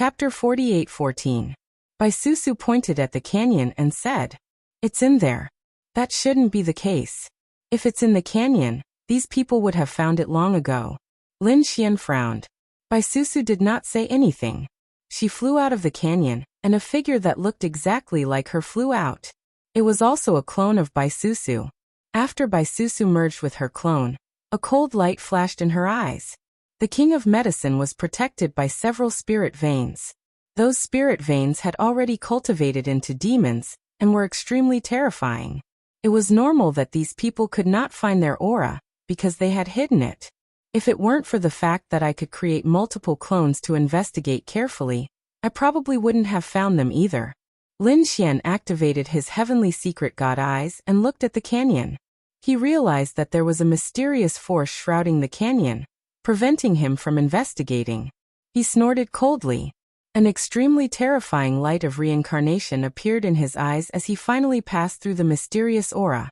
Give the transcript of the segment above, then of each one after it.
Chapter 48:14. Susu pointed at the canyon and said, "It's in there. That shouldn't be the case. If it's in the canyon, these people would have found it long ago." Lin Xian frowned. Susu did not say anything. She flew out of the canyon, and a figure that looked exactly like her flew out. It was also a clone of Susu. After Susu merged with her clone, a cold light flashed in her eyes. The king of medicine was protected by several spirit veins. Those spirit veins had already cultivated into demons, and were extremely terrifying. It was normal that these people could not find their aura, because they had hidden it. If it weren't for the fact that I could create multiple clones to investigate carefully, I probably wouldn't have found them either. Lin Xian activated his heavenly secret god eyes and looked at the canyon. He realized that there was a mysterious force shrouding the canyon, preventing him from investigating. He snorted coldly. An extremely terrifying light of reincarnation appeared in his eyes as he finally passed through the mysterious aura.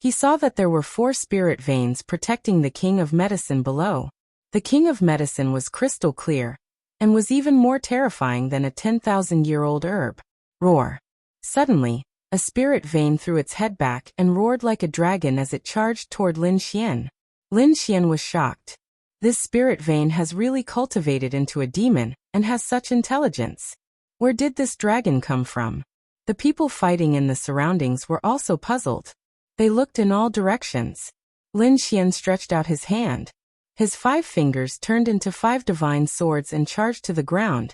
He saw that there were 4 spirit veins protecting the king of medicine below. The king of medicine was crystal clear, and was even more terrifying than a 10,000-year-old herb. Roar. Suddenly, a spirit vein threw its head back and roared like a dragon as it charged toward Lin Xian. Lin Xian was shocked. This spirit vein has really cultivated into a demon, and has such intelligence. Where did this dragon come from? The people fighting in the surroundings were also puzzled. They looked in all directions. Lin Xian stretched out his hand. His 5 fingers turned into 5 divine swords and charged to the ground,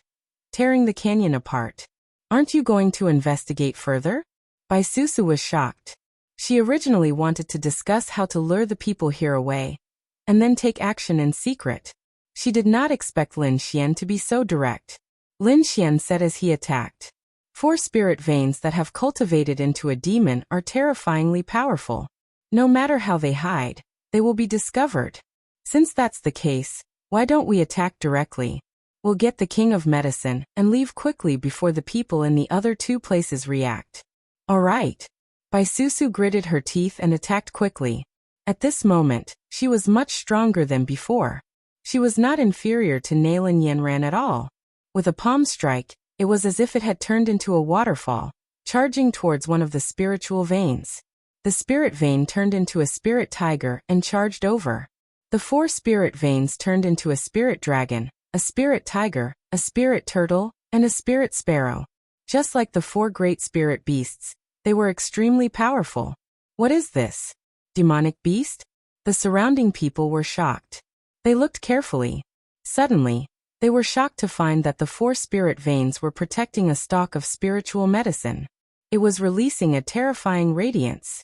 tearing the canyon apart. "Aren't you going to investigate further?" Susu was shocked. She originally wanted to discuss how to lure the people here away, and then take action in secret. She did not expect Lin Xian to be so direct. Lin Xian said as he attacked. 4 spirit veins that have cultivated into a demon are terrifyingly powerful. No matter how they hide, they will be discovered. Since that's the case, why don't we attack directly? We'll get the king of medicine and leave quickly before the people in the other 2 places react. All right. Susu gritted her teeth and attacked quickly. At this moment, she was much stronger than before. She was not inferior to Nailin Yanran at all. With a palm strike, it was as if it had turned into a waterfall, charging towards one of the spiritual veins. The spirit vein turned into a spirit tiger and charged over. The 4 spirit veins turned into a spirit dragon, a spirit tiger, a spirit turtle, and a spirit sparrow. Just like the 4 great spirit beasts, they were extremely powerful. What is this? Demonic beast? The surrounding people were shocked. They looked carefully. Suddenly, they were shocked to find that the 4 spirit veins were protecting a stalk of spiritual medicine. It was releasing a terrifying radiance.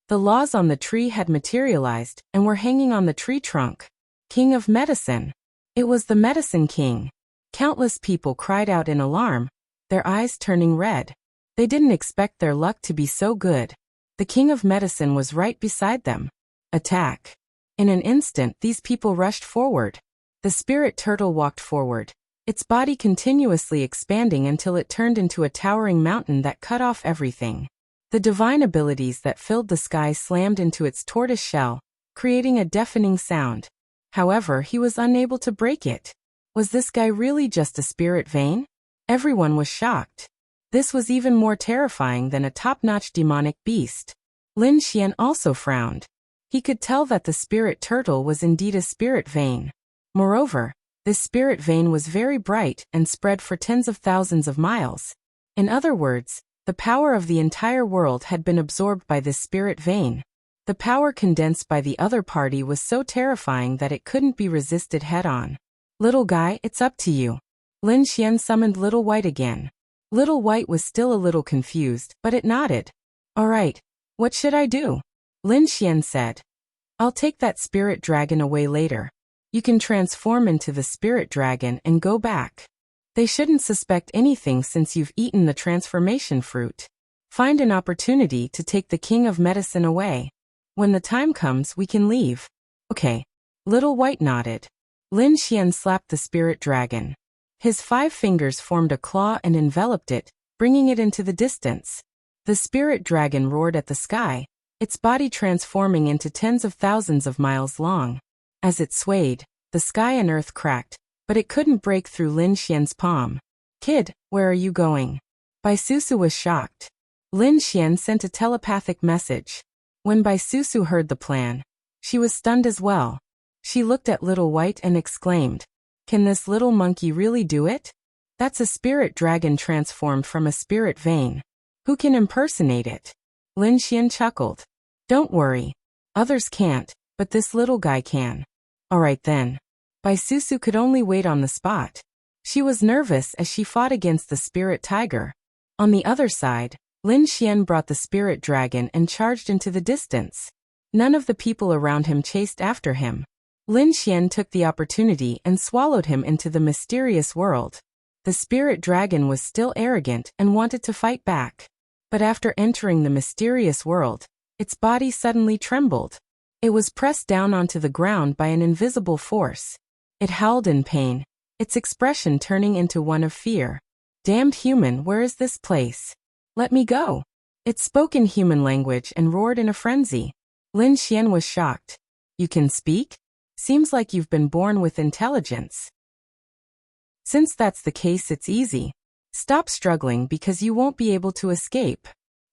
The laws on the tree had materialized and were hanging on the tree trunk. King of medicine. It was the medicine king. Countless people cried out in alarm, their eyes turning red. They didn't expect their luck to be so good. The king of medicine was right beside them. Attack. In an instant, these people rushed forward. The spirit turtle walked forward, its body continuously expanding until it turned into a towering mountain that cut off everything. The divine abilities that filled the sky slammed into its tortoise shell, creating a deafening sound. However, he was unable to break it. Was this guy really just a spirit vein? Everyone was shocked. This was even more terrifying than a top-notch demonic beast. Lin Xian also frowned. He could tell that the spirit turtle was indeed a spirit vein. Moreover, this spirit vein was very bright and spread for tens of thousands of miles. In other words, the power of the entire world had been absorbed by this spirit vein. The power condensed by the other party was so terrifying that it couldn't be resisted head-on. "Little guy, it's up to you." Lin Xian summoned Little White again. Little White was still a little confused, but it nodded. "All right, what should I do?" Lin Xian said. "I'll take that spirit dragon away later. You can transform into the spirit dragon and go back. They shouldn't suspect anything since you've eaten the transformation fruit. Find an opportunity to take the king of medicine away. When the time comes, we can leave." "Okay." Little White nodded. Lin Xian slapped the spirit dragon. His 5 fingers formed a claw and enveloped it, bringing it into the distance. The spirit dragon roared at the sky, its body transforming into tens of thousands of miles long. As it swayed, the sky and earth cracked, but it couldn't break through Lin Xian's palm. "Kid, where are you going?" Bai Susu was shocked. Lin Xian sent a telepathic message. When Bai Susu heard the plan, she was stunned as well. She looked at Little White and exclaimed, "Can this little monkey really do it? That's a spirit dragon transformed from a spirit vein. Who can impersonate it?" Lin Xian chuckled. "Don't worry. Others can't, but this little guy can." "Alright then." Bai Susu could only wait on the spot. She was nervous as she fought against the spirit tiger. On the other side, Lin Xian brought the spirit dragon and charged into the distance. None of the people around him chased after him. Lin Xian took the opportunity and swallowed him into the mysterious world. The spirit dragon was still arrogant and wanted to fight back. But after entering the mysterious world, its body suddenly trembled. It was pressed down onto the ground by an invisible force. It howled in pain, its expression turning into one of fear. "Damned human, where is this place? Let me go." It spoke in human language and roared in a frenzy. Lin Xian was shocked. "You can speak? Seems like you've been born with intelligence." "Since that's the case, it's easy. Stop struggling because you won't be able to escape.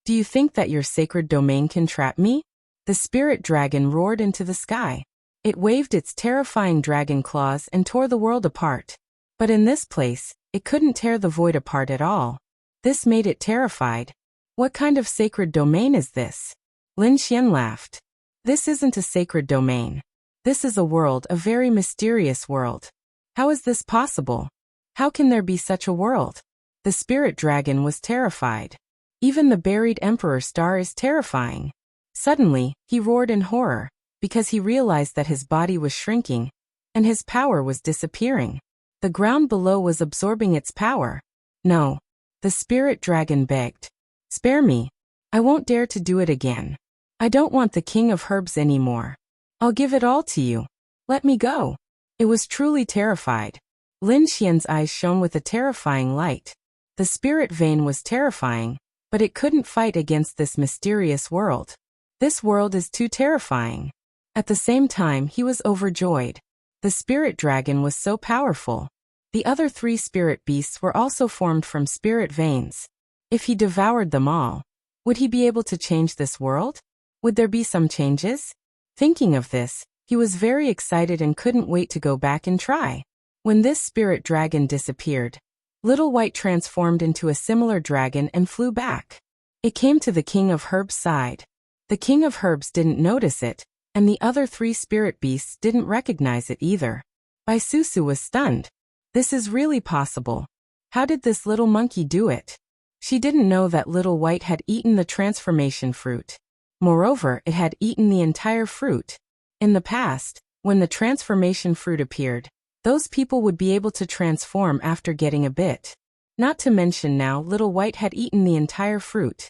Do you think that your sacred domain can trap me?" The spirit dragon roared into the sky. It waved its terrifying dragon claws and tore the world apart. But in this place, it couldn't tear the void apart at all. This made it terrified. "What kind of sacred domain is this?" Lin Xian laughed. "This isn't a sacred domain. This is a world, a very mysterious world." "How is this possible? How can there be such a world?" The spirit dragon was terrified. Even the buried Emperor Star is terrifying. Suddenly, he roared in horror, because he realized that his body was shrinking, and his power was disappearing. The ground below was absorbing its power. "No." The spirit dragon begged. "Spare me. I won't dare to do it again. I don't want the King of Herbs anymore. I'll give it all to you. Let me go." It was truly terrified. Lin Xian's eyes shone with a terrifying light. The spirit vein was terrifying, but it couldn't fight against this mysterious world. This world is too terrifying. At the same time, he was overjoyed. The spirit dragon was so powerful. The other three spirit beasts were also formed from spirit veins. If he devoured them all, would he be able to change this world? Would there be some changes? Thinking of this, he was very excited and couldn't wait to go back and try. When this spirit dragon disappeared, Little White transformed into a similar dragon and flew back. It came to the King of Herbs' side. The King of Herbs didn't notice it, and the other three spirit beasts didn't recognize it either. Bai Susu was stunned. This is really possible. How did this little monkey do it? She didn't know that Little White had eaten the transformation fruit. Moreover, it had eaten the entire fruit. In the past, when the transformation fruit appeared, those people would be able to transform after getting a bit. Not to mention now Little White had eaten the entire fruit.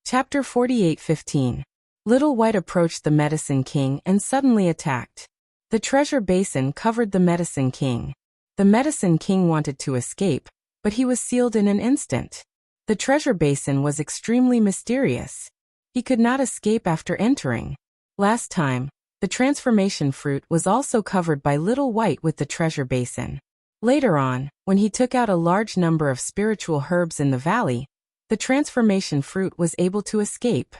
Chapter 48:15. Little White approached the Medicine King and suddenly attacked. The treasure basin covered the Medicine King. The Medicine King wanted to escape, but he was sealed in an instant. The treasure basin was extremely mysterious. He could not escape after entering. Last time, the transformation fruit was also covered by Little White with the treasure basin. Later on, when he took out a large number of spiritual herbs in the valley, the transformation fruit was able to escape.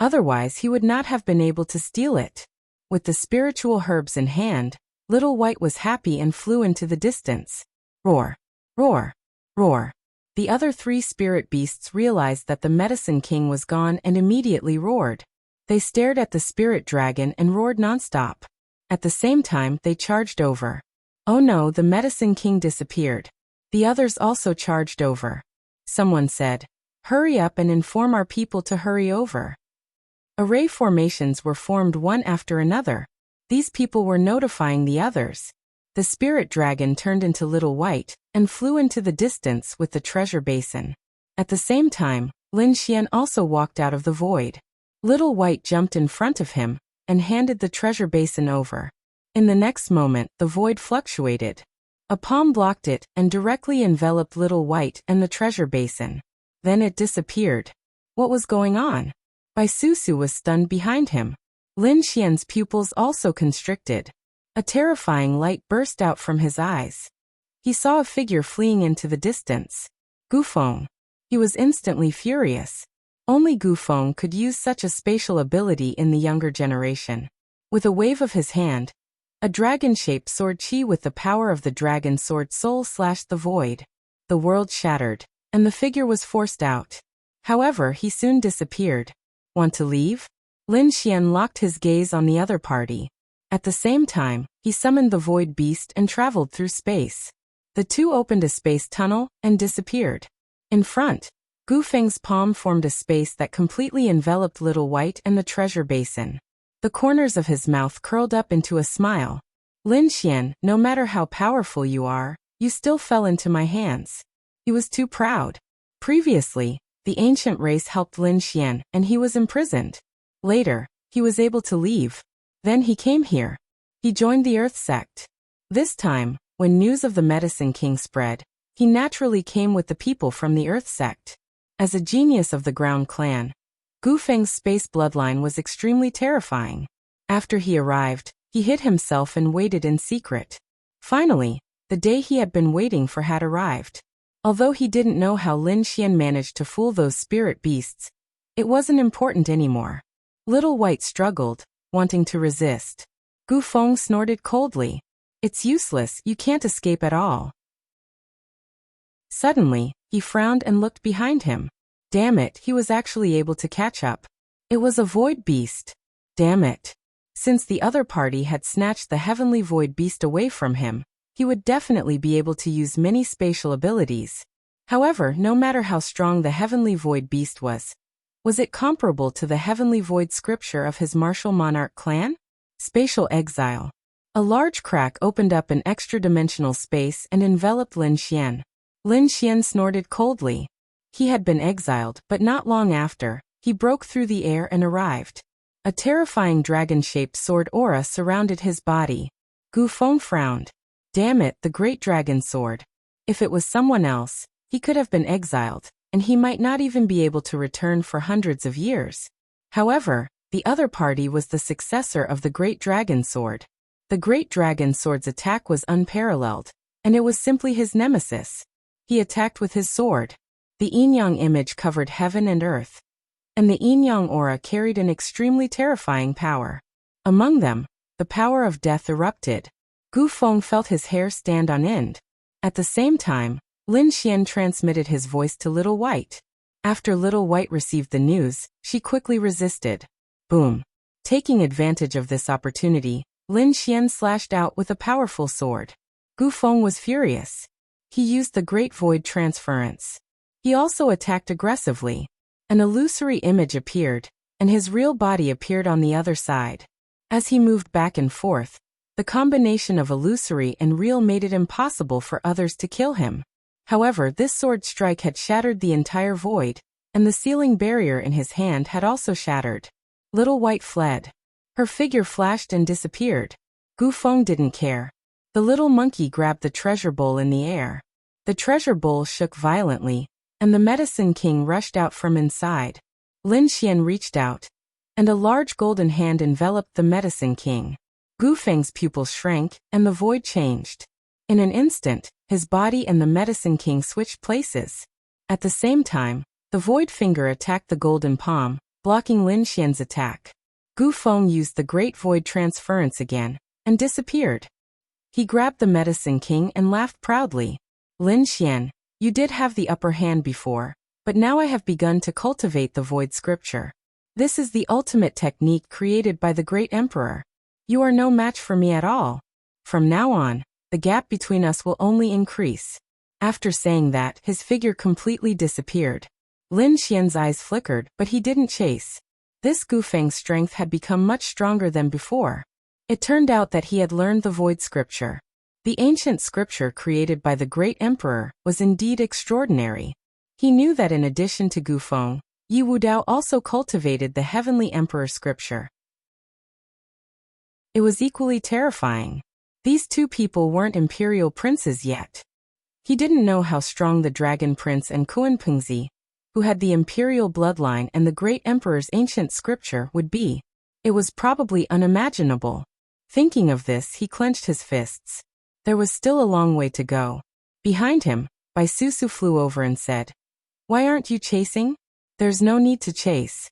Otherwise, he would not have been able to steal it. With the spiritual herbs in hand, Little White was happy and flew into the distance. Roar! Roar! Roar! The other three spirit beasts realized that the Medicine King was gone and immediately roared. They stared at the spirit dragon and roared nonstop. At the same time, they charged over. Oh no, the Medicine King disappeared. The others also charged over. Someone said, "Hurry up and inform our people to hurry over." Array formations were formed one after another. These people were notifying the others. The spirit dragon turned into Little White and flew into the distance with the treasure basin. At the same time, Lin Xian also walked out of the void. Little White jumped in front of him and handed the treasure basin over. In the next moment, the void fluctuated. A palm blocked it and directly enveloped Little White and the treasure basin. Then it disappeared. What was going on? Bai Susu was stunned behind him. Lin Xian's pupils also constricted. A terrifying light burst out from his eyes. He saw a figure fleeing into the distance. Gufeng. He was instantly furious. Only Gufeng could use such a spatial ability in the younger generation. With a wave of his hand, a dragon-shaped sword chi with the power of the dragon sword soul slashed the void. The world shattered, and the figure was forced out. However, he soon disappeared. Want to leave? Lin Xian locked his gaze on the other party. At the same time, he summoned the void beast and traveled through space. The two opened a space tunnel and disappeared. In front, Gufeng's palm formed a space that completely enveloped Little White and the treasure basin. The corners of his mouth curled up into a smile. Lin Xian, no matter how powerful you are, you still fell into my hands. He was too proud. Previously, the ancient race helped Lin Xian and he was imprisoned. Later, he was able to leave. Then he came here. He joined the Earth sect. This time, when news of the Medicine King spread, he naturally came with the people from the Earth sect. As a genius of the Ground clan, Gufeng's space bloodline was extremely terrifying. After he arrived, he hid himself and waited in secret. Finally, the day he had been waiting for had arrived. Although he didn't know how Lin Xian managed to fool those spirit beasts, it wasn't important anymore. Little White struggled, wanting to resist. Gufeng snorted coldly. It's useless, you can't escape at all. Suddenly, he frowned and looked behind him. Damn it, he was actually able to catch up. It was a void beast. Damn it. Since the other party had snatched the heavenly void beast away from him, he would definitely be able to use many spatial abilities. However, no matter how strong the heavenly void beast was it comparable to the heavenly void scripture of his martial monarch clan? Spatial exile. A large crack opened up an extra-dimensional space and enveloped Lin Xian. Lin Xian snorted coldly. He had been exiled, but not long after, he broke through the air and arrived. A terrifying dragon-shaped sword aura surrounded his body. Gufeng frowned. Damn it, the great dragon sword. If it was someone else, he could have been exiled, and he might not even be able to return for hundreds of years. However, the other party was the successor of the great dragon sword. The great dragon sword's attack was unparalleled, and it was simply his nemesis. He attacked with his sword. The yin-yang image covered heaven and earth, and the yin-yang aura carried an extremely terrifying power. Among them, the power of death erupted. Gufeng felt his hair stand on end. At the same time, Lin Xian transmitted his voice to Little White. After Little White received the news, she quickly resisted. Boom. Taking advantage of this opportunity, Lin Xian slashed out with a powerful sword. Gufeng was furious. He used the Great Void Transference. He also attacked aggressively. An illusory image appeared, and his real body appeared on the other side. As he moved back and forth, the combination of illusory and real made it impossible for others to kill him. However, this sword strike had shattered the entire void, and the sealing barrier in his hand had also shattered. Little White fled. Her figure flashed and disappeared. Gufeng didn't care. The little monkey grabbed the treasure bowl in the air. The treasure bowl shook violently, and the Medicine King rushed out from inside. Lin Xian reached out, and a large golden hand enveloped the Medicine King. Gufeng's pupils shrank, and the void changed. In an instant, his body and the Medicine King switched places. At the same time, the void finger attacked the golden palm, blocking Lin Xian's attack. Gufeng used the Great Void Transference again, and disappeared. He grabbed the Medicine King and laughed proudly. Lin Xian, you did have the upper hand before, but now I have begun to cultivate the void scripture. This is the ultimate technique created by the great emperor. You are no match for me at all. From now on, the gap between us will only increase. After saying that, his figure completely disappeared. Lin Xian's eyes flickered, but he didn't chase. This Gufeng's strength had become much stronger than before. It turned out that he had learned the void scripture. The ancient scripture created by the great emperor was indeed extraordinary. He knew that in addition to Gufeng, Yi Wudao also cultivated the heavenly emperor scripture. It was equally terrifying. These two people weren't imperial princes yet. He didn't know how strong the dragon prince and Kuanpingzi, who had the imperial bloodline and the great emperor's ancient scripture, would be. It was probably unimaginable. Thinking of this, he clenched his fists. There was still a long way to go. Behind him, Bai Susu flew over and said, "Why aren't you chasing? There's no need to chase."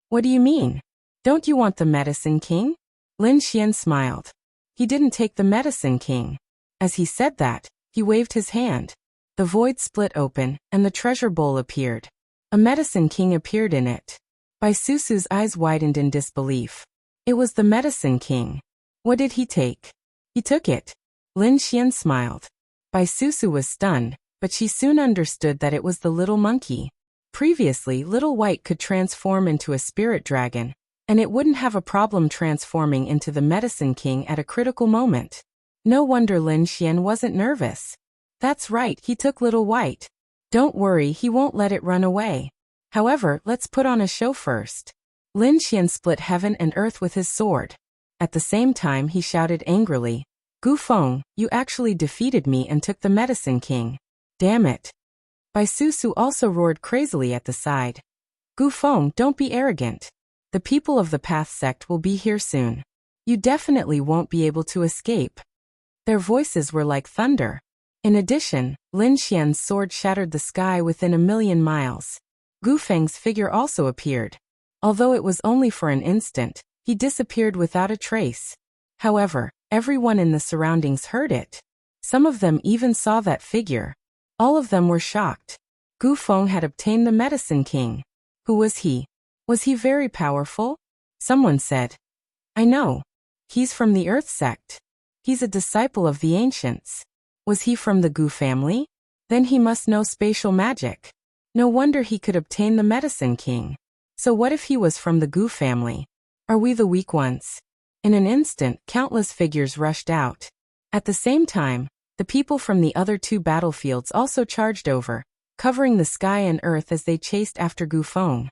"What do you mean? Don't you want the Medicine King?" Lin Xian smiled. He didn't take the Medicine King. As he said that, he waved his hand. The void split open, and the treasure bowl appeared. A Medicine King appeared in it. Bai Susu's eyes widened in disbelief. It was the Medicine King. What did he take? He took it. Lin Xian smiled. Bai Susu was stunned, but she soon understood that it was the little monkey. Previously, Little White could transform into a spirit dragon, and it wouldn't have a problem transforming into the Medicine King at a critical moment. No wonder Lin Xian wasn't nervous. That's right, he took Little White. Don't worry, he won't let it run away. However, let's put on a show first. Lin Xian split heaven and earth with his sword. At the same time, he shouted angrily, "Gu Feng, you actually defeated me and took the Medicine King. Damn it." Bai Susu also roared crazily at the side. "Gu Feng, don't be arrogant. The people of the Path sect will be here soon. You definitely won't be able to escape." Their voices were like thunder. In addition, Lin Xian's sword shattered the sky within 1,000,000 miles. Gu Feng's figure also appeared. Although it was only for an instant, he disappeared without a trace. However, everyone in the surroundings heard it. Some of them even saw that figure. All of them were shocked. Gu Feng had obtained the Medicine King. Who was he? Was he very powerful? Someone said, "I know. He's from the Earth sect. He's a disciple of the ancients." Was he from the Gu family? Then he must know spatial magic. No wonder he could obtain the Medicine King. So what if he was from the Gu family? Are we the weak ones? In an instant, countless figures rushed out. At the same time, the people from the other two battlefields also charged over, covering the sky and earth as they chased after Gu Feng.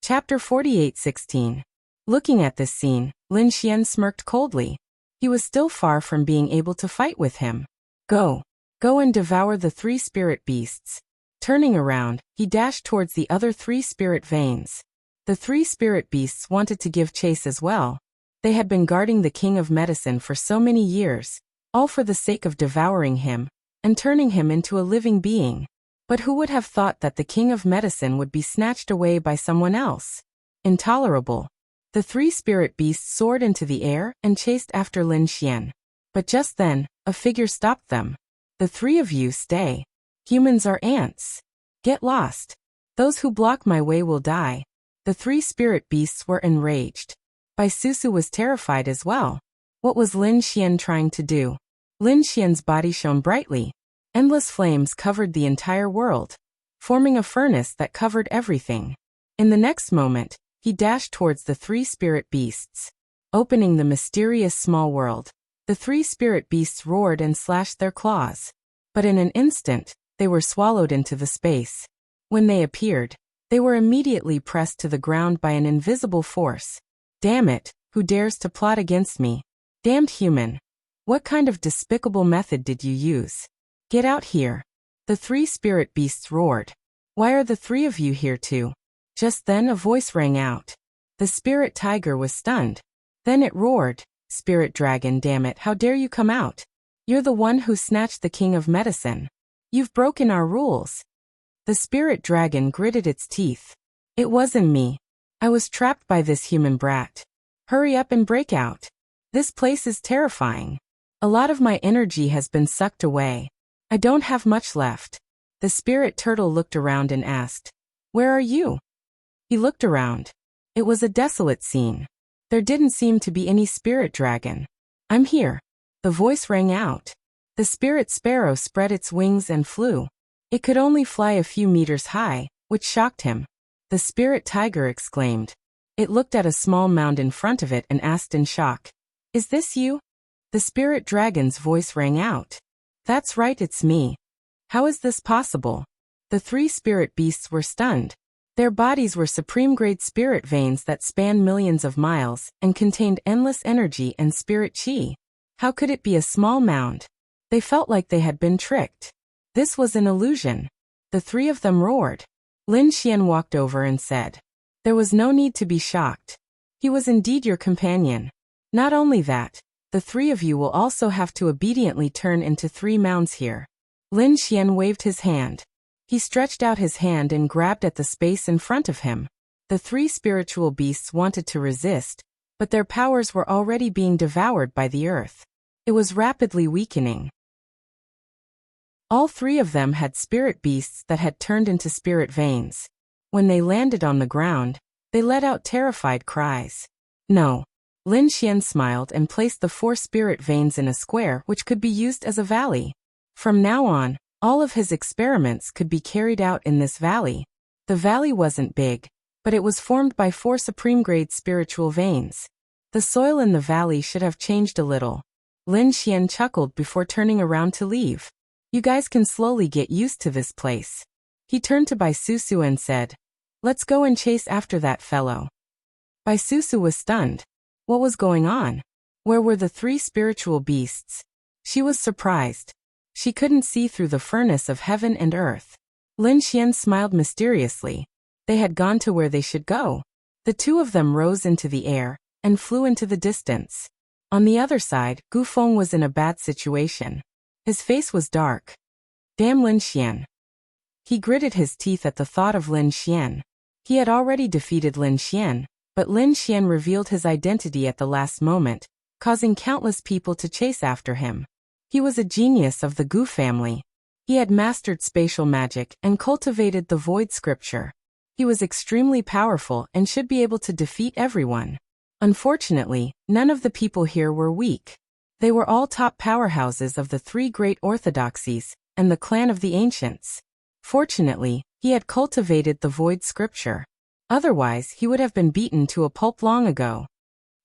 Chapter 48:16. Looking at this scene, Lin Xian smirked coldly. He was still far from being able to fight with him. Go and devour the 3 spirit beasts." Turning around, he dashed towards the other 3 spirit veins. The 3 spirit beasts wanted to give chase as well. They had been guarding the King of Medicine for so many years, all for the sake of devouring him and turning him into a living being. But who would have thought that the King of Medicine would be snatched away by someone else? Intolerable. The 3 spirit beasts soared into the air and chased after Lin Xian. But just then, a figure stopped them. "The 3 of you stay. Humans are ants. Get lost. Those who block my way will die." The 3 spirit beasts were enraged. Bai Susu was terrified as well. What was Lin Xian trying to do? Lin Xian's body shone brightly. Endless flames covered the entire world, forming a furnace that covered everything. In the next moment, he dashed towards the 3 spirit beasts. Opening the mysterious small world, the 3 spirit beasts roared and slashed their claws. But in an instant, they were swallowed into the space. When they appeared, they were immediately pressed to the ground by an invisible force. "Damn it, who dares to plot against me? Damned human! What kind of despicable method did you use? Get out here!" The 3 spirit beasts roared. "Why are the 3 of you here too?" Just then a voice rang out. The spirit tiger was stunned. Then it roared, "Spirit dragon, damn it, how dare you come out? You're the one who snatched the King of Medicine. You've broken our rules." The spirit dragon gritted its teeth. "It wasn't me. I was trapped by this human brat. Hurry up and break out. This place is terrifying. A lot of my energy has been sucked away. I don't have much left." The spirit turtle looked around and asked, "Where are you?" He looked around. It was a desolate scene. There didn't seem to be any spirit dragon. "I'm here." The voice rang out. The spirit sparrow spread its wings and flew. It could only fly a few meters high, which shocked him. The spirit tiger exclaimed. It looked at a small mound in front of it and asked in shock, "Is this you?" The spirit dragon's voice rang out. "That's right, it's me. How is this possible?" The 3 spirit beasts were stunned. Their bodies were supreme-grade spirit veins that spanned millions of miles and contained endless energy and spirit chi. How could it be a small mound? They felt like they had been tricked. This was an illusion. The 3 of them roared. Lin Xian walked over and said, "There was no need to be shocked. He was indeed your companion. Not only that, the three of you will also have to obediently turn into 3 mounds here. Lin Xian waved his hand. He stretched out his hand and grabbed at the space in front of him. The 3 spiritual beasts wanted to resist, but their powers were already being devoured by the earth. It was rapidly weakening. All 3 of them had spirit beasts that had turned into spirit veins. When they landed on the ground, they let out terrified cries. No. Lin Xian smiled and placed the 4 spirit veins in a square which could be used as a valley. From now on, all of his experiments could be carried out in this valley. The valley wasn't big, but it was formed by 4 supreme-grade spiritual veins. The soil in the valley should have changed a little. Lin Xian chuckled before turning around to leave. You guys can slowly get used to this place. He turned to Bai Susu and said, let's go and chase after that fellow. Bai Susu was stunned. What was going on? Where were the 3 spiritual beasts? She was surprised. She couldn't see through the furnace of heaven and earth. Lin Xian smiled mysteriously. They had gone to where they should go. The 2 of them rose into the air and flew into the distance. On the other side, Gu Feng was in a bad situation. His face was dark. Damn Lin Xian. He gritted his teeth at the thought of Lin Xian. He had already defeated Lin Xian, but Lin Xian revealed his identity at the last moment, causing countless people to chase after him. He was a genius of the Gu family. He had mastered spatial magic and cultivated the void scripture. He was extremely powerful and should be able to defeat everyone. Unfortunately, none of the people here were weak. They were all top powerhouses of the 3 great orthodoxies and the clan of the ancients. Fortunately, he had cultivated the void scripture. Otherwise, he would have been beaten to a pulp long ago.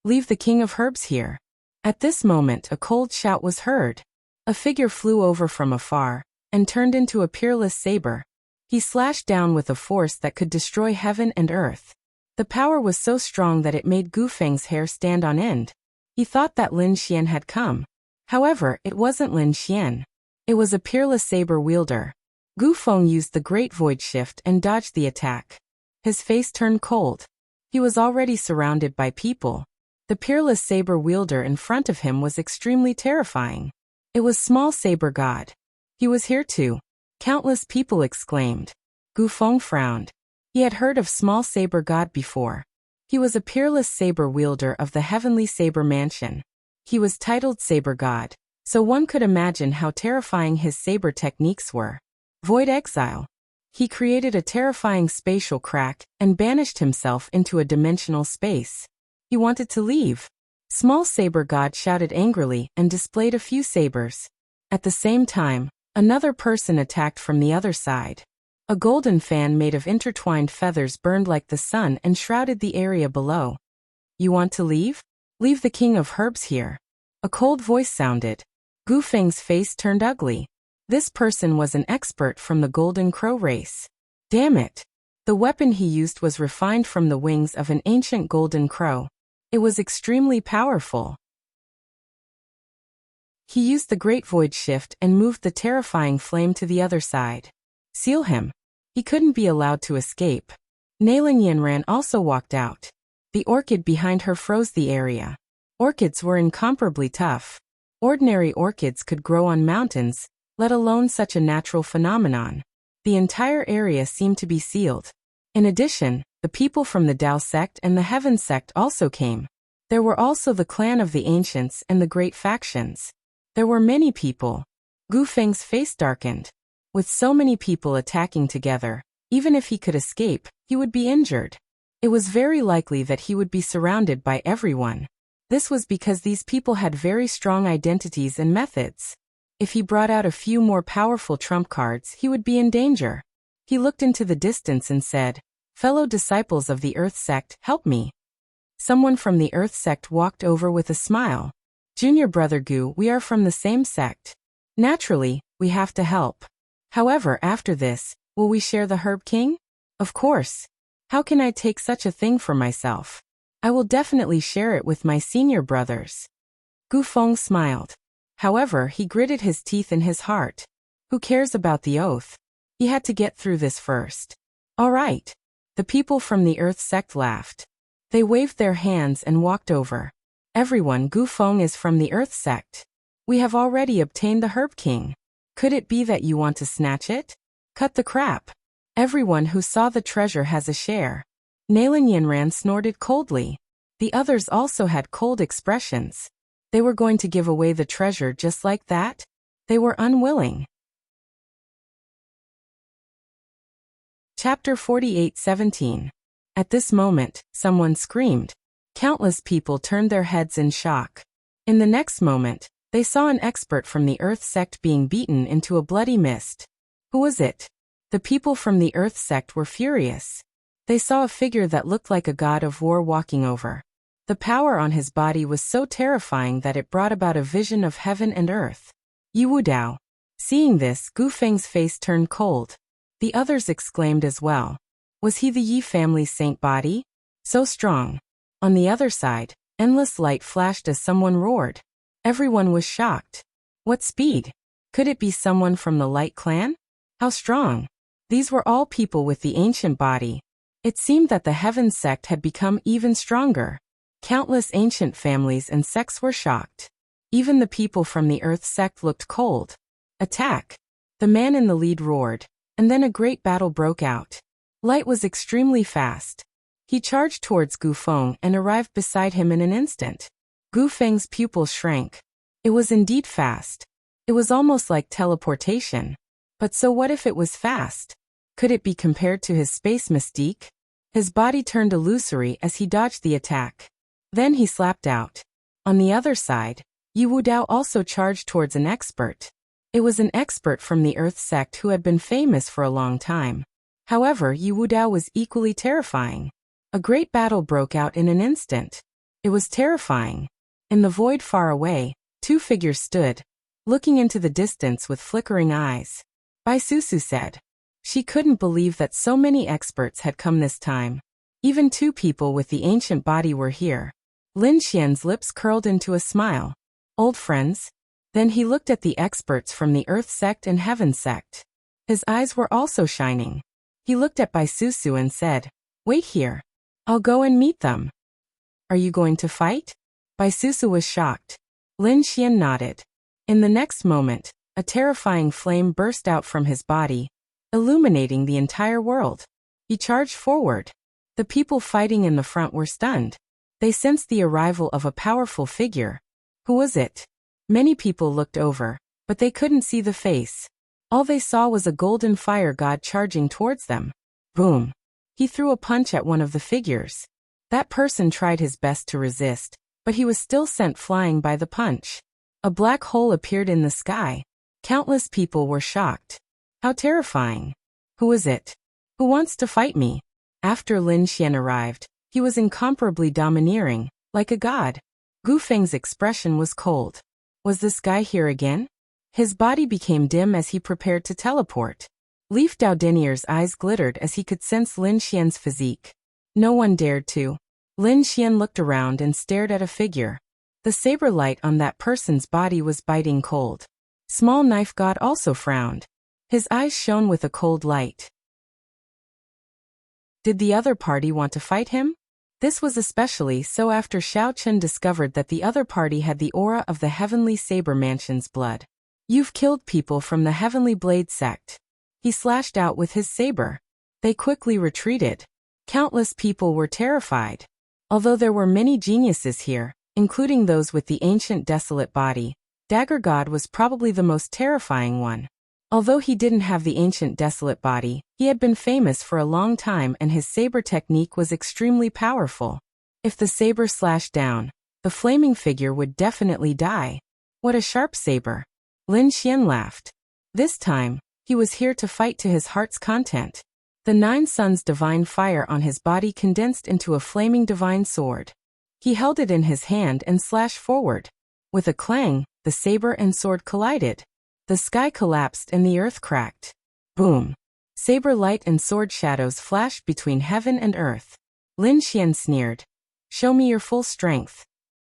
Leave the king of herbs here. At this moment, a cold shout was heard. A figure flew over from afar and turned into a peerless saber. He slashed down with a force that could destroy heaven and earth. The power was so strong that it made Gu Feng's hair stand on end. He thought that Lin Xian had come. However, it wasn't Lin Xian. It was a peerless saber wielder. Gu Feng used the Great Void Shift and dodged the attack. His face turned cold. He was already surrounded by people. The peerless saber wielder in front of him was extremely terrifying. It was Small Saber God. He was here too. Countless people exclaimed. Gu Feng frowned. He had heard of Small Saber God before. He was a peerless saber wielder of the Heavenly Saber Mansion. He was titled Saber God, so one could imagine how terrifying his saber techniques were. Void Exile. He created a terrifying spatial crack and banished himself into a dimensional space. He wanted to leave. Small Saber God shouted angrily and displayed a few sabers. At the same time, another person attacked from the other side. A golden fan made of intertwined feathers burned like the sun and shrouded the area below. You want to leave? Leave the king of herbs here. A cold voice sounded. Gu Feng's face turned ugly. This person was an expert from the Golden Crow race. Damn it. The weapon he used was refined from the wings of an ancient golden crow. It was extremely powerful. He used the Great Void Shift and moved the terrifying flame to the other side. Seal him. He couldn't be allowed to escape. Nailin Yanran also walked out. The orchid behind her froze the area. Orchids were incomparably tough. Ordinary orchids could grow on mountains, let alone such a natural phenomenon. The entire area seemed to be sealed. In addition, the people from the Tao sect and the Heaven sect also came. There were also the clan of the ancients and the great factions. There were many people. Gu Feng's face darkened. With so many people attacking together, even if he could escape, he would be injured. It was very likely that he would be surrounded by everyone. This was because these people had very strong identities and methods. If he brought out a few more powerful trump cards, he would be in danger. He looked into the distance and said, "Fellow disciples of the Earth sect, help me." Someone from the Earth sect walked over with a smile. "Junior brother Gu, we are from the same sect. Naturally, we have to help. However, after this, will we share the Herb King? Of course. How can I take such a thing for myself? I will definitely share it with my senior brothers." Gu Feng smiled. However, he gritted his teeth in his heart. Who cares about the oath? He had to get through this first. All right. The people from the Earth sect laughed. They waved their hands and walked over. Everyone, Gu Feng is from the Earth sect. We have already obtained the Herb King. Could it be that you want to snatch it? Cut the crap. Everyone who saw the treasure has a share. Nalan Yinran snorted coldly. The others also had cold expressions. They were going to give away the treasure just like that? They were unwilling. Chapter 48:17. At this moment, someone screamed. Countless people turned their heads in shock. In the next moment, they saw an expert from the Earth sect being beaten into a bloody mist. Who was it? The people from the Earth sect were furious. They saw a figure that looked like a god of war walking over. The power on his body was so terrifying that it brought about a vision of heaven and earth. Yi Wudao. Seeing this, Gu Feng's face turned cold. The others exclaimed as well. Was he the Yi family's saint body? So strong. On the other side, endless light flashed as someone roared. Everyone was shocked. What speed? Could it be someone from the Light Clan? How strong? These were all people with the ancient body. It seemed that the Heaven sect had become even stronger. Countless ancient families and sects were shocked. Even the people from the Earth sect looked cold. Attack! The man in the lead roared, and then a great battle broke out. Light was extremely fast. He charged towards Gu Feng and arrived beside him in an instant. Gu Feng's pupils shrank. It was indeed fast. It was almost like teleportation. But so what if it was fast? Could it be compared to his space mystique? His body turned illusory as he dodged the attack. Then he slapped out. On the other side, Yi Wudao also charged towards an expert. It was an expert from the Earth sect who had been famous for a long time. However, Yi Wudao was equally terrifying. A great battle broke out in an instant. It was terrifying. In the void far away, two figures stood, looking into the distance with flickering eyes. Bai Susu said. She couldn't believe that so many experts had come this time. Even two people with the ancient body were here. Lin Xian's lips curled into a smile. Old friends? Then he looked at the experts from the Earth sect and Heaven sect. His eyes were also shining. He looked at Bai Susu and said, "Wait here. I'll go and meet them." "Are you going to fight?" Bai Susu was shocked. Lin Xian nodded. In the next moment, a terrifying flame burst out from his body, illuminating the entire world. He charged forward. The people fighting in the front were stunned. They sensed the arrival of a powerful figure. Who was it? Many people looked over, but they couldn't see the face. All they saw was a golden fire god charging towards them. Boom! He threw a punch at one of the figures. That person tried his best to resist, but he was still sent flying by the punch. A black hole appeared in the sky. Countless people were shocked. How terrifying! Who is it? Who wants to fight me? After Lin Xian arrived, he was incomparably domineering, like a god. Gu Feng's expression was cold. Was this guy here again? His body became dim as he prepared to teleport. Leaf Daodinier's eyes glittered as he could sense Lin Xian's physique. No one dared to. Lin Xian looked around and stared at a figure. The saber light on that person's body was biting cold. Small Knife God also frowned. His eyes shone with a cold light. Did the other party want to fight him? This was especially so after Xiao Chen discovered that the other party had the aura of the Heavenly Saber Mansion's blood. You've killed people from the Heavenly Blade sect. He slashed out with his saber. They quickly retreated. Countless people were terrified. Although there were many geniuses here, including those with the ancient desolate body, Dagger God was probably the most terrifying one. Although he didn't have the ancient desolate body, he had been famous for a long time and his saber technique was extremely powerful. If the saber slashed down, the flaming figure would definitely die. What a sharp saber! Lin Xian laughed. This time, he was here to fight to his heart's content. The 9 suns divine fire on his body condensed into a flaming divine sword. He held it in his hand and slashed forward. With a clang, the saber and sword collided. The sky collapsed and the earth cracked. Boom! Saber light and sword shadows flashed between heaven and earth. Lin Xian sneered. "Show me your full strength."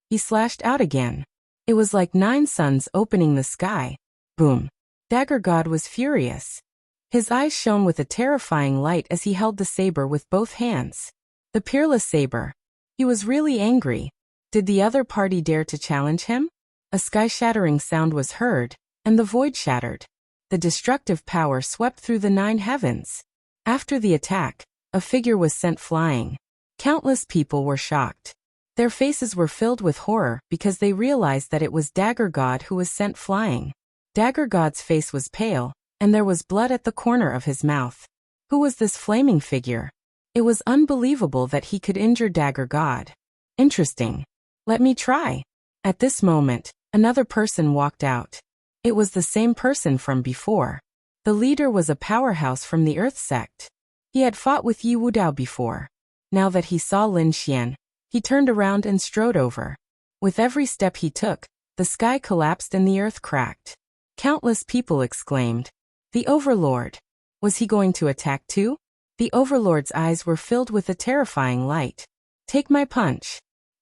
He slashed out again. It was like 9 suns opening the sky. Boom! Dagger God was furious. His eyes shone with a terrifying light as he held the saber with both hands. The peerless saber. He was really angry. Did the other party dare to challenge him? A sky-shattering sound was heard, and the void shattered. The destructive power swept through the 9 heavens. After the attack, a figure was sent flying. Countless people were shocked. Their faces were filled with horror because they realized that it was Dagger God who was sent flying. Dagger God's face was pale, and there was blood at the corner of his mouth. Who was this flaming figure? It was unbelievable that he could injure Dagger God. Interesting. Let me try. At this moment, another person walked out. It was the same person from before. The leader was a powerhouse from the Earth sect. He had fought with Yi Wudao before. Now that he saw Lin Xian, he turned around and strode over. With every step he took, the sky collapsed and the earth cracked. Countless people exclaimed, "The Overlord! Was he going to attack too?" The Overlord's eyes were filled with a terrifying light. "Take my punch."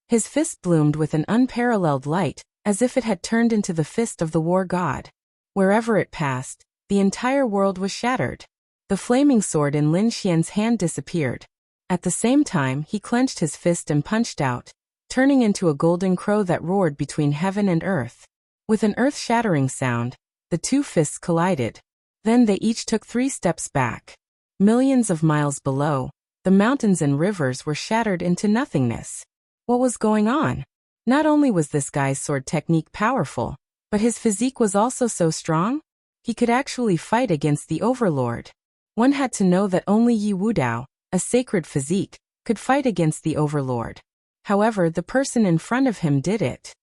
His fist bloomed with an unparalleled light, as if it had turned into the fist of the war god. Wherever it passed, the entire world was shattered. The flaming sword in Lin Xian's hand disappeared. At the same time, he clenched his fist and punched out, turning into a golden crow that roared between heaven and earth. With an earth-shattering sound, the two fists collided. Then they each took 3 steps back. Millions of miles below, the mountains and rivers were shattered into nothingness. What was going on? Not only was this guy's sword technique powerful, but his physique was also so strong. He could actually fight against the Overlord. One had to know that only Yi Wudao, a sacred physique, could fight against the Overlord. However, the person in front of him did it.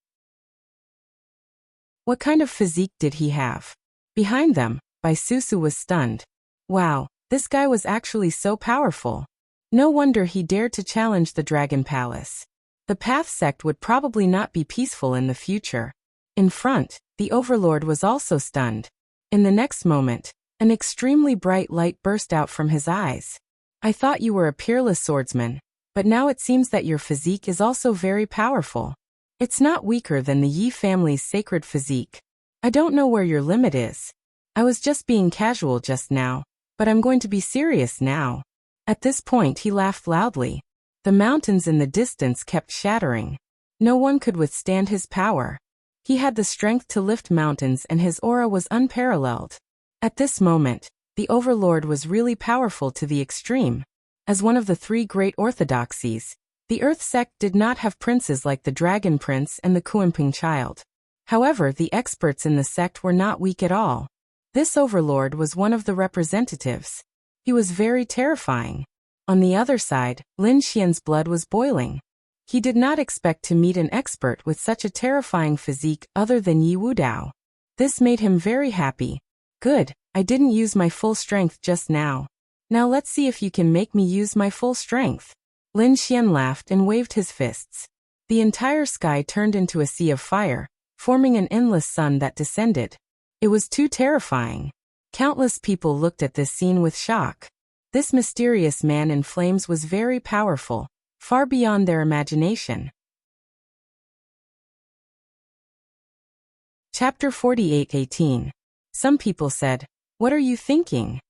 What kind of physique did he have? Behind them, Susu was stunned. Wow, this guy was actually so powerful. No wonder he dared to challenge the Dragon Palace. The Path sect would probably not be peaceful in the future. In front, the Overlord was also stunned. In the next moment, an extremely bright light burst out from his eyes. "I thought you were a peerless swordsman, but now it seems that your physique is also very powerful. It's not weaker than the Yi family's sacred physique. I don't know where your limit is. I was just being casual just now, but I'm going to be serious now." At this point he laughed loudly. The mountains in the distance kept shattering. No one could withstand his power. He had the strength to lift mountains and his aura was unparalleled. At this moment, the Overlord was really powerful to the extreme. As one of the 3 great orthodoxies, the Earth sect did not have princes like the Dragon Prince and the Kuanping Child. However, the experts in the sect were not weak at all. This Overlord was one of the representatives. He was very terrifying. On the other side, Lin Xian's blood was boiling. He did not expect to meet an expert with such a terrifying physique other than Yi Wudao. This made him very happy. "Good, I didn't use my full strength just now. Now let's see if you can make me use my full strength." Lin Xian laughed and waved his fists. The entire sky turned into a sea of fire, forming an endless sun that descended. It was too terrifying. Countless people looked at this scene with shock. This mysterious man in flames was very powerful, far beyond their imagination. Chapter 48:18. Some people said, "What are you thinking?"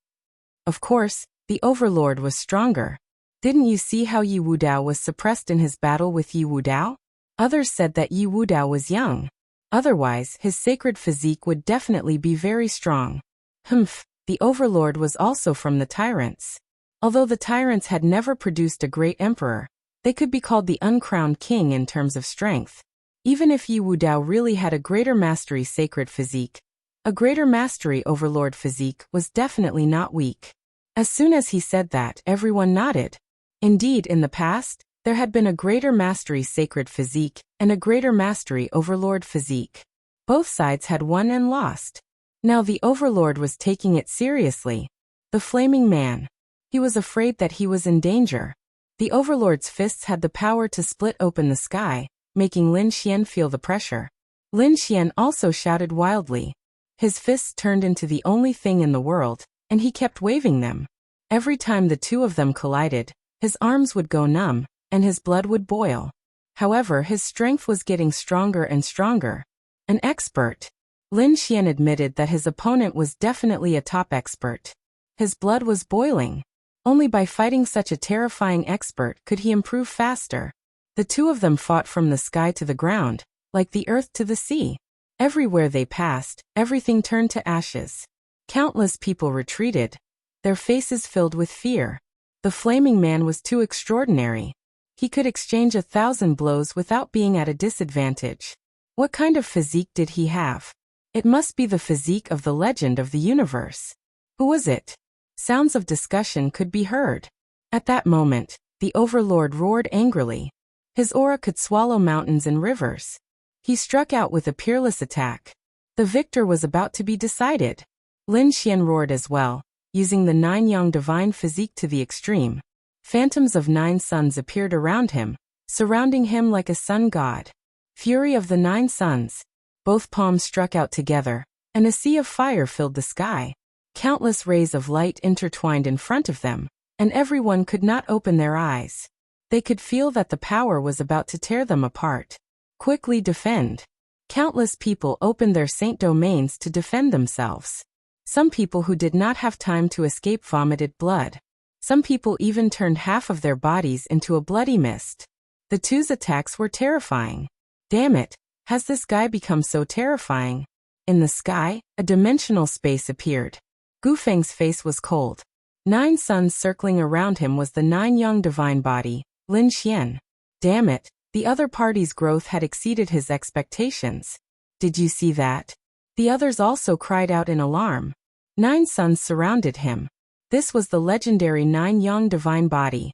Of course, the Overlord was stronger. Didn't you see how Yi Wudao was suppressed in his battle with Yi Wudao? Others said that Yi Wudao was young. Otherwise, his sacred physique would definitely be very strong. The Overlord was also from the Tyrants. Although the Tyrants had never produced a great emperor, they could be called the uncrowned king in terms of strength. Even if Yi Wudao really had a greater mastery sacred physique, a greater mastery Overlord physique was definitely not weak. As soon as he said that, everyone nodded. Indeed, in the past, there had been a greater mastery sacred physique and a greater mastery Overlord physique. Both sides had won and lost. Now the Overlord was taking it seriously. The flaming man. He was afraid that he was in danger. The Overlord's fists had the power to split open the sky, making Lin Xian feel the pressure. Lin Xian also shouted wildly. His fists turned into the only thing in the world, and he kept waving them. Every time the two of them collided, his arms would go numb, and his blood would boil. However, his strength was getting stronger and stronger. An expert. Lin Xian admitted that his opponent was definitely a top expert. His blood was boiling. Only by fighting such a terrifying expert could he improve faster. The two of them fought from the sky to the ground, like the earth to the sea. Everywhere they passed, everything turned to ashes. Countless people retreated, their faces filled with fear. The flaming man was too extraordinary. He could exchange 1,000 blows without being at a disadvantage. What kind of physique did he have? It must be the physique of the legend of the universe. Who was it? Sounds of discussion could be heard. At that moment, the Overlord roared angrily. His aura could swallow mountains and rivers. He struck out with a peerless attack. The victor was about to be decided. Lin Xian roared as well, using the 9 Yang divine physique to the extreme. Phantoms of 9 suns appeared around him, surrounding him like a sun god. Fury of the 9 suns. Both palms struck out together, and a sea of fire filled the sky. Countless rays of light intertwined in front of them, and everyone could not open their eyes. They could feel that the power was about to tear them apart. Quickly defend. Countless people opened their saint domains to defend themselves. Some people who did not have time to escape vomited blood. Some people even turned half of their bodies into a bloody mist. The two's attacks were terrifying. Damn it, has this guy become so terrifying? In the sky, a dimensional space appeared. Gufeng's face was cold. 9 suns circling around him was the 9 Yang divine body, Lin Xian. Damn it, the other party's growth had exceeded his expectations. Did you see that? The others also cried out in alarm. 9 suns surrounded him. This was the legendary 9 Yang divine body.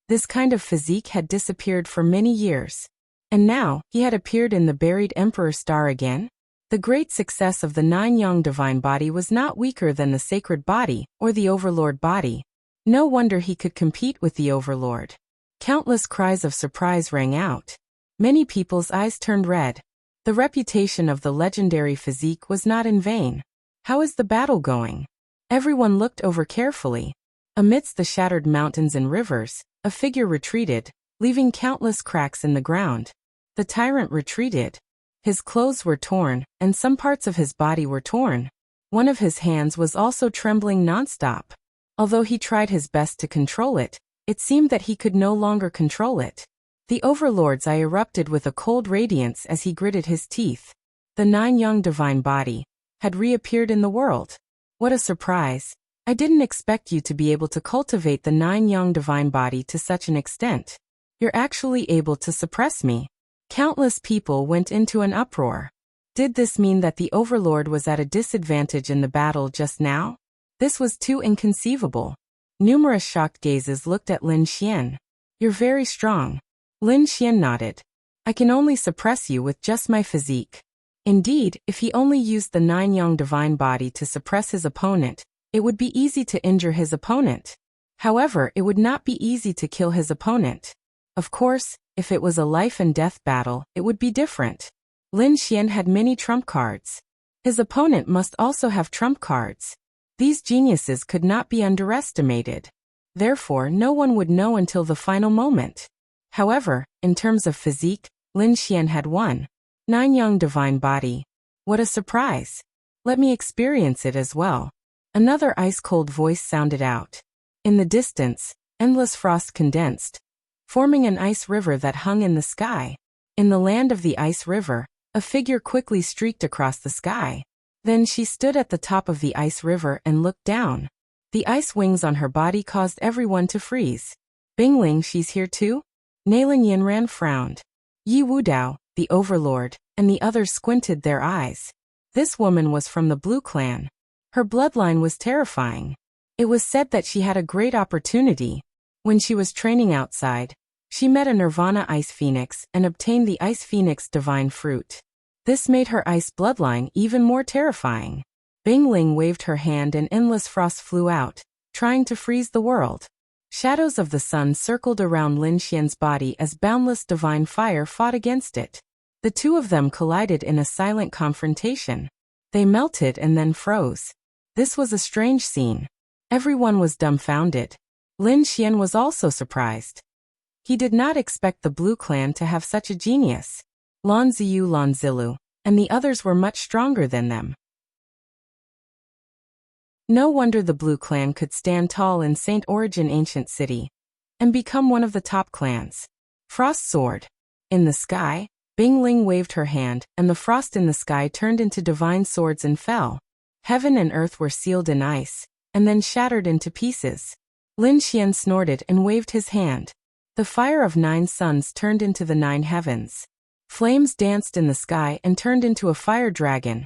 This kind of physique had disappeared for many years. And now, he had appeared in the buried Emperor Star again? The great success of the 9 Yang divine body was not weaker than the sacred body, or the Overlord body. No wonder he could compete with the Overlord. Countless cries of surprise rang out. Many people's eyes turned red. The reputation of the legendary physique was not in vain. How is the battle going? Everyone looked over carefully. Amidst the shattered mountains and rivers, a figure retreated, leaving countless cracks in the ground. The tyrant retreated. His clothes were torn, and some parts of his body were torn. One of his hands was also trembling nonstop. Although he tried his best to control it, it seemed that he could no longer control it. The Overlord's eye erupted with a cold radiance as he gritted his teeth. The 9 Yang divine body had reappeared in the world. What a surprise. I didn't expect you to be able to cultivate the 9 Yang divine body to such an extent. You're actually able to suppress me. Countless people went into an uproar. Did this mean that the Overlord was at a disadvantage in the battle just now? This was too inconceivable. Numerous shocked gazes looked at Lin Xian. You're very strong. Lin Xian nodded. I can only suppress you with just my physique. Indeed, if he only used the 9 Yang divine body to suppress his opponent, it would be easy to injure his opponent. However, it would not be easy to kill his opponent. Of course, if it was a life and death battle, it would be different. Lin Xian had many trump cards. His opponent must also have trump cards. These geniuses could not be underestimated. Therefore, no one would know until the final moment. However, in terms of physique, Lin Xian had won. 9 Yang divine body. What a surprise. Let me experience it as well. Another ice-cold voice sounded out. In the distance, endless frost condensed, forming an ice river that hung in the sky. In the land of the ice river, a figure quickly streaked across the sky. Then she stood at the top of the ice river and looked down. The ice wings on her body caused everyone to freeze. Bingling, she's here too? Nailin Yinran frowned. Yi Wudao, the Overlord, and the others squinted their eyes. This woman was from the Blue Clan. Her bloodline was terrifying. It was said that she had a great opportunity. When she was training outside, she met a Nirvana Ice Phoenix and obtained the Ice Phoenix Divine Fruit. This made her ice bloodline even more terrifying. Bingling waved her hand and endless frost flew out, trying to freeze the world. Shadows of the sun circled around Lin Xian's body as boundless divine fire fought against it. The two of them collided in a silent confrontation. They melted and then froze. This was a strange scene. Everyone was dumbfounded. Lin Xian was also surprised. He did not expect the Blue Clan to have such a genius. Lan Ziyu, Lan Zilu, and the others were much stronger than them. No wonder the Blue Clan could stand tall in Saint Origin ancient city. and become one of the top clans. Frost Sword. In the sky, Bing Ling waved her hand, and the frost in the sky turned into divine swords and fell. Heaven and earth were sealed in ice, and then shattered into pieces. Lin Xian snorted and waved his hand. The fire of 9 suns turned into the 9 heavens. Flames danced in the sky and turned into a fire dragon,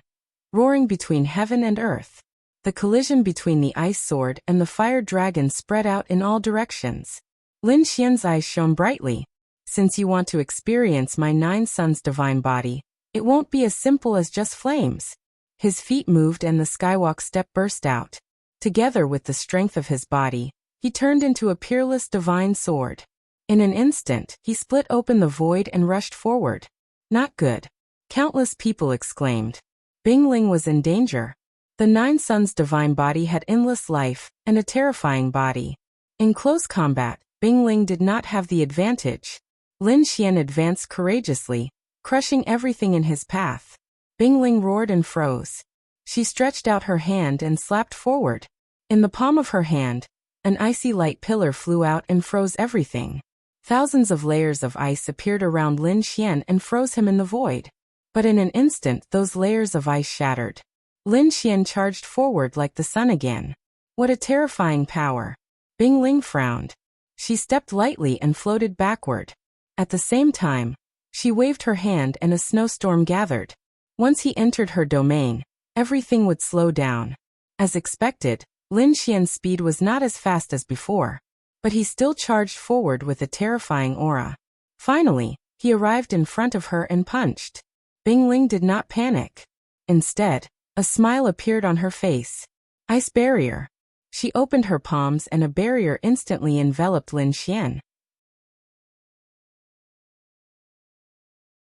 roaring between heaven and earth. The collision between the ice sword and the fire dragon spread out in all directions. Lin Xian's eyes shone brightly. Since you want to experience my 9 suns' divine body, it won't be as simple as just flames. His feet moved and the skywalk step burst out. Together with the strength of his body, he turned into a peerless divine sword. In an instant, he split open the void and rushed forward. Not good. Countless people exclaimed. Bing Ling was in danger. The 9 suns' divine body had endless life and a terrifying body. In close combat, Bing Ling did not have the advantage. Lin Xian advanced courageously, crushing everything in his path. Bing Ling roared and froze. She stretched out her hand and slapped forward. In the palm of her hand, an icy light pillar flew out and froze everything. Thousands of layers of ice appeared around Lin Xian and froze him in the void. But in an instant those layers of ice shattered. Lin Xian charged forward like the sun again. What a terrifying power. Bing Ling frowned. She stepped lightly and floated backward. At the same time, she waved her hand and a snowstorm gathered. Once he entered her domain, everything would slow down. As expected, Lin Xian's speed was not as fast as before, but he still charged forward with a terrifying aura. Finally, he arrived in front of her and punched. Bing Ling did not panic. Instead, a smile appeared on her face. Ice barrier. She opened her palms and a barrier instantly enveloped Lin Xian.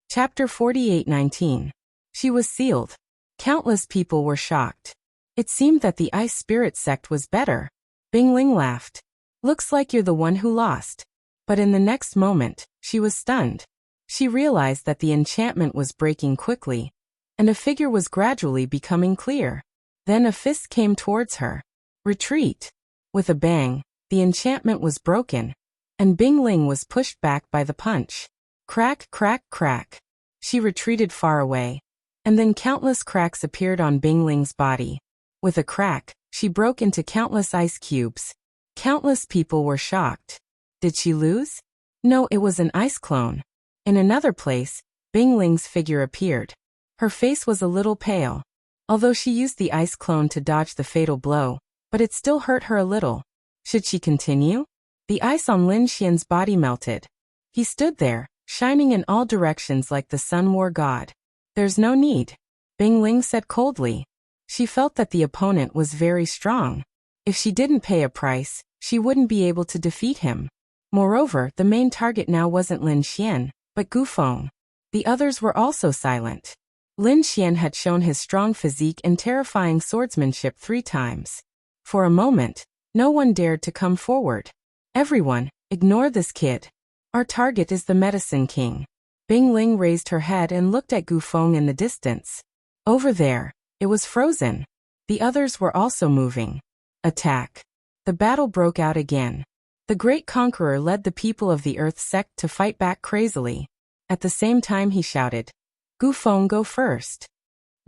Chapter 48:19. She was sealed. Countless people were shocked. It seemed that the ice spirit sect was better. Bing Ling laughed. Looks like you're the one who lost. But in the next moment, she was stunned. She realized that the enchantment was breaking quickly, and a figure was gradually becoming clear. Then a fist came towards her. Retreat. With a bang, the enchantment was broken, and Bing Ling was pushed back by the punch. Crack, crack, crack. She retreated far away, and then countless cracks appeared on Bing Ling's body. With a crack, she broke into countless ice cubes. Countless people were shocked. Did she lose? No, it was an ice clone. In another place, Bing Ling's figure appeared. Her face was a little pale, although she used the ice clone to dodge the fatal blow, but it still hurt her a little. Should she continue? The ice on Lin Xian's body melted. He stood there, shining in all directions like the sun war god. There's no need, Bing Ling said coldly. She felt that the opponent was very strong. If she didn't pay a price, she wouldn't be able to defeat him. Moreover, the main target now wasn't Lin Xian, but Gu Feng. The others were also silent. Lin Xian had shown his strong physique and terrifying swordsmanship 3 times. For a moment, no one dared to come forward. Everyone, ignore this kid. Our target is the Medicine King. Bing Ling raised her head and looked at Gu Feng in the distance. Over there, it was frozen. The others were also moving. Attack. The battle broke out again. The great conqueror led the people of the Earth sect to fight back crazily. At the same time he shouted, Gu Feng, go first.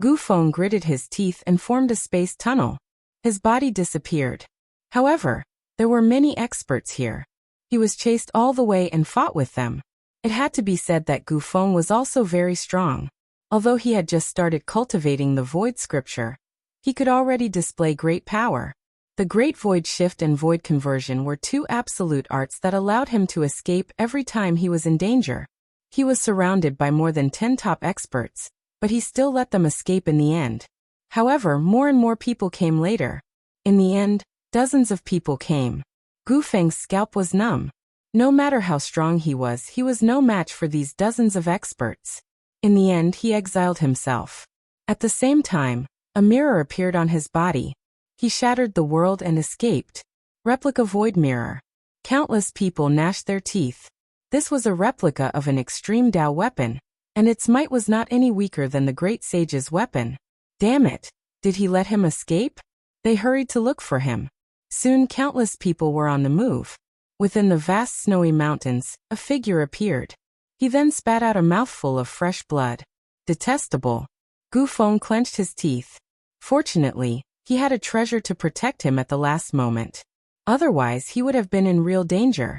Gu Feng gritted his teeth and formed a space tunnel. His body disappeared. However, there were many experts here. He was chased all the way and fought with them. It had to be said that Gu Feng was also very strong. Although he had just started cultivating the Void Scripture, he could already display great power. The Great Void Shift and Void Conversion were 2 absolute arts that allowed him to escape every time he was in danger. He was surrounded by more than 10 top experts, but he still let them escape in the end. However, more and more people came later. In the end, dozens of people came. Gu Feng's scalp was numb. No matter how strong he was no match for these dozens of experts. In the end, he exiled himself. At the same time, a mirror appeared on his body. He shattered the world and escaped. Replica Void Mirror. Countless people gnashed their teeth. This was a replica of an extreme Dao weapon, and its might was not any weaker than the Great Sage's weapon. Damn it! Did he let him escape? They hurried to look for him. Soon countless people were on the move. Within the vast snowy mountains, a figure appeared. He then spat out a mouthful of fresh blood. Detestable. Gu Feng clenched his teeth. Fortunately, he had a treasure to protect him at the last moment. Otherwise, he would have been in real danger.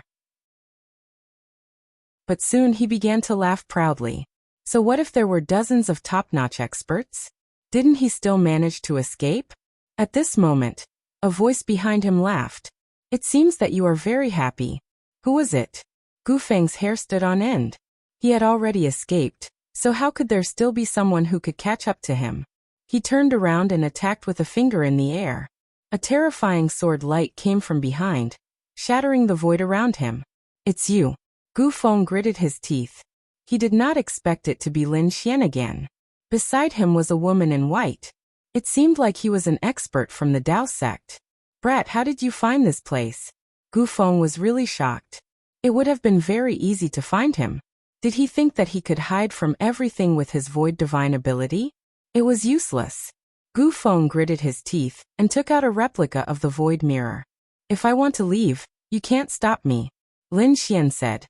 But soon he began to laugh proudly. So what if there were dozens of top-notch experts? Didn't he still manage to escape? At this moment, a voice behind him laughed. It seems that you are very happy. Who was it? Gu Feng's hair stood on end. He had already escaped, so how could there still be someone who could catch up to him? He turned around and attacked with a finger in the air. A terrifying sword light came from behind, shattering the void around him. It's you. Gu Feng gritted his teeth. He did not expect it to be Lin Xian again. Beside him was a woman in white. It seemed like he was an expert from the Dao sect. Brat, how did you find this place? Gu Feng was really shocked. It would have been very easy to find him. Did he think that he could hide from everything with his void divine ability? It was useless. Gu Feng gritted his teeth and took out a replica of the void mirror. If I want to leave, you can't stop me. Lin Xian said.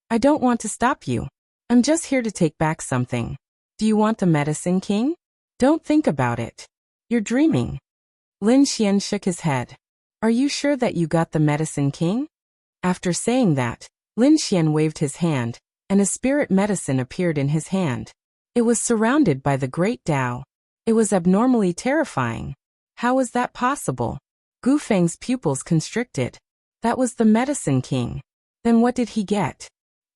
I don't want to stop you. I'm just here to take back something. Do you want the medicine king? Don't think about it. You're dreaming. Lin Xian shook his head. Are you sure that you got the medicine king? After saying that, Lin Xian waved his hand, and a spirit medicine appeared in his hand. It was surrounded by the great Dao. It was abnormally terrifying. How was that possible? Gu Feng's pupils constricted. That was the medicine king. Then what did he get?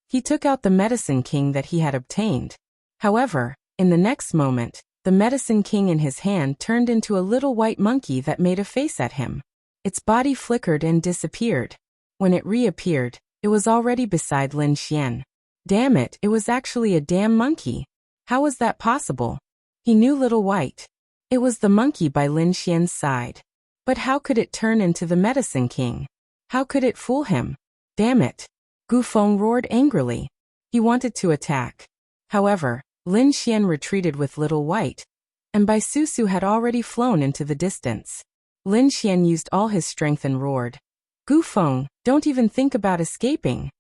He took out the medicine king that he had obtained. However, in the next moment, the medicine king in his hand turned into a little white monkey that made a face at him. Its body flickered and disappeared. When it reappeared, it was already beside Lin Xian. Damn it, it was actually a damn monkey. How was that possible? He knew Little White. It was the monkey by Lin Xian's side. But how could it turn into the medicine king? How could it fool him? Damn it. Gu Feng roared angrily. He wanted to attack. However, Lin Xian retreated with Little White, and Bai Susu had already flown into the distance. Lin Xian used all his strength and roared. Gu Feng, don't even think about escaping.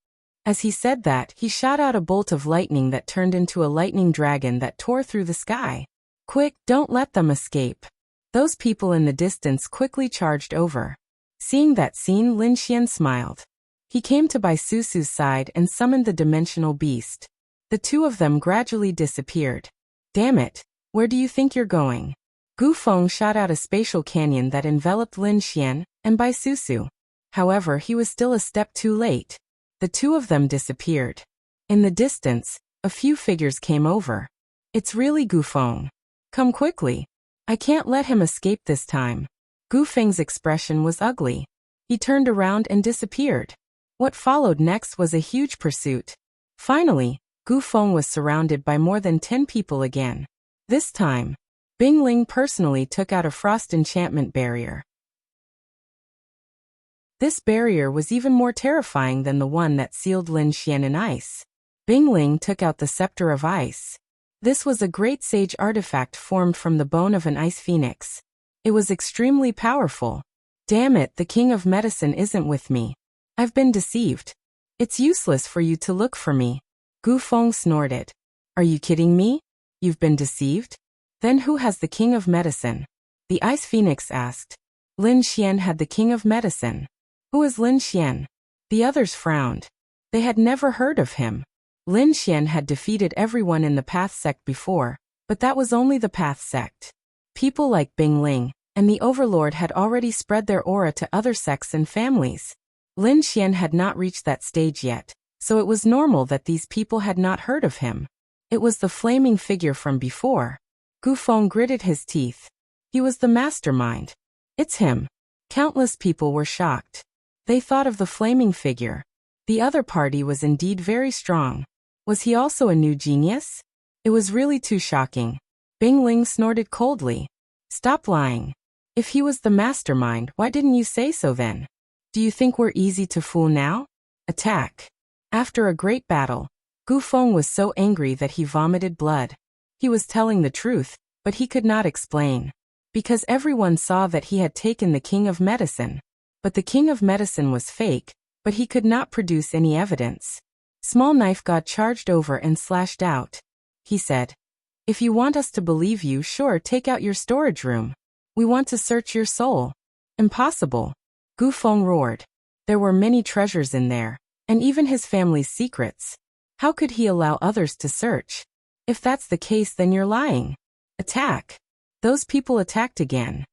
As he said that, he shot out a bolt of lightning that turned into a lightning dragon that tore through the sky. Quick, don't let them escape. Those people in the distance quickly charged over. Seeing that scene, Lin Xian smiled. He came to Bai Susu's side and summoned the dimensional beast. The two of them gradually disappeared. Damn it, where do you think you're going? Gu Feng shot out a spatial canyon that enveloped Lin Xian and Bai Susu. However, he was still a step too late. The two of them disappeared. In the distance, a few figures came over. It's really Gu Feng. Come quickly. I can't let him escape this time. Gu Feng's expression was ugly. He turned around and disappeared. What followed next was a huge pursuit. Finally, Gu Feng was surrounded by more than 10 people again. This time, Bing Ling personally took out a frost enchantment barrier. This barrier was even more terrifying than the one that sealed Lin Xian in ice. Bing Ling took out the scepter of ice. This was a great sage artifact formed from the bone of an ice phoenix. It was extremely powerful. Damn it, the king of medicine isn't with me. I've been deceived. It's useless for you to look for me. Gu Feng snorted. Are you kidding me? You've been deceived? Then who has the king of medicine? The ice phoenix asked. Lin Xian had the king of medicine. Who is Lin Xian? The others frowned. They had never heard of him. Lin Xian had defeated everyone in the Path sect before, but that was only the Path sect. People like Bing Ling and the Overlord had already spread their aura to other sects and families. Lin Xian had not reached that stage yet, so it was normal that these people had not heard of him. It was the flaming figure from before. Gu Feng gritted his teeth. He was the mastermind. It's him. Countless people were shocked. They thought of the flaming figure. The other party was indeed very strong. Was he also a new genius? It was really too shocking. Bing Ling snorted coldly. Stop lying. If he was the mastermind, why didn't you say so then? Do you think we're easy to fool now? Attack. After a great battle, Gu Feng was so angry that he vomited blood. He was telling the truth, but he could not explain. Because everyone saw that he had taken the king of medicine. But the king of medicine was fake, but he could not produce any evidence. Small Knife God charged over and slashed out. He said, "If you want us to believe you, sure, take out your storage room. We want to search your soul." "Impossible," Gu Feng roared. There were many treasures in there, and even his family's secrets. How could he allow others to search? If that's the case, then you're lying. Attack. Those people attacked again.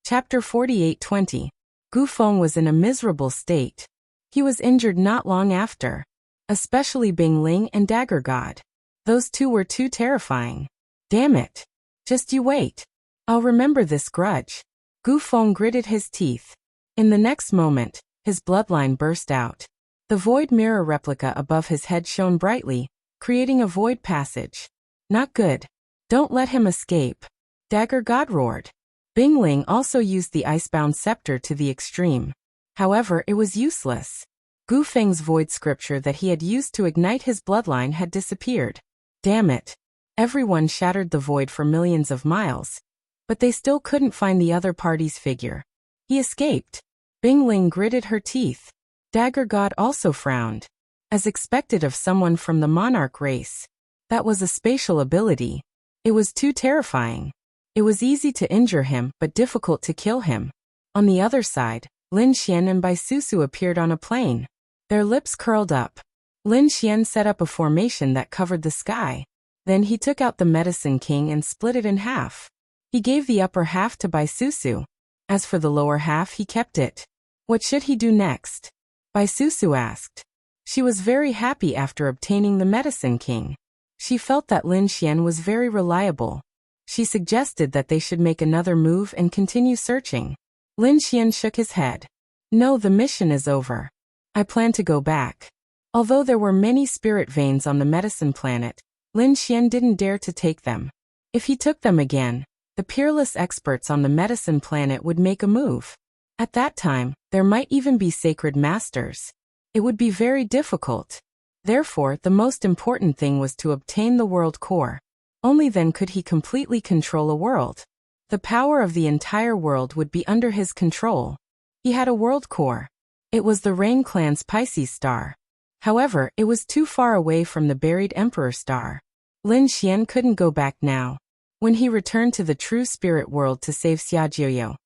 Chapter 48:20. Gu Feng was in a miserable state. He was injured not long after. Especially Bing Ling and Dagger God. Those two were too terrifying. Damn it. Just you wait. I'll remember this grudge. Gu Feng gritted his teeth. In the next moment, his bloodline burst out. The void mirror replica above his head shone brightly, creating a void passage. Not good. Don't let him escape. Dagger God roared. Bing Ling also used the icebound scepter to the extreme. However, it was useless. Gu Feng's void scripture that he had used to ignite his bloodline had disappeared. Damn it. Everyone shattered the void for millions of miles. But they still couldn't find the other party's figure. He escaped. Bing Ling gritted her teeth. Dagger God also frowned. As expected of someone from the monarch race. That was a spatial ability. It was too terrifying. It was easy to injure him, but difficult to kill him. On the other side, Lin Xian and Bai Susu appeared on a plane. Their lips curled up. Lin Xian set up a formation that covered the sky. Then he took out the Medicine King and split it in half. He gave the upper half to Bai Susu. As for the lower half, he kept it. What should he do next? Bai Susu asked. She was very happy after obtaining the Medicine King. She felt that Lin Xian was very reliable. She suggested that they should make another move and continue searching. Lin Xian shook his head. No, the mission is over. I plan to go back. Although there were many spirit veins on the medicine planet, Lin Xian didn't dare to take them. If he took them again, the peerless experts on the medicine planet would make a move. At that time, there might even be sacred masters. It would be very difficult. Therefore, the most important thing was to obtain the world core. Only then could he completely control a world. The power of the entire world would be under his control. He had a world core. It was the Rain clan's Pisces star. However, it was too far away from the buried Emperor star. Lin Xian couldn't go back now. When he returned to the true spirit world to save Xiajiuyo,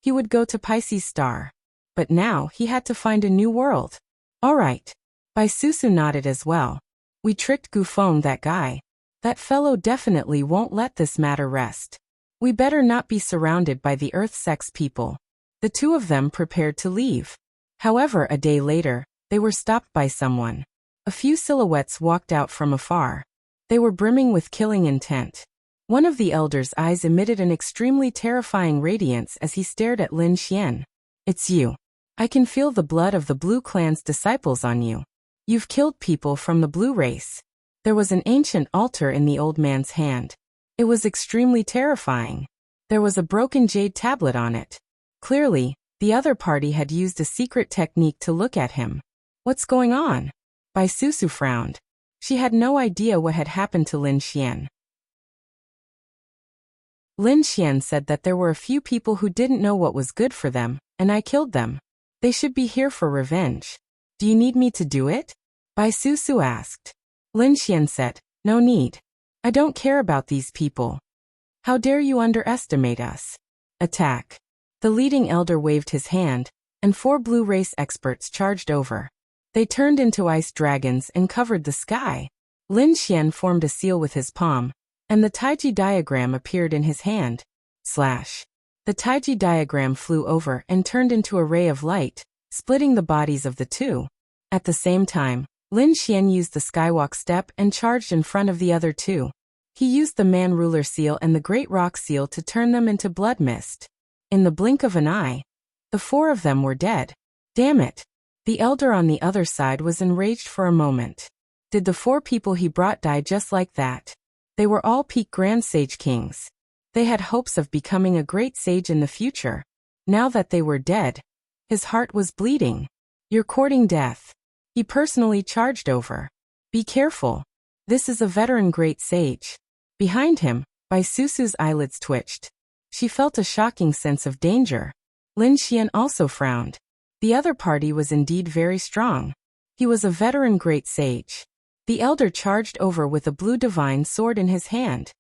he would go to Pisces star. But now, he had to find a new world. All right. Bai Susu nodded as well. We tricked Gu Feng, that guy. That fellow definitely won't let this matter rest. We better not be surrounded by the Earth sex people. The two of them prepared to leave. However, a day later, they were stopped by someone. A few silhouettes walked out from afar. They were brimming with killing intent. One of the elders' eyes emitted an extremely terrifying radiance as he stared at Lin Xian. It's you. I can feel the blood of the Blue clan's disciples on you. You've killed people from the Blue race. There was an ancient altar in the old man's hand. It was extremely terrifying. There was a broken jade tablet on it. Clearly, the other party had used a secret technique to look at him. What's going on? Bai Susu frowned. She had no idea what had happened to Lin Xian. Lin Xian said that there were a few people who didn't know what was good for them, and I killed them. They should be here for revenge. Do you need me to do it? Bai Susu asked. Lin Xian said, no need. I don't care about these people. How dare you underestimate us? Attack. The leading elder waved his hand, and 4 blue race experts charged over. They turned into ice dragons and covered the sky. Lin Xian formed a seal with his palm, and the Taiji diagram appeared in his hand. Slash. The Taiji diagram flew over and turned into a ray of light, splitting the bodies of the two. At the same time, Lin Xian used the skywalk step and charged in front of the other two. He used the man ruler seal and the great rock seal to turn them into blood mist. In the blink of an eye, the 4 of them were dead. Damn it. The elder on the other side was enraged for a moment. Did the 4 people he brought die just like that? They were all peak Grand Sage Kings. They had hopes of becoming a great sage in the future. Now that they were dead, his heart was bleeding. You're courting death. He personally charged over. Be careful. This is a veteran great sage. Behind him, Bai Susu's eyelids twitched. She felt a shocking sense of danger. Lin Xian also frowned. The other party was indeed very strong. He was a veteran great sage. The elder charged over with a blue divine sword in his hand.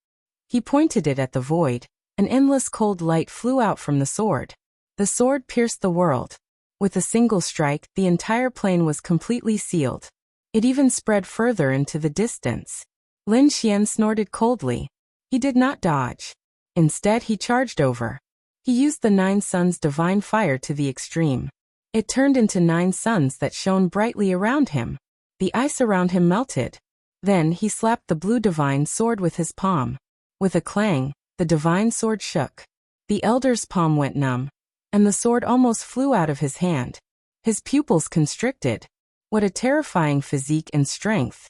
He pointed it at the void. An endless cold light flew out from the sword. The sword pierced the world. With a single strike, the entire plane was completely sealed. It even spread further into the distance. Lin Xian snorted coldly. He did not dodge. Instead, he charged over. He used the 9 suns divine fire to the extreme. It turned into 9 suns that shone brightly around him. The ice around him melted. Then he slapped the blue divine sword with his palm. With a clang, the divine sword shook. The elder's palm went numb, and the sword almost flew out of his hand. His pupils constricted. What a terrifying physique and strength.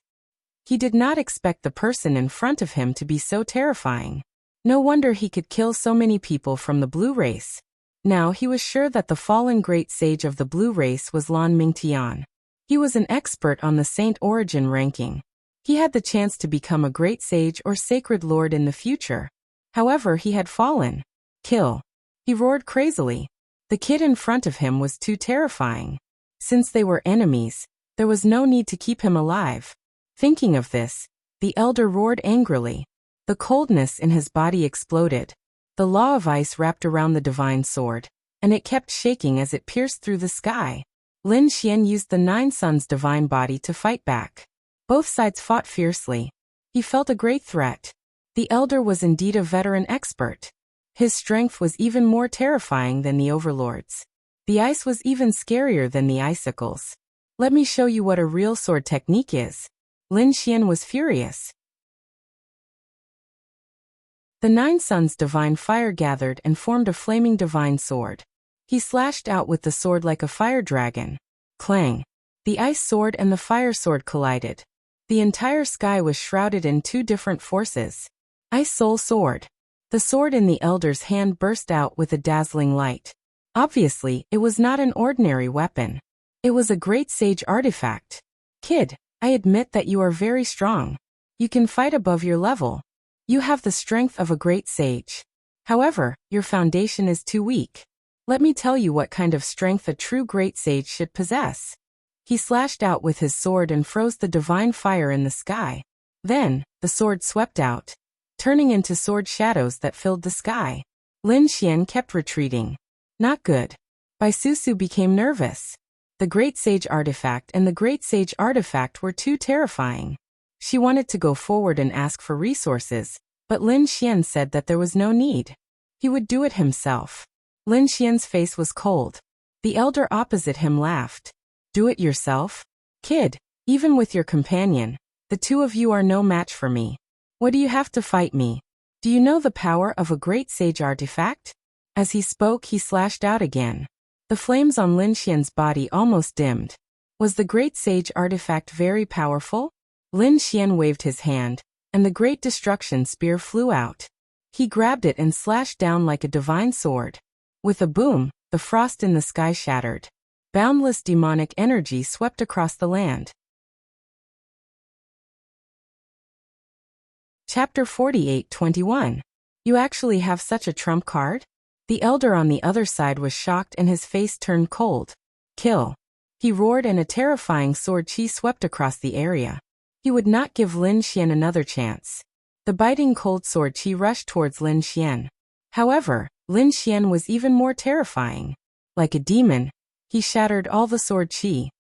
He did not expect the person in front of him to be so terrifying. No wonder he could kill so many people from the blue race. Now he was sure that the fallen great sage of the blue race was Lan Mingtian. He was an expert on the saint origin ranking. He had the chance to become a great sage or sacred lord in the future. However, he had fallen. Kill. He roared crazily. The kid in front of him was too terrifying. Since they were enemies, there was no need to keep him alive. Thinking of this, the elder roared angrily. The coldness in his body exploded. The law of ice wrapped around the divine sword, and it kept shaking as it pierced through the sky. Lin Xian used the 9 suns divine body to fight back. Both sides fought fiercely. He felt a great threat. The elder was indeed a veteran expert. His strength was even more terrifying than the overlord's. The ice was even scarier than the icicles. Let me show you what a real sword technique is. Lin Xian was furious. The 9 suns divine fire gathered and formed a flaming divine sword. He slashed out with the sword like a fire dragon. Clang! The ice sword and the fire sword collided. The entire sky was shrouded in 2 different forces. Ice soul sword. The sword in the elder's hand burst out with a dazzling light. Obviously, it was not an ordinary weapon. It was a great sage artifact. Kid, I admit that you are very strong. You can fight above your level. You have the strength of a great sage. However, your foundation is too weak. Let me tell you what kind of strength a true great sage should possess. He slashed out with his sword and froze the divine fire in the sky. Then, the sword swept out, turning into sword shadows that filled the sky. Lin Xian kept retreating. Not good. Bai Susu became nervous. The great sage artifact and the great sage artifact were too terrifying. She wanted to go forward and ask for resources, but Lin Xian said that there was no need. He would do it himself. Lin Xian's face was cold. The elder opposite him laughed. Do it yourself? Kid, even with your companion, the 2 of you are no match for me. What do you have to fight me? Do you know the power of a great sage artifact? As he spoke, he slashed out again. The flames on Lin Xian's body almost dimmed. Was the great sage artifact very powerful? Lin Xian waved his hand, and the great destruction spear flew out. He grabbed it and slashed down like a divine sword. With a boom, the frost in the sky shattered. Boundless demonic energy swept across the land. Chapter 48:21. You actually have such a trump card? The elder on the other side was shocked and his face turned cold. Kill! He roared and a terrifying sword chi swept across the area. He would not give Lin Xian another chance. The biting cold sword chi rushed towards Lin Xian. However, Lin Xian was even more terrifying. Like a demon, he shattered all the sword chi.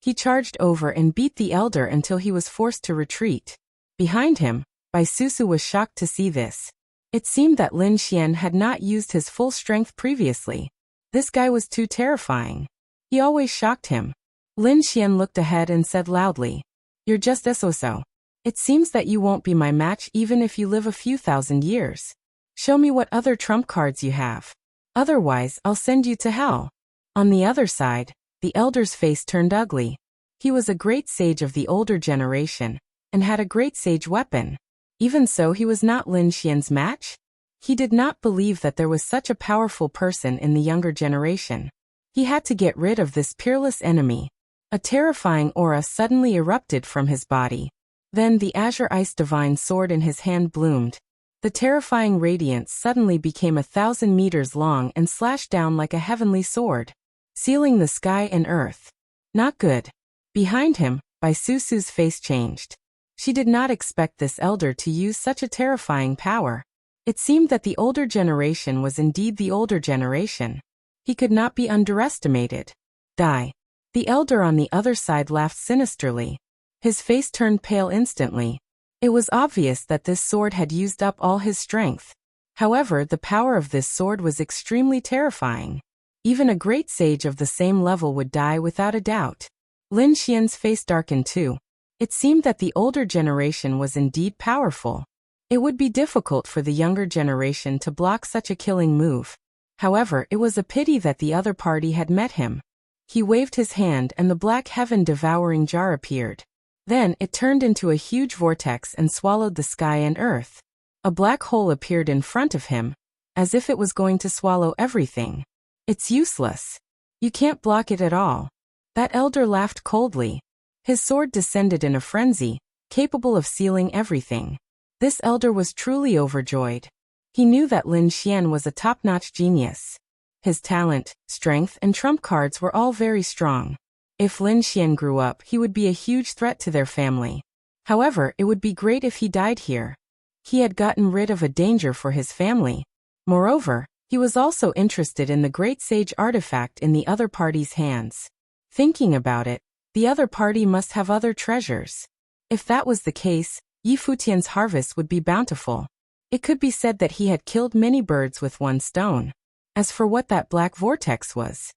He charged over and beat the elder until he was forced to retreat. Behind him, Bai Susu was shocked to see this. It seemed that Lin Xian had not used his full strength previously. This guy was too terrifying. He always shocked him. Lin Xian looked ahead and said loudly, "You're just so. It seems that you won't be my match even if you live a few thousand years. Show me what other trump cards you have. Otherwise, I'll send you to hell." On the other side, the elder's face turned ugly. He was a great sage of the older generation, and had a great sage weapon. Even so, he was not Lin Xian's match. He did not believe that there was such a powerful person in the younger generation. He had to get rid of this peerless enemy. A terrifying aura suddenly erupted from his body. Then the azure ice divine sword in his hand bloomed. The terrifying radiance suddenly became 1,000 meters long and slashed down like a heavenly sword, sealing the sky and earth. Not good. Behind him, Susu's face changed. She did not expect this elder to use such a terrifying power. It seemed that the older generation was indeed the older generation. He could not be underestimated. Die. The elder on the other side laughed sinisterly. His face turned pale instantly. It was obvious that this sword had used up all his strength. However, the power of this sword was extremely terrifying. Even a great sage of the same level would die without a doubt. Lin Xian's face darkened too. It seemed that the older generation was indeed powerful. It would be difficult for the younger generation to block such a killing move. However, it was a pity that the other party had met him. He waved his hand and the black heaven-devouring jar appeared. Then, it turned into a huge vortex and swallowed the sky and earth. A black hole appeared in front of him, as if it was going to swallow everything. It's useless. You can't block it at all. That elder laughed coldly. His sword descended in a frenzy, capable of sealing everything. This elder was truly overjoyed. He knew that Lin Xian was a top-notch genius. His talent, strength, and trump cards were all very strong. If Lin Xian grew up, he would be a huge threat to their family. However, it would be great if he died here. He had gotten rid of a danger for his family. Moreover, he was also interested in the great sage artifact in the other party's hands. Thinking about it, the other party must have other treasures. If that was the case, Yi Futian's harvest would be bountiful. It could be said that he had killed many birds with one stone. As for what that black vortex was,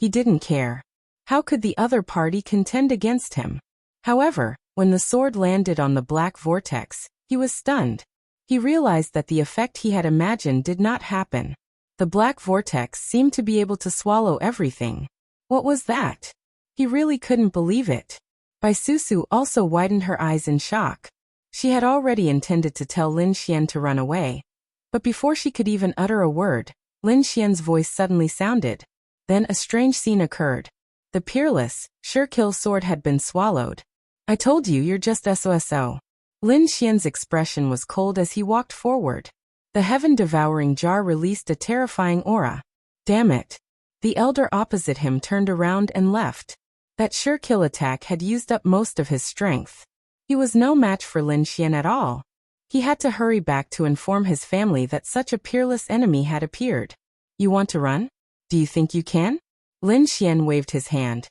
he didn't care. How could the other party contend against him? However, when the sword landed on the black vortex, he was stunned. He realized that the effect he had imagined did not happen. The black vortex seemed to be able to swallow everything. What was that? He really couldn't believe it. Susu also widened her eyes in shock. She had already intended to tell Lin Xian to run away. But before she could even utter a word, Lin Xian's voice suddenly sounded. Then a strange scene occurred. The peerless, sure-kill sword had been swallowed. I told you you're just SOSO. Lin Xian's expression was cold as he walked forward. The heaven-devouring jar released a terrifying aura. Damn it. The elder opposite him turned around and left. That sure-kill attack had used up most of his strength. He was no match for Lin Xian at all. He had to hurry back to inform his family that such a peerless enemy had appeared. You want to run? Do you think you can? Lin Xian waved his hand.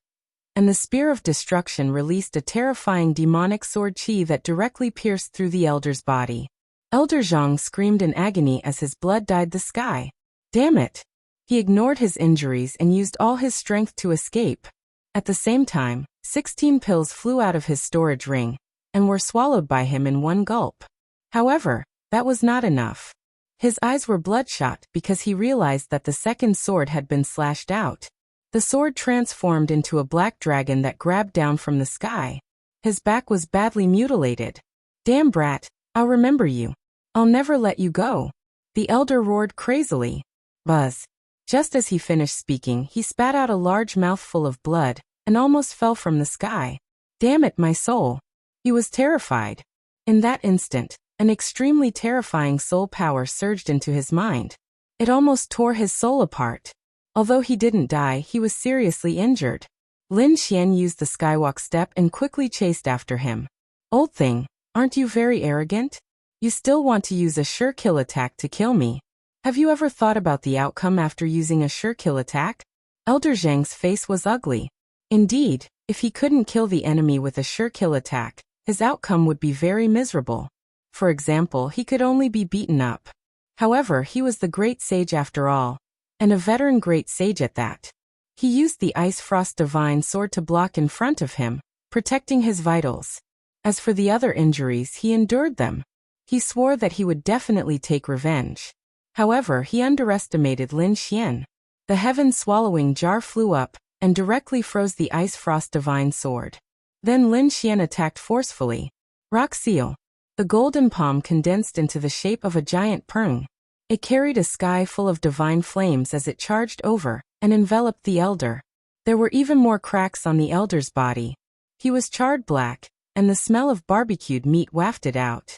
And the spear of destruction released a terrifying demonic sword chi that directly pierced through the elder's body. Elder Zhang screamed in agony as his blood dyed the sky. Damn it! He ignored his injuries and used all his strength to escape. At the same time, 16 pills flew out of his storage ring and were swallowed by him in one gulp. However, that was not enough. His eyes were bloodshot because he realized that the second sword had been slashed out. The sword transformed into a black dragon that grabbed down from the sky. His back was badly mutilated. Damn brat, I'll remember you. I'll never let you go. The elder roared crazily. Buzz. Just as he finished speaking, he spat out a large mouthful of blood and almost fell from the sky. Damn it, my soul. He was terrified. In that instant, an extremely terrifying soul power surged into his mind. It almost tore his soul apart. Although he didn't die, he was seriously injured. Lin Xian used the skywalk step and quickly chased after him. Old thing, aren't you very arrogant? You still want to use a sure-kill attack to kill me. Have you ever thought about the outcome after using a sure-kill attack? Elder Zhang's face was ugly. Indeed, if he couldn't kill the enemy with a sure-kill attack, his outcome would be very miserable. For example, he could only be beaten up. However, he was the great sage after all, and a veteran great sage at that. He used the Ice Frost Divine Sword to block in front of him, protecting his vitals. As for the other injuries, he endured them. He swore that he would definitely take revenge. However, he underestimated Lin Xian. The heaven-swallowing jar flew up and directly froze the Ice Frost Divine Sword. Then Lin Xian attacked forcefully. Rock Seal. The golden palm condensed into the shape of a giant perng. It carried a sky full of divine flames as it charged over and enveloped the elder. There were even more cracks on the elder's body. He was charred black, and the smell of barbecued meat wafted out.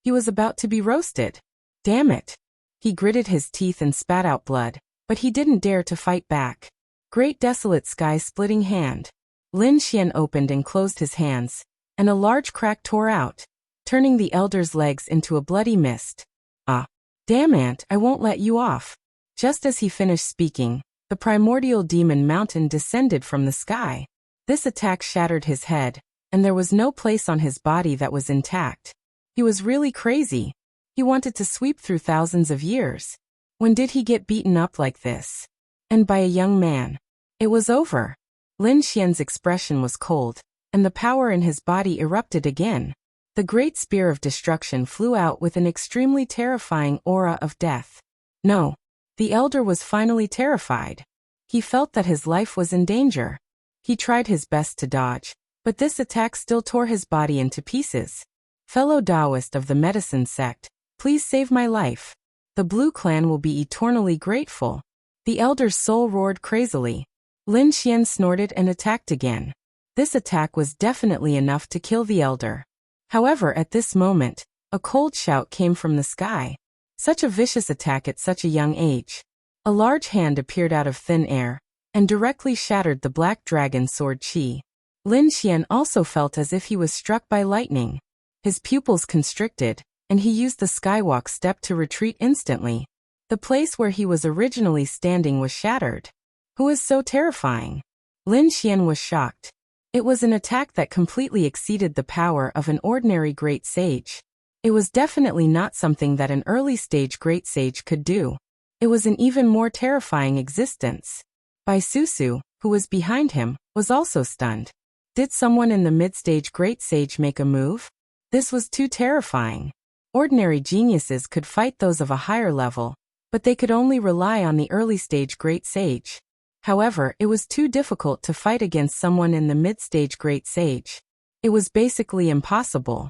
He was about to be roasted. Damn it. He gritted his teeth and spat out blood, but he didn't dare to fight back. Great desolate sky-splitting hand. Lin Xian opened and closed his hands, and a large crack tore out, turning the elder's legs into a bloody mist. Ah. Damn ant, I won't let you off. Just as he finished speaking, the primordial demon mountain descended from the sky. This attack shattered his head, and there was no place on his body that was intact. He was really crazy. He wanted to sweep through thousands of years. When did he get beaten up like this? And by a young man. It was over. Lin Xian's expression was cold, and the power in his body erupted again. The great spear of destruction flew out with an extremely terrifying aura of death. No. The elder was finally terrified. He felt that his life was in danger. He tried his best to dodge, but this attack still tore his body into pieces. Fellow Taoist of the medicine sect, please save my life. The Blue Clan will be eternally grateful. The elder's soul roared crazily. Lin Xian snorted and attacked again. This attack was definitely enough to kill the elder. However, at this moment, a cold shout came from the sky. Such a vicious attack at such a young age. A large hand appeared out of thin air, and directly shattered the black dragon sword chi. Lin Xian also felt as if he was struck by lightning. His pupils constricted, and he used the skywalk step to retreat instantly. The place where he was originally standing was shattered. Who is so terrifying? Lin Xian was shocked. It was an attack that completely exceeded the power of an ordinary great sage. It was definitely not something that an early-stage great sage could do. It was an even more terrifying existence. Bai Susu, who was behind him, was also stunned. Did someone in the mid-stage great sage make a move? This was too terrifying. Ordinary geniuses could fight those of a higher level, but they could only rely on the early-stage great sage. However, it was too difficult to fight against someone in the mid-stage great sage. It was basically impossible.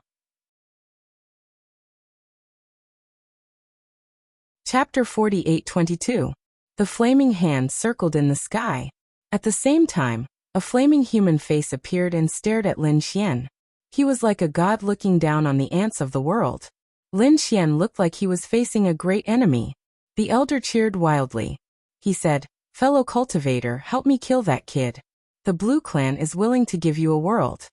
Chapter 48-22. The flaming hand circled in the sky. At the same time, a flaming human face appeared and stared at Lin Xian. He was like a god looking down on the ants of the world. Lin Xian looked like he was facing a great enemy. The elder cheered wildly. He said, "Fellow cultivator, help me kill that kid. The Blue Clan is willing to give you a world."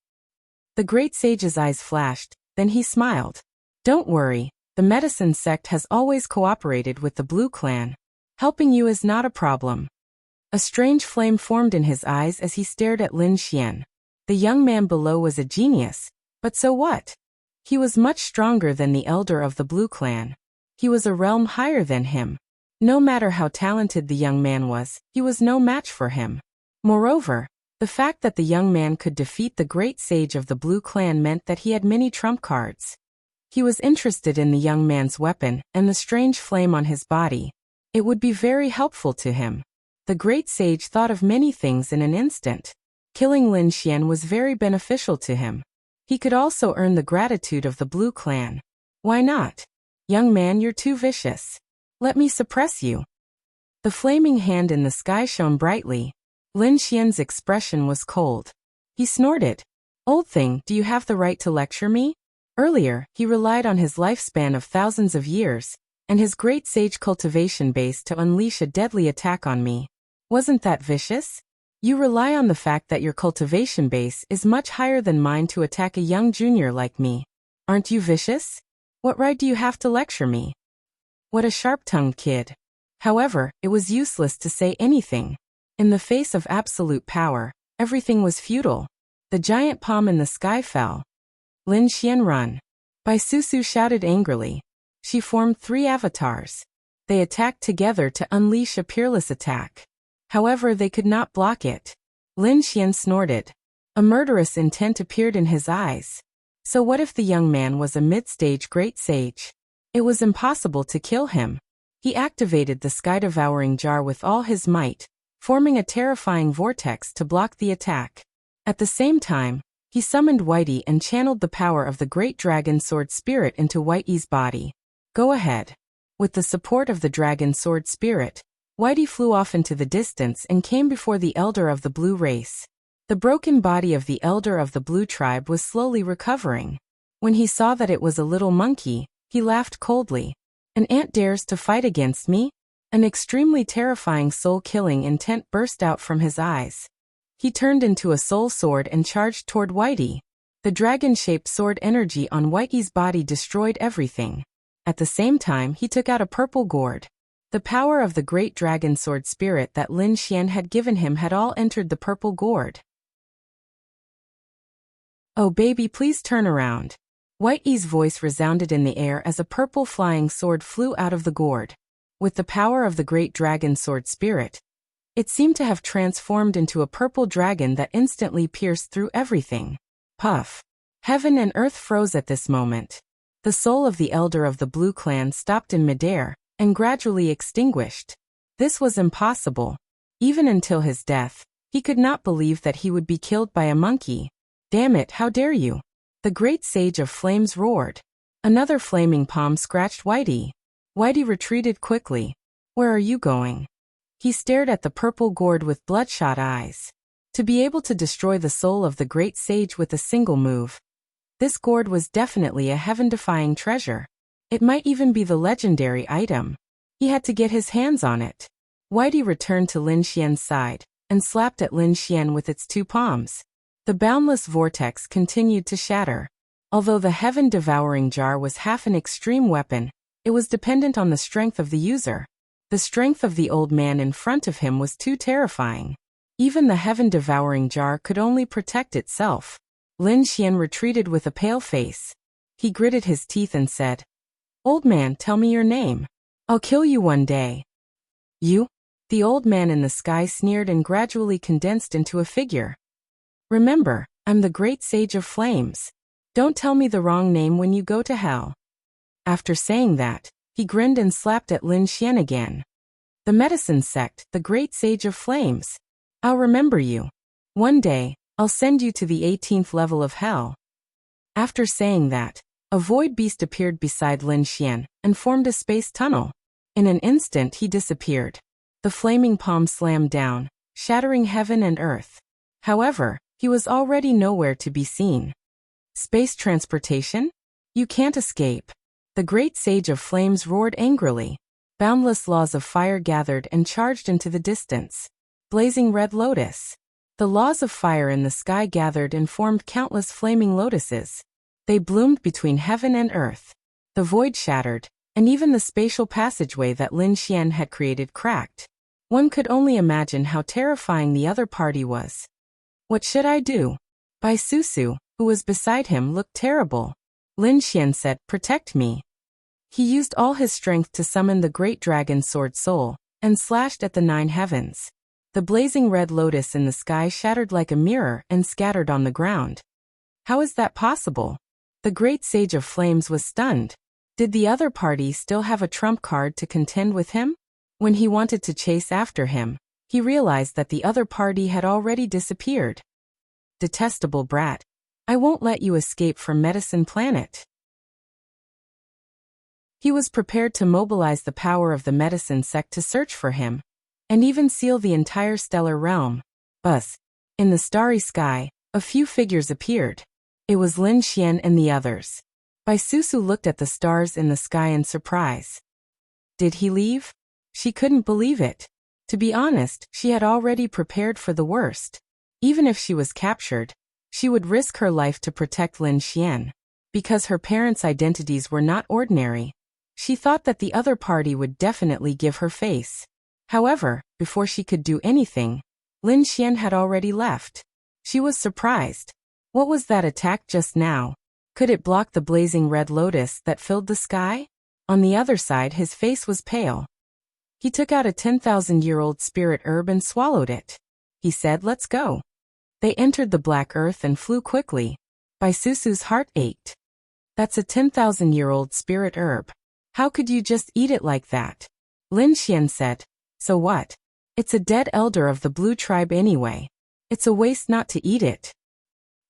The great sage's eyes flashed, then he smiled. "Don't worry, the medicine sect has always cooperated with the Blue Clan. Helping you is not a problem." A strange flame formed in his eyes as he stared at Lin Xian. The young man below was a genius, but so what? He was much stronger than the elder of the Blue Clan. He was a realm higher than him. No matter how talented the young man was, he was no match for him. Moreover, the fact that the young man could defeat the great sage of the Blue Clan meant that he had many trump cards. He was interested in the young man's weapon and the strange flame on his body. It would be very helpful to him. The great sage thought of many things in an instant. Killing Lin Xian was very beneficial to him. He could also earn the gratitude of the Blue Clan. Why not? Young man, you're too vicious. Let me suppress you. The flaming hand in the sky shone brightly. Lin Xian's expression was cold. He snorted. "Old thing, do you have the right to lecture me?" Earlier, he relied on his lifespan of thousands of years, and his great sage cultivation base to unleash a deadly attack on me. Wasn't that vicious? You rely on the fact that your cultivation base is much higher than mine to attack a young junior like me. Aren't you vicious? What right do you have to lecture me? What a sharp-tongued kid. However, it was useless to say anything. In the face of absolute power, everything was futile. The giant palm in the sky fell. Lin Xian, run. Bai Susu shouted angrily. She formed 3 avatars. They attacked together to unleash a peerless attack. However, they could not block it. Lin Xian snorted. A murderous intent appeared in his eyes. So what if the young man was a mid-stage great sage? It was impossible to kill him. He activated the sky-devouring jar with all his might, forming a terrifying vortex to block the attack. At the same time, he summoned Whitey and channeled the power of the great dragon sword spirit into Whitey's body. Go ahead. With the support of the dragon sword spirit, Whitey flew off into the distance and came before the elder of the blue race. The broken body of the elder of the blue tribe was slowly recovering. When he saw that it was a little monkey, He laughed coldly. An ant dares to fight against me? An extremely terrifying soul-killing intent burst out from his eyes. He turned into a soul sword and charged toward Whitey. The dragon-shaped sword energy on Whitey's body destroyed everything. At the same time, he took out a purple gourd. The power of the great dragon sword spirit that Lin Xian had given him had all entered the purple gourd. "Oh baby, please turn around." Whitey's voice resounded in the air as a purple flying sword flew out of the gourd. With the power of the great dragon sword spirit, it seemed to have transformed into a purple dragon that instantly pierced through everything. Puff! Heaven and earth froze at this moment. The soul of the elder of the Blue clan stopped in midair and gradually extinguished. This was impossible. Even until his death, he could not believe that he would be killed by a monkey. "Damn it, how dare you!" The great sage of flames roared. Another flaming palm scratched Whitey. Whitey retreated quickly. "Where are you going?" He stared at the purple gourd with bloodshot eyes. To be able to destroy the soul of the great sage with a single move. This gourd was definitely a heaven-defying treasure. It might even be the legendary item. He had to get his hands on it. Whitey returned to Lin Xian's side and slapped at Lin Xian with its two palms. The boundless vortex continued to shatter. Although the heaven-devouring jar was half an extreme weapon, it was dependent on the strength of the user. The strength of the old man in front of him was too terrifying. Even the heaven-devouring jar could only protect itself. Lin Xian retreated with a pale face. He gritted his teeth and said, "Old man, tell me your name. I'll kill you one day." "You?" The old man in the sky sneered and gradually condensed into a figure. "Remember, I'm the great sage of flames. Don't tell me the wrong name when you go to hell." After saying that, he grinned and slapped at Lin Xian again. "The medicine sect, the great sage of flames. I'll remember you. One day, I'll send you to the 18th level of hell." After saying that, a void beast appeared beside Lin Xian and formed a space tunnel. In an instant he disappeared. The flaming palm slammed down, shattering heaven and earth. However, he was already nowhere to be seen. "Space transportation? You can't escape." The great sage of flames roared angrily. Boundless laws of fire gathered and charged into the distance. Blazing red lotus. The laws of fire in the sky gathered and formed countless flaming lotuses. They bloomed between heaven and earth. The void shattered, and even the spatial passageway that Lin Xian had created cracked. One could only imagine how terrifying the other party was. "What should I do?" Bai Susu, who was beside him, looked terrible. Lin Xian said, "Protect me." He used all his strength to summon the great dragon sword soul, and slashed at the 9 heavens. The blazing red lotus in the sky shattered like a mirror and scattered on the ground. How is that possible? The great sage of flames was stunned. Did the other party still have a trump card to contend with him? When he wanted to chase after him, he realized that the other party had already disappeared. "Detestable brat. I won't let you escape from Medicine Planet." He was prepared to mobilize the power of the medicine sect to search for him, and even seal the entire stellar realm. Buzz. In the starry sky, a few figures appeared. It was Lin Xian and the others. Bai Susu looked at the stars in the sky in surprise. Did he leave? She couldn't believe it. To be honest, she had already prepared for the worst. Even if she was captured, she would risk her life to protect Lin Xian. Because her parents' identities were not ordinary, she thought that the other party would definitely give her face. However, before she could do anything, Lin Xian had already left. She was surprised. What was that attack just now? Could it block the blazing red lotus that filled the sky? On the other side, his face was pale. He took out a 10,000-year-old spirit herb and swallowed it. He said, "Let's go." They entered the black earth and flew quickly. Bai Susu's heart ached. That's a 10,000-year-old spirit herb. How could you just eat it like that? Lin Xian said, "So what? It's a dead elder of the Blue tribe anyway. It's a waste not to eat it."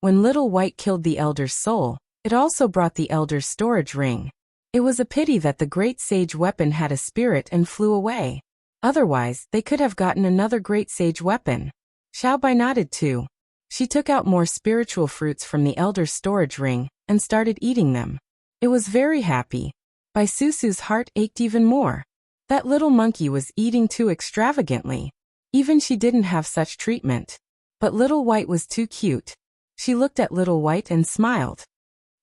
When Little White killed the elder's soul, it also brought the elder's storage ring. It was a pity that the great sage weapon had a spirit and flew away. Otherwise, they could have gotten another great sage weapon. Xiao Bai nodded too. She took out more spiritual fruits from the elder's storage ring and started eating them. It was very happy. Bai Susu's heart ached even more. That little monkey was eating too extravagantly. Even she didn't have such treatment. But Little White was too cute. She looked at Little White and smiled.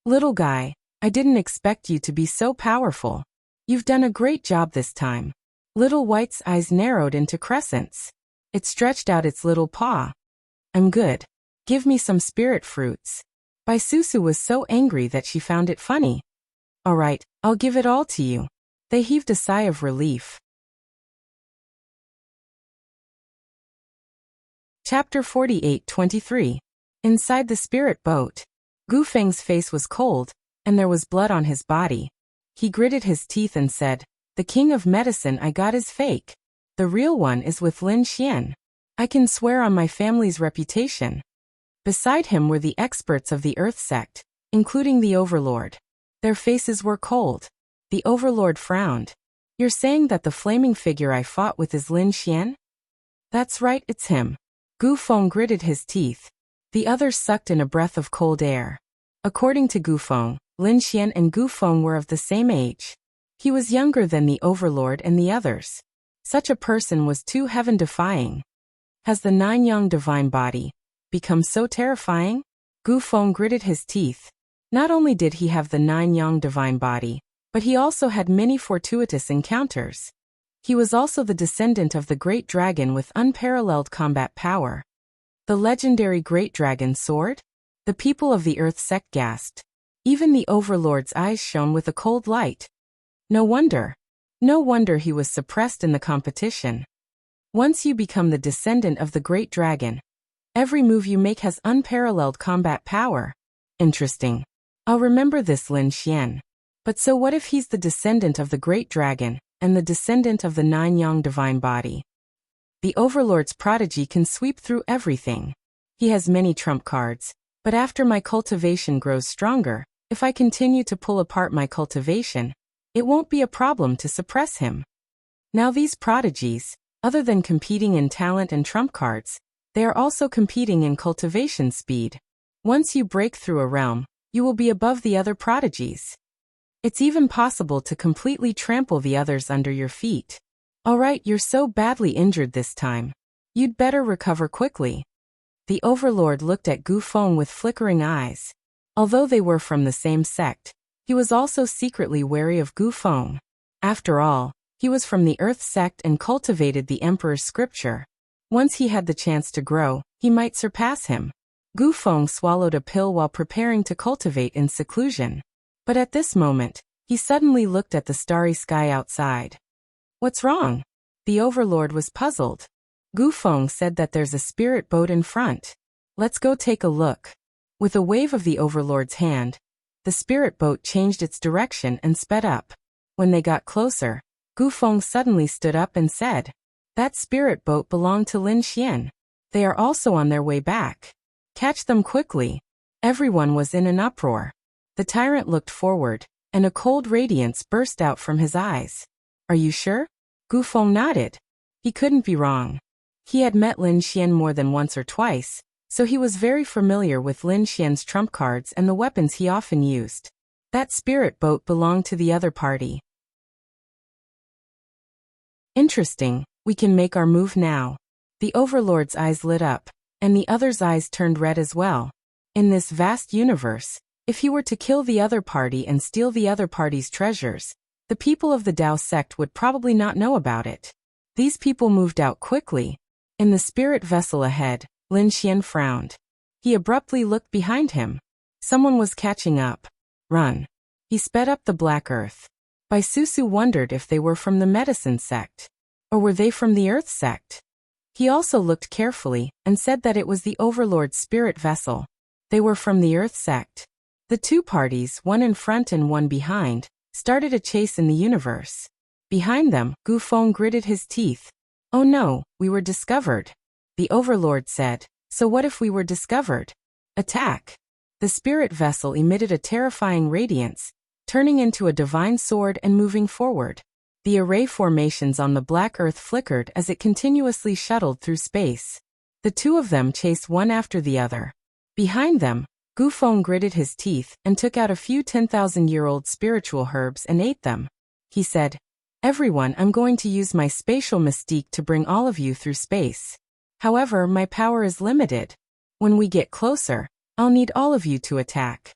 Little guy, I didn't expect you to be so powerful. You've done a great job this time. Little White's eyes narrowed into crescents. It stretched out its little paw. I'm good. Give me some spirit fruits. Bai Susu was so angry that she found it funny. All right, I'll give it all to you. They heaved a sigh of relief. Chapter 48-23. Inside the spirit boat. Gu Feng's face was cold, and there was blood on his body. He gritted his teeth and said, "The king of medicine I got is fake. The real one is with Lin Xian. I can swear on my family's reputation." Beside him were the experts of the Earth sect, including the Overlord. Their faces were cold. The Overlord frowned. You're saying that the flaming figure I fought with is Lin Xian? That's right, it's him. Gu Feng gritted his teeth. The others sucked in a breath of cold air. According to Gu Feng, Lin Xian and Gu Feng were of the same age. He was younger than the Overlord and the others. Such a person was too heaven-defying. Has the nine-yang divine body become so terrifying? Gu Feng gritted his teeth. Not only did he have the nine-yang divine body, but he also had many fortuitous encounters. He was also the descendant of the Great Dragon with unparalleled combat power. The legendary Great Dragon sword? The people of the Earth sect gasped. Even the Overlord's eyes shone with a cold light. No wonder. No wonder he was suppressed in the competition. Once you become the descendant of the Great Dragon, every move you make has unparalleled combat power. Interesting. I'll remember this, Lin Xian. But so what if he's the descendant of the Great Dragon, and the descendant of the nine-yang divine body? The Overlord's prodigy can sweep through everything. He has many trump cards, but after my cultivation grows stronger, if I continue to pull apart my cultivation, it won't be a problem to suppress him. Now these prodigies, other than competing in talent and trump cards, they are also competing in cultivation speed. Once you break through a realm, you will be above the other prodigies. It's even possible to completely trample the others under your feet. Alright, you're so badly injured this time. You'd better recover quickly. The Overlord looked at Gu Feng with flickering eyes. Although they were from the same sect, he was also secretly wary of Gu Feng. After all, he was from the Earth sect and cultivated the Emperor's scripture. Once he had the chance to grow, he might surpass him. Gu Feng swallowed a pill while preparing to cultivate in seclusion. But at this moment, he suddenly looked at the starry sky outside. What's wrong? The Overlord was puzzled. Gu Feng said that there's a spirit boat in front. Let's go take a look. With a wave of the Overlord's hand, the spirit boat changed its direction and sped up. When they got closer, Gu Feng suddenly stood up and said, "That spirit boat belonged to Lin Xian. They are also on their way back. Catch them quickly." Everyone was in an uproar. The tyrant looked forward, and a cold radiance burst out from his eyes. Are you sure? Gu Feng nodded. He couldn't be wrong. He had met Lin Xian more than once or twice, so he was very familiar with Lin Xian's trump cards and the weapons he often used. That spirit boat belonged to the other party. Interesting, we can make our move now. The Overlord's eyes lit up, and the other's eyes turned red as well. In this vast universe, if he were to kill the other party and steal the other party's treasures, the people of the Dao sect would probably not know about it. These people moved out quickly. In the spirit vessel ahead, Lin Xian frowned. He abruptly looked behind him. Someone was catching up. Run. He sped up the black earth. Bai Susu wondered if they were from the medicine sect. Or were they from the earth sect? He also looked carefully, and said that it was the Overlord's spirit vessel. They were from the earth sect. The two parties, one in front and one behind, started a chase in the universe. Behind them, Gu Feng gritted his teeth. Oh no, we were discovered. The Overlord said, so what if we were discovered? Attack. The spirit vessel emitted a terrifying radiance, turning into a divine sword and moving forward. The array formations on the black earth flickered as it continuously shuttled through space. The two of them chased one after the other. Behind them, Gufeng gritted his teeth and took out a few 10,000-year-old spiritual herbs and ate them. He said, "Everyone, I'm going to use my spatial mystique to bring all of you through space. However, my power is limited. When we get closer, I'll need all of you to attack."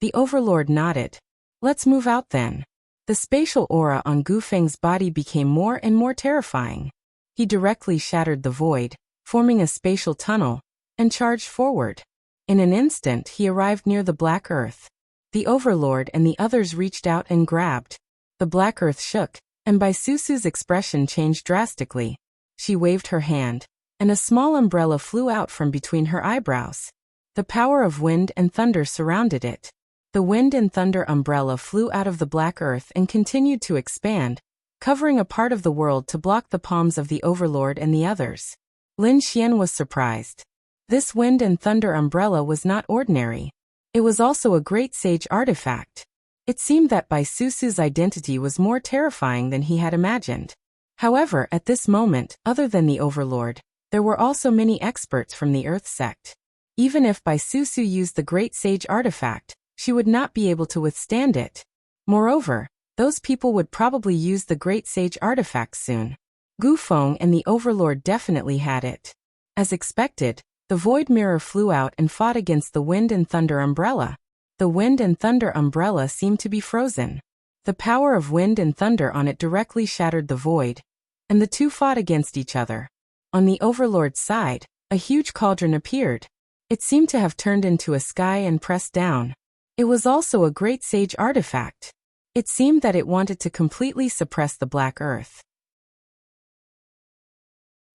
The Overlord nodded. "Let's move out then." The spatial aura on Gufeng's body became more and more terrifying. He directly shattered the void, forming a spatial tunnel, and charged forward. In an instant, he arrived near the Black Earth. The Overlord and the others reached out and grabbed. The Black Earth shook, and Bai Susu's expression changed drastically. She waved her hand, and a small umbrella flew out from between her eyebrows. The power of wind and thunder surrounded it. The wind and thunder umbrella flew out of the Black Earth and continued to expand, covering a part of the world to block the palms of the Overlord and the others. Lin Xian was surprised. This wind and thunder umbrella was not ordinary. It was also a great sage artifact. It seemed that Bai Susu's identity was more terrifying than he had imagined. However, at this moment, other than the Overlord, there were also many experts from the Earth sect. Even if Bai Susu used the great sage artifact, she would not be able to withstand it. Moreover, those people would probably use the great sage artifact soon. Gufeng and the Overlord definitely had it. As expected, the void mirror flew out and fought against the wind and thunder umbrella. The wind and thunder umbrella seemed to be frozen. The power of wind and thunder on it directly shattered the void, and the two fought against each other. On the Overlord's side, a huge cauldron appeared. It seemed to have turned into a sky and pressed down. It was also a great sage artifact. It seemed that it wanted to completely suppress the Black Earth.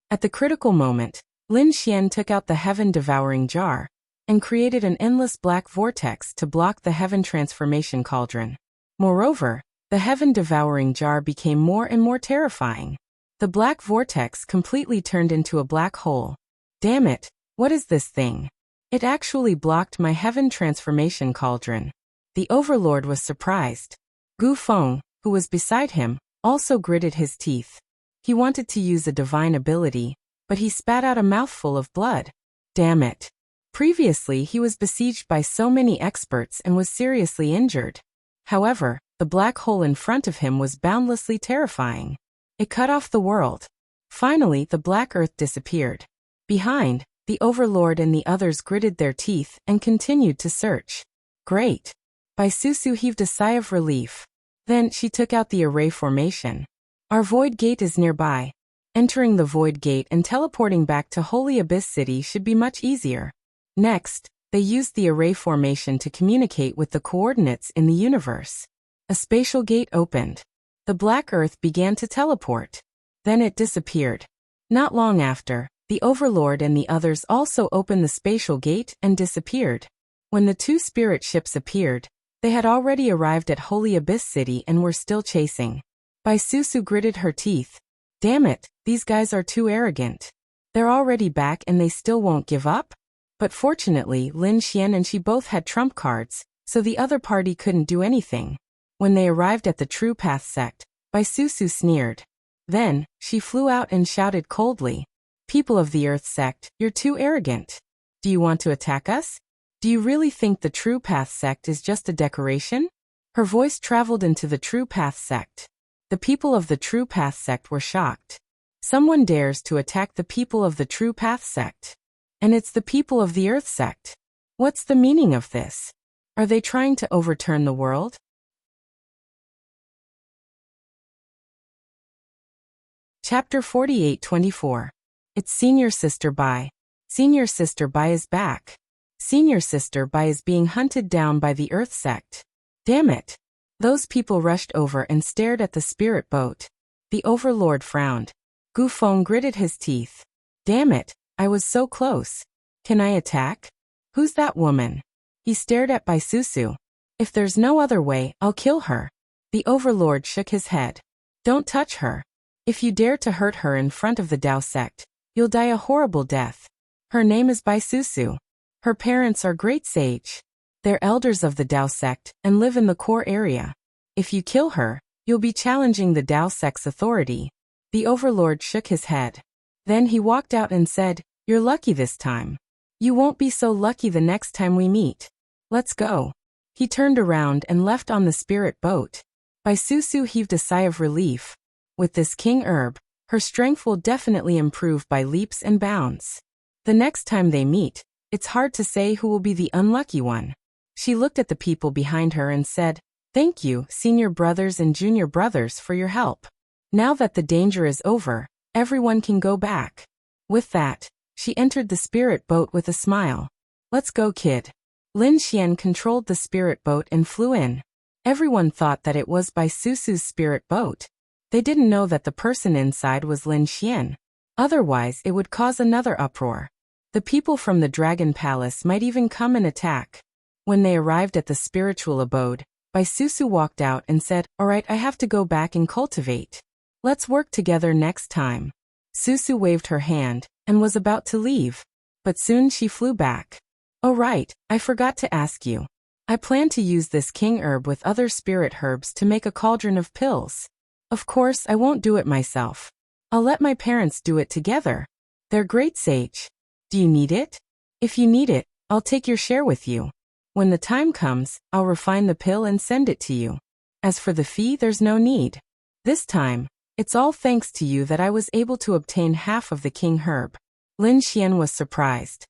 At the critical moment, Lin Xian took out the heaven-devouring jar and created an endless black vortex to block the heaven transformation cauldron. Moreover, the heaven-devouring jar became more and more terrifying. The black vortex completely turned into a black hole. Damn it, what is this thing? It actually blocked my heaven transformation cauldron. The Overlord was surprised. Gufeng, who was beside him, also gritted his teeth. He wanted to use a divine ability, but he spat out a mouthful of blood. Damn it. Previously, he was besieged by so many experts and was seriously injured. However, the black hole in front of him was boundlessly terrifying. It cut off the world. Finally, the Black Earth disappeared. Behind, the Overlord and the others gritted their teeth and continued to search. Great. Bai Susu heaved a sigh of relief. Then she took out the array formation. Our void gate is nearby. Entering the void gate and teleporting back to Holy Abyss City should be much easier. Next, they used the array formation to communicate with the coordinates in the universe. A spatial gate opened. The Black Earth began to teleport. Then it disappeared. Not long after, the Overlord and the others also opened the spatial gate and disappeared. When the two spirit ships appeared, they had already arrived at Holy Abyss City and were still chasing. Bai Susu gritted her teeth. Damn it, these guys are too arrogant. They're already back and they still won't give up? But fortunately, Lin Xian and she both had trump cards, so the other party couldn't do anything. When they arrived at the True Path sect, Bai Susu sneered. Then, she flew out and shouted coldly. People of the Earth sect, you're too arrogant. Do you want to attack us? Do you really think the True Path sect is just a decoration? Her voice traveled into the True Path sect. The people of the True Path sect were shocked. Someone dares to attack the people of the True Path sect. And it's the people of the Earth sect. What's the meaning of this? Are they trying to overturn the world? Chapter 48-24. It's Senior Sister Bai. Senior Sister Bai is back. Senior Sister Bai is being hunted down by the Earth sect. Damn it. Those people rushed over and stared at the spirit boat. The Overlord frowned. Gufeng gritted his teeth. Damn it, I was so close. Can I attack? Who's that woman? He stared at Bai Susu. If there's no other way, I'll kill her. The Overlord shook his head. Don't touch her. If you dare to hurt her in front of the Dao sect, you'll die a horrible death. Her name is Bai Susu. Her parents are great sage. They're elders of the Dao sect and live in the core area. If you kill her, you'll be challenging the Dao sect's authority. The Overlord shook his head. Then he walked out and said, You're lucky this time. You won't be so lucky the next time we meet. Let's go. He turned around and left on the spirit boat. Bai Susu heaved a sigh of relief. With this king herb, her strength will definitely improve by leaps and bounds. The next time they meet, it's hard to say who will be the unlucky one. She looked at the people behind her and said, "Thank you, senior brothers and junior brothers, for your help. Now that the danger is over, everyone can go back." With that, she entered the spirit boat with a smile. "Let's go, kid." Lin Xian controlled the spirit boat and flew in. Everyone thought that it was Bai Susu's spirit boat. They didn't know that the person inside was Lin Xian. Otherwise, it would cause another uproar. The people from the Dragon Palace might even come and attack. When they arrived at the spiritual abode, Bai Susu walked out and said, "Alright, I have to go back and cultivate. Let's work together next time." Susu waved her hand and was about to leave. But soon she flew back. "Oh right, I forgot to ask you. I plan to use this king herb with other spirit herbs to make a cauldron of pills. Of course, I won't do it myself. I'll let my parents do it together. They're great sage. Do you need it? If you need it, I'll take your share with you. When the time comes, I'll refine the pill and send it to you. As for the fee, there's no need. This time, it's all thanks to you that I was able to obtain half of the king herb." Lin Xian was surprised.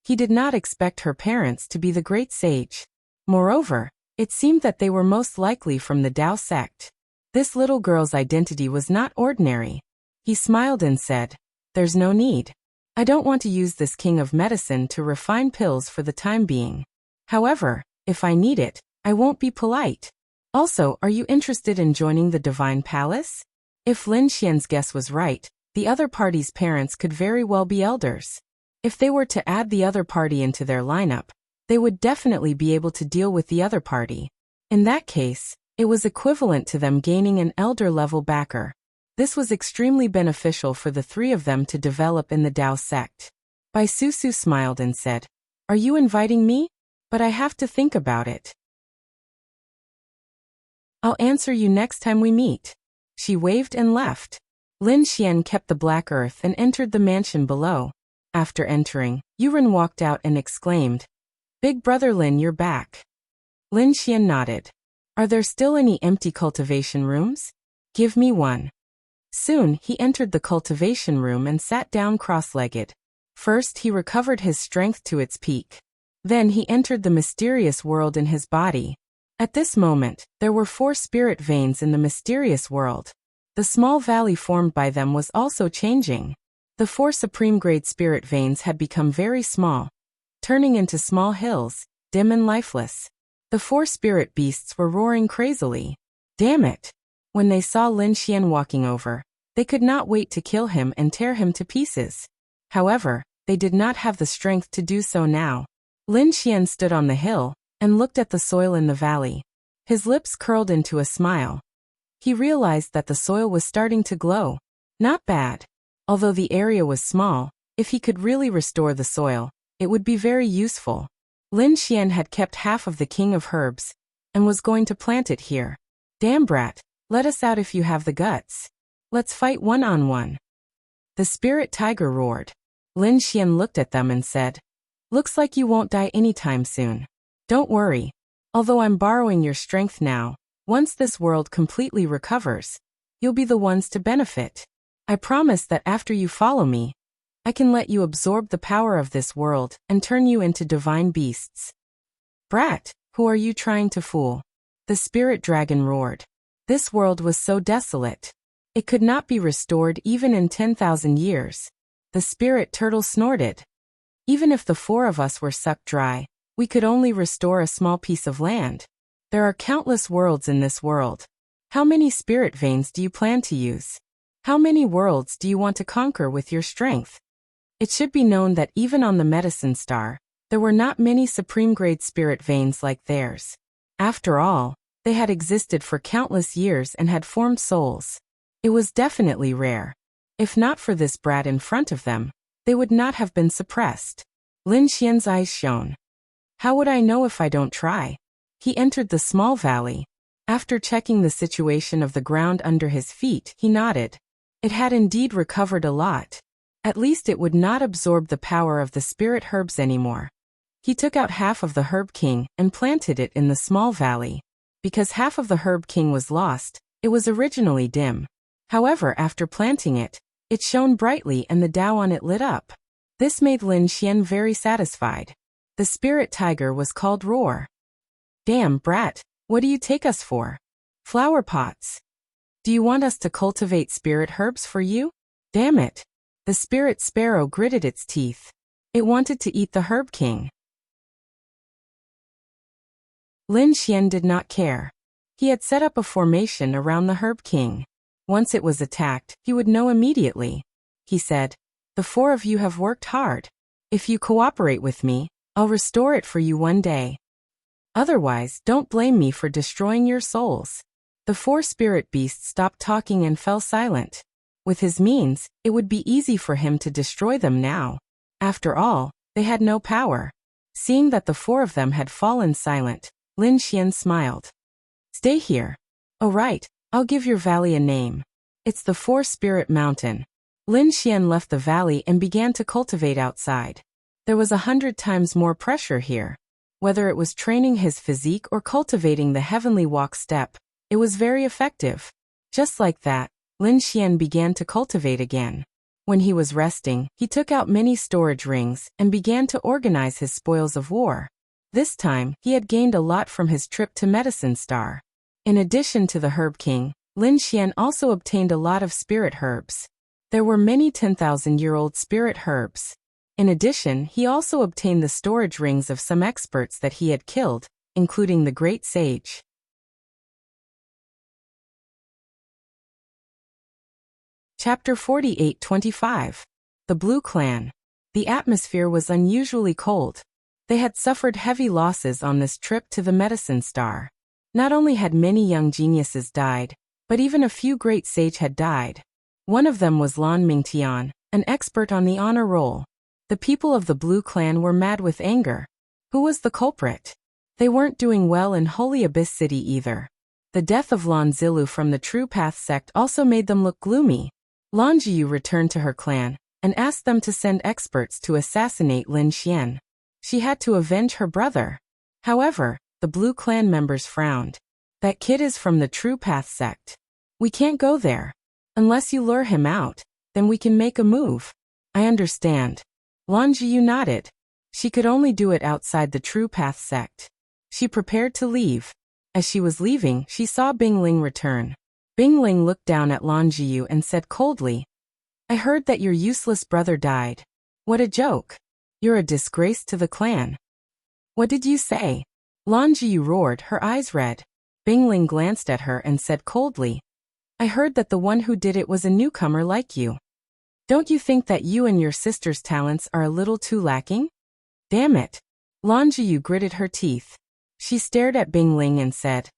He did not expect her parents to be the great sage. Moreover, it seemed that they were most likely from the Dao sect. This little girl's identity was not ordinary. He smiled and said, "There's no need. I don't want to use this king of medicine to refine pills for the time being. However, if I need it, I won't be polite. Also, are you interested in joining the Divine Palace?" If Lin Xian's guess was right, the other party's parents could very well be elders. If they were to add the other party into their lineup, they would definitely be able to deal with the other party. In that case, it was equivalent to them gaining an elder-level backer. This was extremely beneficial for the three of them to develop in the Dao sect. Bai Susu smiled and said, "Are you inviting me? But I have to think about it. I'll answer you next time we meet." She waved and left. Lin Xian kept the black earth and entered the mansion below. After entering, Yuren walked out and exclaimed, "Big brother Lin, you're back." Lin Xian nodded. "Are there still any empty cultivation rooms? Give me one." Soon, he entered the cultivation room and sat down cross-legged. First, he recovered his strength to its peak. Then he entered the mysterious world in his body. At this moment, there were 4 spirit veins in the mysterious world. The small valley formed by them was also changing. The 4 supreme-grade spirit veins had become very small, turning into small hills, dim and lifeless. The 4 spirit beasts were roaring crazily. Damn it! When they saw Lin Xian walking over, they could not wait to kill him and tear him to pieces. However, they did not have the strength to do so now. Lin Xian stood on the hill and looked at the soil in the valley. His lips curled into a smile. He realized that the soil was starting to glow. Not bad. Although the area was small, if he could really restore the soil, it would be very useful. Lin Xian had kept half of the king of herbs and was going to plant it here. Damn brat, let us out if you have the guts. Let's fight one-on-one. The spirit tiger roared. Lin Xian looked at them and said, "Looks like you won't die anytime soon. Don't worry. Although I'm borrowing your strength now, once this world completely recovers, you'll be the ones to benefit. I promise that after you follow me, I can let you absorb the power of this world and turn you into divine beasts." "Brat, who are you trying to fool?" The spirit dragon roared. This world was so desolate. It could not be restored even in 10,000 years. The spirit turtle snorted. "Even if the 4 of us were sucked dry, we could only restore a small piece of land. There are countless worlds in this world. How many spirit veins do you plan to use? How many worlds do you want to conquer with your strength?" It should be known that even on the medicine star, there were not many supreme-grade spirit veins like theirs. After all, they had existed for countless years and had formed souls. It was definitely rare. If not for this brat in front of them, they would not have been suppressed. Lin Xian's eyes shone. "How would I know if I don't try?" He entered the small valley. After checking the situation of the ground under his feet, he nodded. It had indeed recovered a lot. At least it would not absorb the power of the spirit herbs anymore. He took out half of the Herb King and planted it in the small valley. Because half of the Herb King was lost, it was originally dim. However, after planting it, it shone brightly and the Tao on it lit up. This made Lin Xian very satisfied. The spirit tiger was called Roar. Damn, brat, what do you take us for? Flower pots. Do you want us to cultivate spirit herbs for you? Damn it. The spirit sparrow gritted its teeth. It wanted to eat the Herb King. Lin Xian did not care. He had set up a formation around the Herb King. Once it was attacked, he would know immediately. He said, "The four of you have worked hard. If you cooperate with me, I'll restore it for you one day. Otherwise, don't blame me for destroying your souls." The four spirit beasts stopped talking and fell silent. With his means, it would be easy for him to destroy them now. After all, they had no power. Seeing that the four of them had fallen silent, Lin Xian smiled. "Stay here. Oh right, I'll give your valley a name. It's the Four Spirit Mountain." Lin Xian left the valley and began to cultivate outside. There was 100 times more pressure here. Whether it was training his physique or cultivating the heavenly walk step, it was very effective. Just like that, Lin Xian began to cultivate again. When he was resting, he took out many storage rings and began to organize his spoils of war. This time, he had gained a lot from his trip to Medicine Star. In addition to the Herb King, Lin Xian also obtained a lot of spirit herbs. There were many 10,000-year-old spirit herbs. In addition, he also obtained the storage rings of some experts that he had killed, including the Great Sage. Chapter 48-25. The Blue Clan. The atmosphere was unusually cold. They had suffered heavy losses on this trip to the Medicine Star. Not only had many young geniuses died, but even a few great sage had died. One of them was Lan Mingtian, an expert on the honor roll. The people of the Blue Clan were mad with anger. Who was the culprit? They weren't doing well in Holy Abyss City either. The death of Lan Zilu from the True Path sect also made them look gloomy. Lan Jiyu returned to her clan and asked them to send experts to assassinate Lin Xian. She had to avenge her brother. However, the Blue Clan members frowned. "That kid is from the True Path sect. We can't go there. Unless you lure him out, then we can make a move." "I understand." Lan Jiyu nodded. She could only do it outside the True Path sect. She prepared to leave. As she was leaving, she saw Bing Ling return. Bing Ling looked down at Lan Jiyu and said coldly, "I heard that your useless brother died. What a joke. You're a disgrace to the clan." "What did you say?" Lan Jiyu roared, her eyes red. Bing Ling glanced at her and said coldly, "I heard that the one who did it was a newcomer like you. Don't you think that you and your sister's talents are a little too lacking?" "Damn it." Lan Jiyu gritted her teeth. She stared at Bing Ling and said,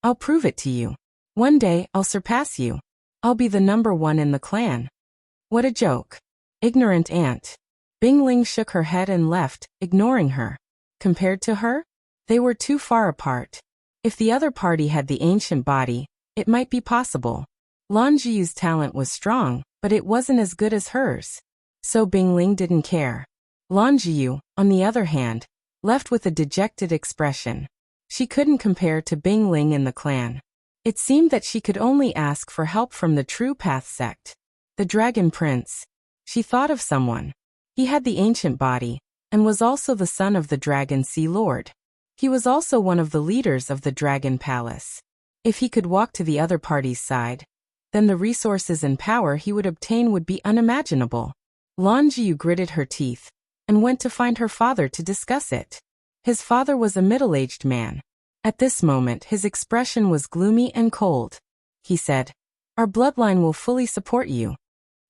"I'll prove it to you. One day, I'll surpass you. I'll be the #1 in the clan." "What a joke. Ignorant ant." Bing Ling shook her head and left, ignoring her. Compared to her, they were too far apart. If the other party had the ancient body, it might be possible. Lan Jiyu's talent was strong, but it wasn't as good as hers. So Bing Ling didn't care. Lan Jiyu, on the other hand, left with a dejected expression. She couldn't compare to Bing Ling in the clan. It seemed that she could only ask for help from the True Path sect. The Dragon Prince. She thought of someone. He had the ancient body, and was also the son of the Dragon Sea Lord. He was also one of the leaders of the Dragon Palace. If he could walk to the other party's side, then the resources and power he would obtain would be unimaginable. Lan Jiyu gritted her teeth, and went to find her father to discuss it. His father was a middle-aged man. At this moment his expression was gloomy and cold. He said, "Our bloodline will fully support you.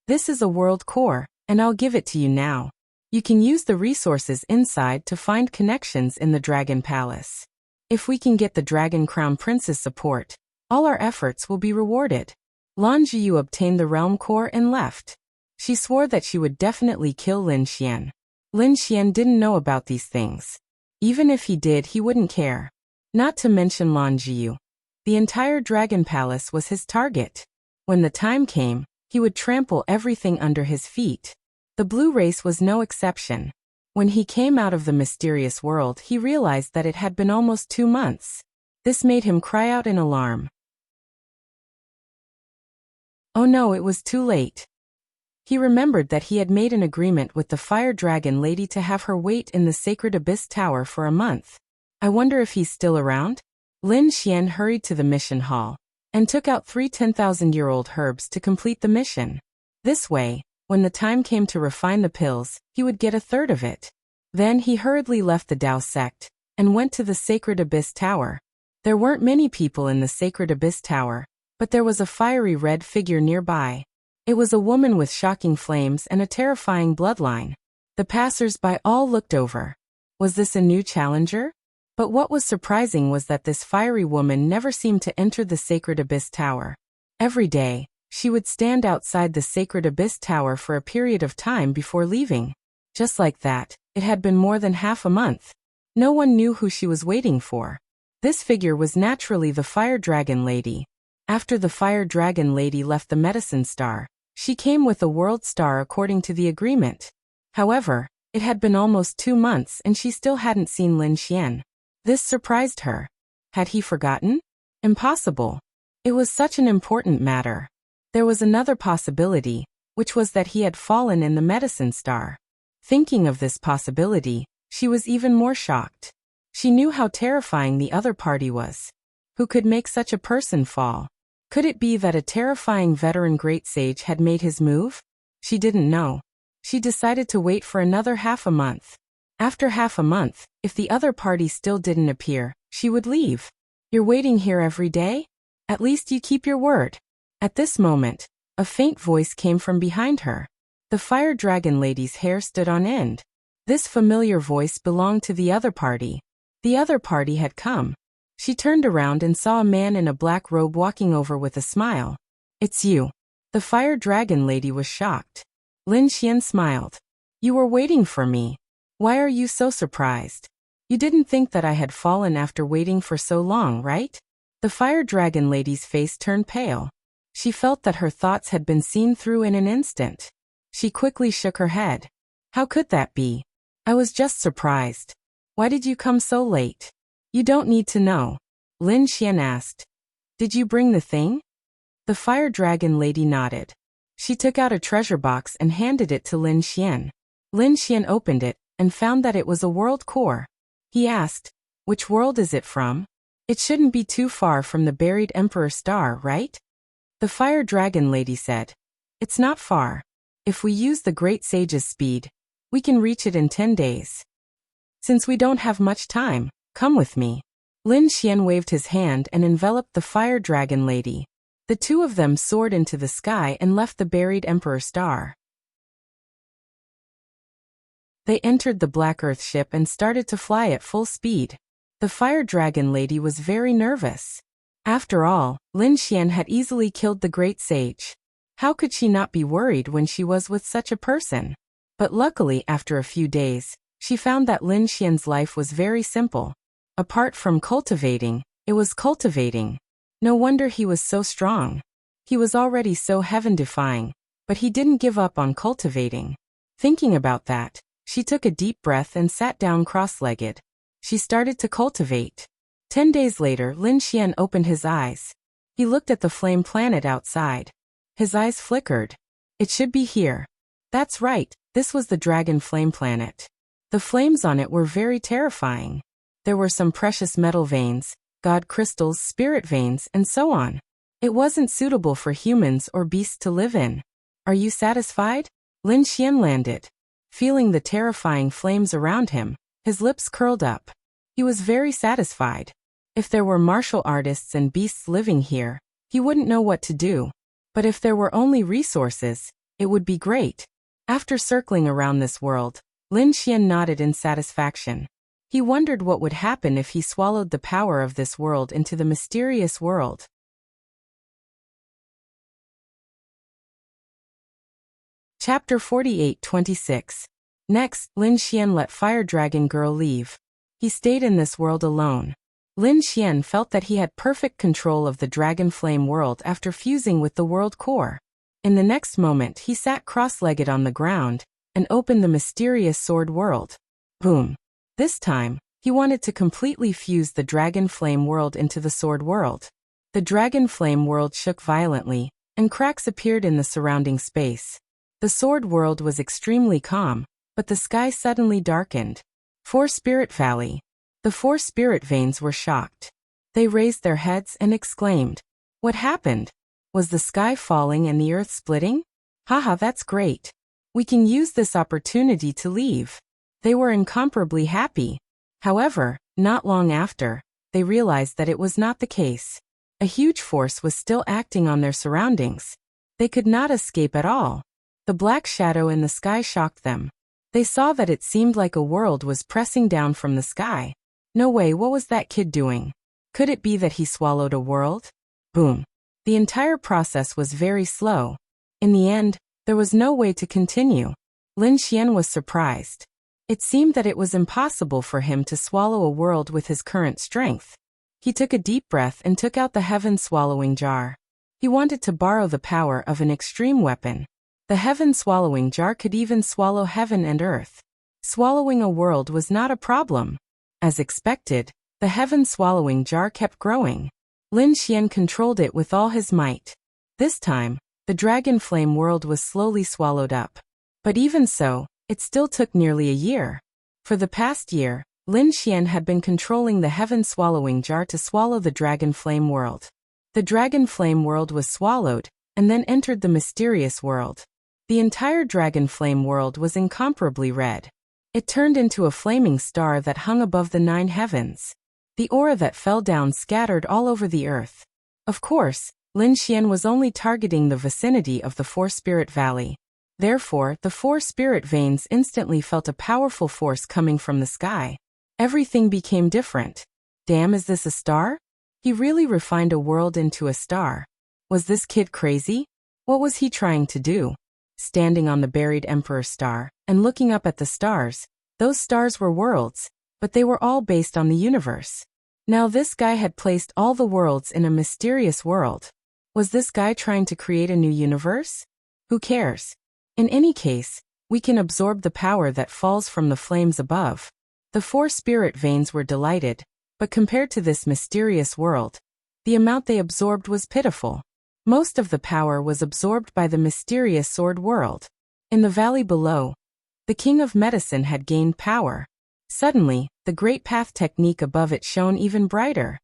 This is a world core, and I'll give it to you now. You can use the resources inside to find connections in the Dragon Palace. If we can get the Dragon Crown Prince's support, all our efforts will be rewarded." Lan Jiyu obtained the realm core and left. She swore that she would definitely kill Lin Xian. Lin Xian didn't know about these things. Even if he did, he wouldn't care. Not to mention Lan Jiyu. The entire Dragon Palace was his target. When the time came, he would trample everything under his feet. The blue race was no exception. When he came out of the mysterious world, he realized that it had been almost 2 months. This made him cry out in alarm. Oh no, it was too late. He remembered that he had made an agreement with the fire dragon lady to have her wait in the sacred abyss tower for a month. I wonder if he's still around? Lin Xian hurried to the mission hall and took out 3 10,000-year-old herbs to complete the mission. This way, when the time came to refine the pills, he would get a third of it. Then he hurriedly left the Dao sect and went to the sacred abyss tower. There weren't many people in the sacred abyss tower, but there was a fiery red figure nearby. It was a woman with shocking flames and a terrifying bloodline. The passers-by all looked over. Was this a new challenger? But what was surprising was that this fiery woman never seemed to enter the sacred abyss tower. Every day, she would stand outside the sacred abyss tower for a period of time before leaving. Just like that, it had been more than half a month. No one knew who she was waiting for. This figure was naturally the fire dragon lady. After the fire dragon lady left the medicine star, she came with a world star according to the agreement. However, it had been almost 2 months and she still hadn't seen Lin Xian. This surprised her. Had he forgotten? Impossible. It was such an important matter. There was another possibility, which was that he had fallen in the medicine star. Thinking of this possibility, she was even more shocked. She knew how terrifying the other party was. Who could make such a person fall? Could it be that a terrifying veteran great sage had made his move? She didn't know. She decided to wait for another half a month. After half a month, if the other party still didn't appear, she would leave. You're waiting here every day? At least you keep your word. At this moment, a faint voice came from behind her. The fire dragon lady's hair stood on end. This familiar voice belonged to the other party. The other party had come. She turned around and saw a man in a black robe walking over with a smile. It's you. The fire dragon lady was shocked. Lin Xian smiled. You were waiting for me. Why are you so surprised? You didn't think that I had fallen after waiting for so long, right? The fire dragon lady's face turned pale. She felt that her thoughts had been seen through in an instant. She quickly shook her head. How could that be? I was just surprised. Why did you come so late? You don't need to know. Lin Xian asked. Did you bring the thing? The fire dragon lady nodded. She took out a treasure box and handed it to Lin Xian. Lin Xian opened it and found that it was a world core. He asked, which world is it from? It shouldn't be too far from the buried Emperor Star, right? The fire dragon lady said, it's not far. If we use the great sage's speed, we can reach it in 10 days. Since we don't have much time, come with me. Lin Xian waved his hand and enveloped the fire dragon lady. The two of them soared into the sky and left the buried Emperor Star. They entered the Black Earth ship and started to fly at full speed. The fire dragon lady was very nervous. After all, Lin Xian had easily killed the great sage. How could she not be worried when she was with such a person? But luckily, after a few days, she found that Lin Xian's life was very simple. Apart from cultivating, it was cultivating. No wonder he was so strong. He was already so heaven-defying, but he didn't give up on cultivating. Thinking about that, she took a deep breath and sat down cross-legged. She started to cultivate. 10 days later, Lin Xian opened his eyes. He looked at the flame planet outside. His eyes flickered. It should be here. That's right, this was the dragon flame planet. The flames on it were very terrifying. There were some precious metal veins, god crystals, spirit veins, and so on. It wasn't suitable for humans or beasts to live in. Are you satisfied? Lin Xian landed. Feeling the terrifying flames around him, his lips curled up. He was very satisfied. If there were martial artists and beasts living here, he wouldn't know what to do. But if there were only resources, it would be great. After circling around this world, Lin Xian nodded in satisfaction. He wondered what would happen if he swallowed the power of this world into the mysterious world. Chapter 48-26. Next, Lin Xian let Fire Dragon Girl leave. He stayed in this world alone. Lin Xian felt that he had perfect control of the Dragon Flame world after fusing with the world core. In the next moment, he sat cross-legged on the ground and opened the mysterious sword world. Boom. This time, he wanted to completely fuse the dragon flame world into the sword world. The dragon flame world shook violently, and cracks appeared in the surrounding space. The sword world was extremely calm, but the sky suddenly darkened. 4 Spirit Valley. The 4 spirit veins were shocked. They raised their heads and exclaimed, "What happened? Was the sky falling and the earth splitting? Haha, that's great. We can use this opportunity to leave." They were incomparably happy. However, not long after, they realized that it was not the case. A huge force was still acting on their surroundings. They could not escape at all. The black shadow in the sky shocked them. They saw that it seemed like a world was pressing down from the sky. No way, what was that kid doing? Could it be that he swallowed a world? Boom. The entire process was very slow. In the end, there was no way to continue. Lin Xian was surprised. It seemed that it was impossible for him to swallow a world with his current strength. He took a deep breath and took out the heaven-swallowing jar. He wanted to borrow the power of an extreme weapon. The heaven-swallowing jar could even swallow heaven and earth. Swallowing a world was not a problem. As expected, the heaven-swallowing jar kept growing. Lin Xian controlled it with all his might. This time, the dragon flame world was slowly swallowed up. But even so, it still took nearly a year. For the past year, Lin Xian had been controlling the heaven-swallowing jar to swallow the dragon flame world. The dragon flame world was swallowed, and then entered the mysterious world. The entire dragon flame world was incomparably red. It turned into a flaming star that hung above the 9 heavens. The aura that fell down scattered all over the earth. Of course, Lin Xian was only targeting the vicinity of the 4 Spirit Valley. Therefore, the 4 spirit veins instantly felt a powerful force coming from the sky. Everything became different. Damn, is this a star? He really refined a world into a star. Was this kid crazy? What was he trying to do? Standing on the buried Emperor star, and looking up at the stars, those stars were worlds, but they were all based on the universe. Now this guy had placed all the worlds in a mysterious world. Was this guy trying to create a new universe? Who cares? In any case, we can absorb the power that falls from the flames above. The 4 spirit veins were delighted, but compared to this mysterious world, the amount they absorbed was pitiful. Most of the power was absorbed by the mysterious sword world. In the valley below, the King of Medicine had gained power. Suddenly, the Great Path technique above it shone even brighter.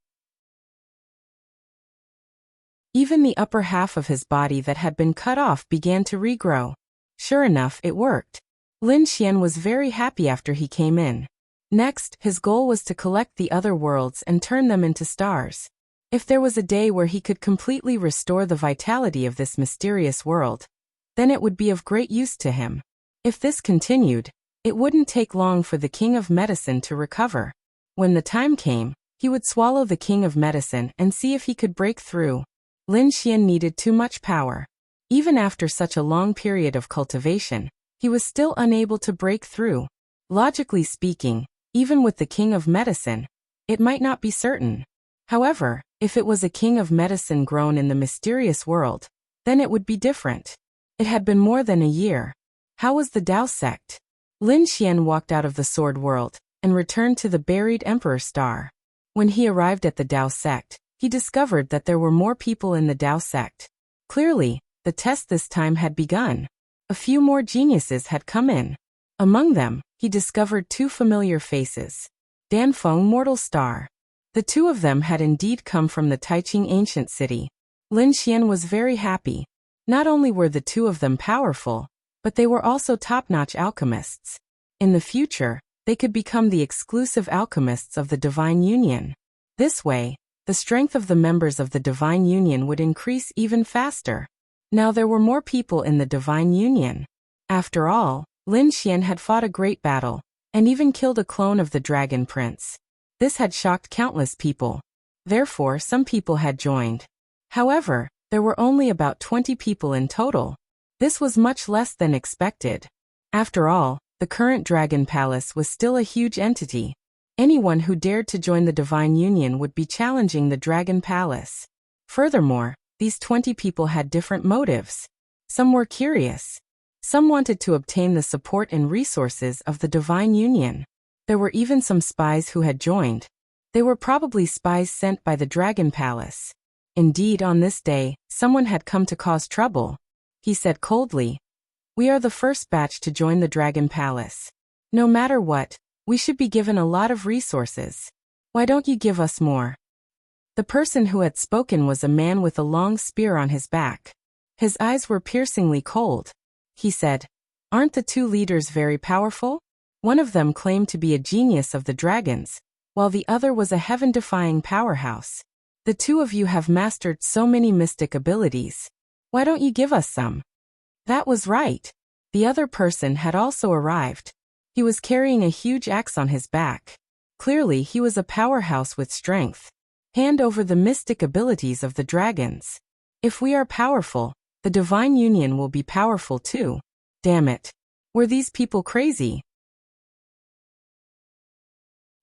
Even the upper half of his body that had been cut off began to regrow. Sure enough, it worked. Lin Xian was very happy after he came in. Next, his goal was to collect the other worlds and turn them into stars. If there was a day where he could completely restore the vitality of this mysterious world, then it would be of great use to him. If this continued, it wouldn't take long for the King of Medicine to recover. When the time came, he would swallow the King of Medicine and see if he could break through. Lin Xian needed too much power. Even after such a long period of cultivation, he was still unable to break through. Logically speaking, even with the King of Medicine, it might not be certain. However, if it was a King of Medicine grown in the mysterious world, then it would be different. It had been more than a year. How was the Dao sect? Lin Xian walked out of the sword world and returned to the buried Emperor star. When he arrived at the Dao sect, he discovered that there were more people in the Dao sect. Clearly, the test this time had begun. A few more geniuses had come in. Among them, he discovered 2 familiar faces. Danfeng Mortal Star. The 2 of them had indeed come from the Taiqing ancient city. Lin Xian was very happy. Not only were the 2 of them powerful, but they were also top-notch alchemists. In the future, they could become the exclusive alchemists of the Divine Union. This way, the strength of the members of the Divine Union would increase even faster. Now there were more people in the Divine Union. After all, Lin Xian had fought a great battle, and even killed a clone of the Dragon Prince. This had shocked countless people. Therefore, some people had joined. However, there were only about 20 people in total. This was much less than expected. After all, the current Dragon Palace was still a huge entity. Anyone who dared to join the Divine Union would be challenging the Dragon Palace. Furthermore, these 20 people had different motives. Some were curious. Some wanted to obtain the support and resources of the Divine Union. There were even some spies who had joined. They were probably spies sent by the Dragon Palace. Indeed, on this day, someone had come to cause trouble. He said coldly, "We are the first batch to join the Dragon Palace. No matter what, we should be given a lot of resources. Why don't you give us more?" The person who had spoken was a man with a long spear on his back. His eyes were piercingly cold. He said, "Aren't the two leaders very powerful? One of them claimed to be a genius of the dragons, while the other was a heaven-defying powerhouse. The two of you have mastered so many mystic abilities. Why don't you give us some?" That was right. The other person had also arrived. He was carrying a huge axe on his back. Clearly, he was a powerhouse with strength. "Hand over the mystic abilities of the dragons. If we are powerful, the Divine Union will be powerful too. Damn it. Were these people crazy?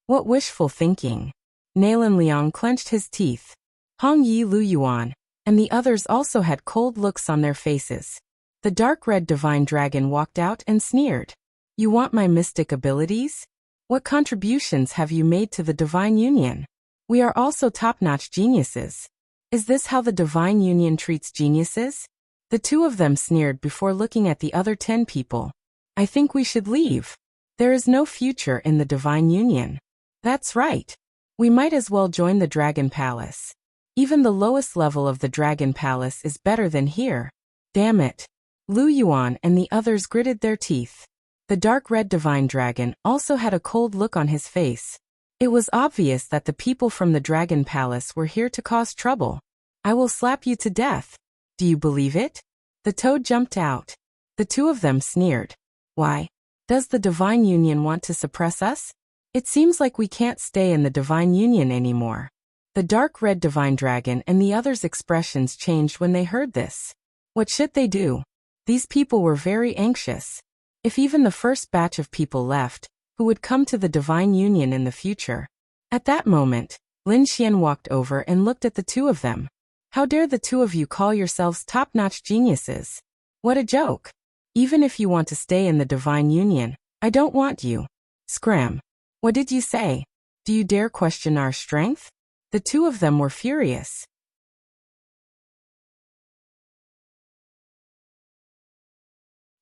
What wishful thinking." Nalan Liang clenched his teeth. Hong Yi Lu Yuan and the others also had cold looks on their faces. The dark red divine dragon walked out and sneered. "You want my mystic abilities? What contributions have you made to the Divine Union? We are also top-notch geniuses. Is this how the Divine Union treats geniuses?" The two of them sneered before looking at the other 10 people. "I think we should leave. There is no future in the Divine Union." "That's right. We might as well join the Dragon Palace. Even the lowest level of the Dragon Palace is better than here. Damn it." Lu Yuan and the others gritted their teeth. The dark red divine dragon also had a cold look on his face. It was obvious that the people from the Dragon Palace were here to cause trouble. "I will slap you to death. Do you believe it?" The toad jumped out. The two of them sneered. "Why? Does the Divine Union want to suppress us? It seems like we can't stay in the Divine Union anymore." The dark red divine dragon and the others' expressions changed when they heard this. What should they do? These people were very anxious. If even the first batch of people left, who would come to the Divine Union in the future? At that moment, Lin Xian walked over and looked at the two of them. "How dare the two of you call yourselves top-notch geniuses? What a joke. Even if you want to stay in the Divine Union, I don't want you." "Scram. What did you say? Do you dare question our strength?" The two of them were furious.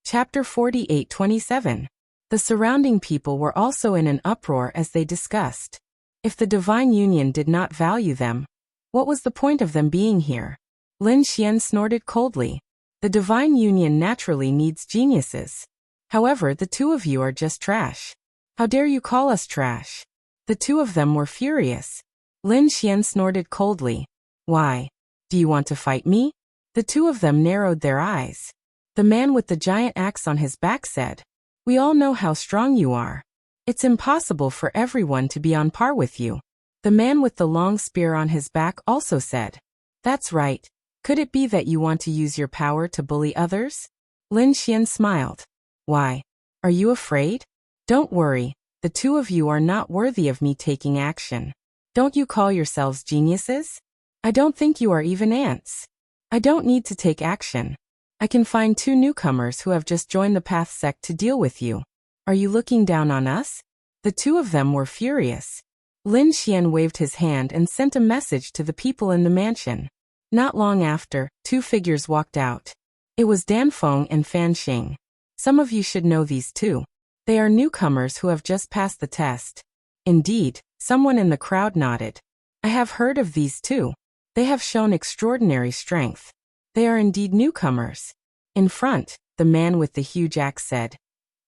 Chapter 48-27. The surrounding people were also in an uproar as they discussed. If the Divine Union did not value them, what was the point of them being here? Lin Xian snorted coldly. The Divine Union naturally needs geniuses. However, the two of you are just trash. How dare you call us trash? The two of them were furious. Lin Xian snorted coldly. "Why? Do you want to fight me?" The two of them narrowed their eyes. The man with the giant axe on his back said, "We all know how strong you are. It's impossible for everyone to be on par with you." The man with the long spear on his back also said, "That's right. Could it be that you want to use your power to bully others?" Lin Xian smiled. "Why? Are you afraid? Don't worry, the two of you are not worthy of me taking action. Don't you call yourselves geniuses? I don't think you are even ants. I don't need to take action. I can find 2 newcomers who have just joined the Path sect to deal with you. Are you looking down on us?" The two of them were furious. Lin Xian waved his hand and sent a message to the people in the mansion. Not long after, 2 figures walked out. It was Dan Feng and Fan Xing. Some of you should know these two. They are newcomers who have just passed the test. Indeed, someone in the crowd nodded. I have heard of these two. They have shown extraordinary strength. They are indeed newcomers. In front, the man with the huge axe said,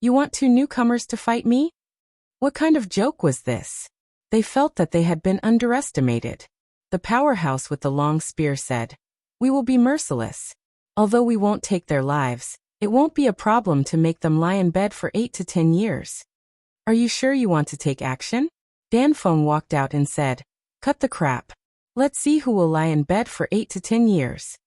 "You want 2 newcomers to fight me? What kind of joke was this?" They felt that they had been underestimated. The powerhouse with the long spear said, "We will be merciless. Although we won't take their lives, it won't be a problem to make them lie in bed for 8 to 10 years. Are you sure you want to take action?" Dan Feng walked out and said, "Cut the crap. Let's see who will lie in bed for 8 to 10 years.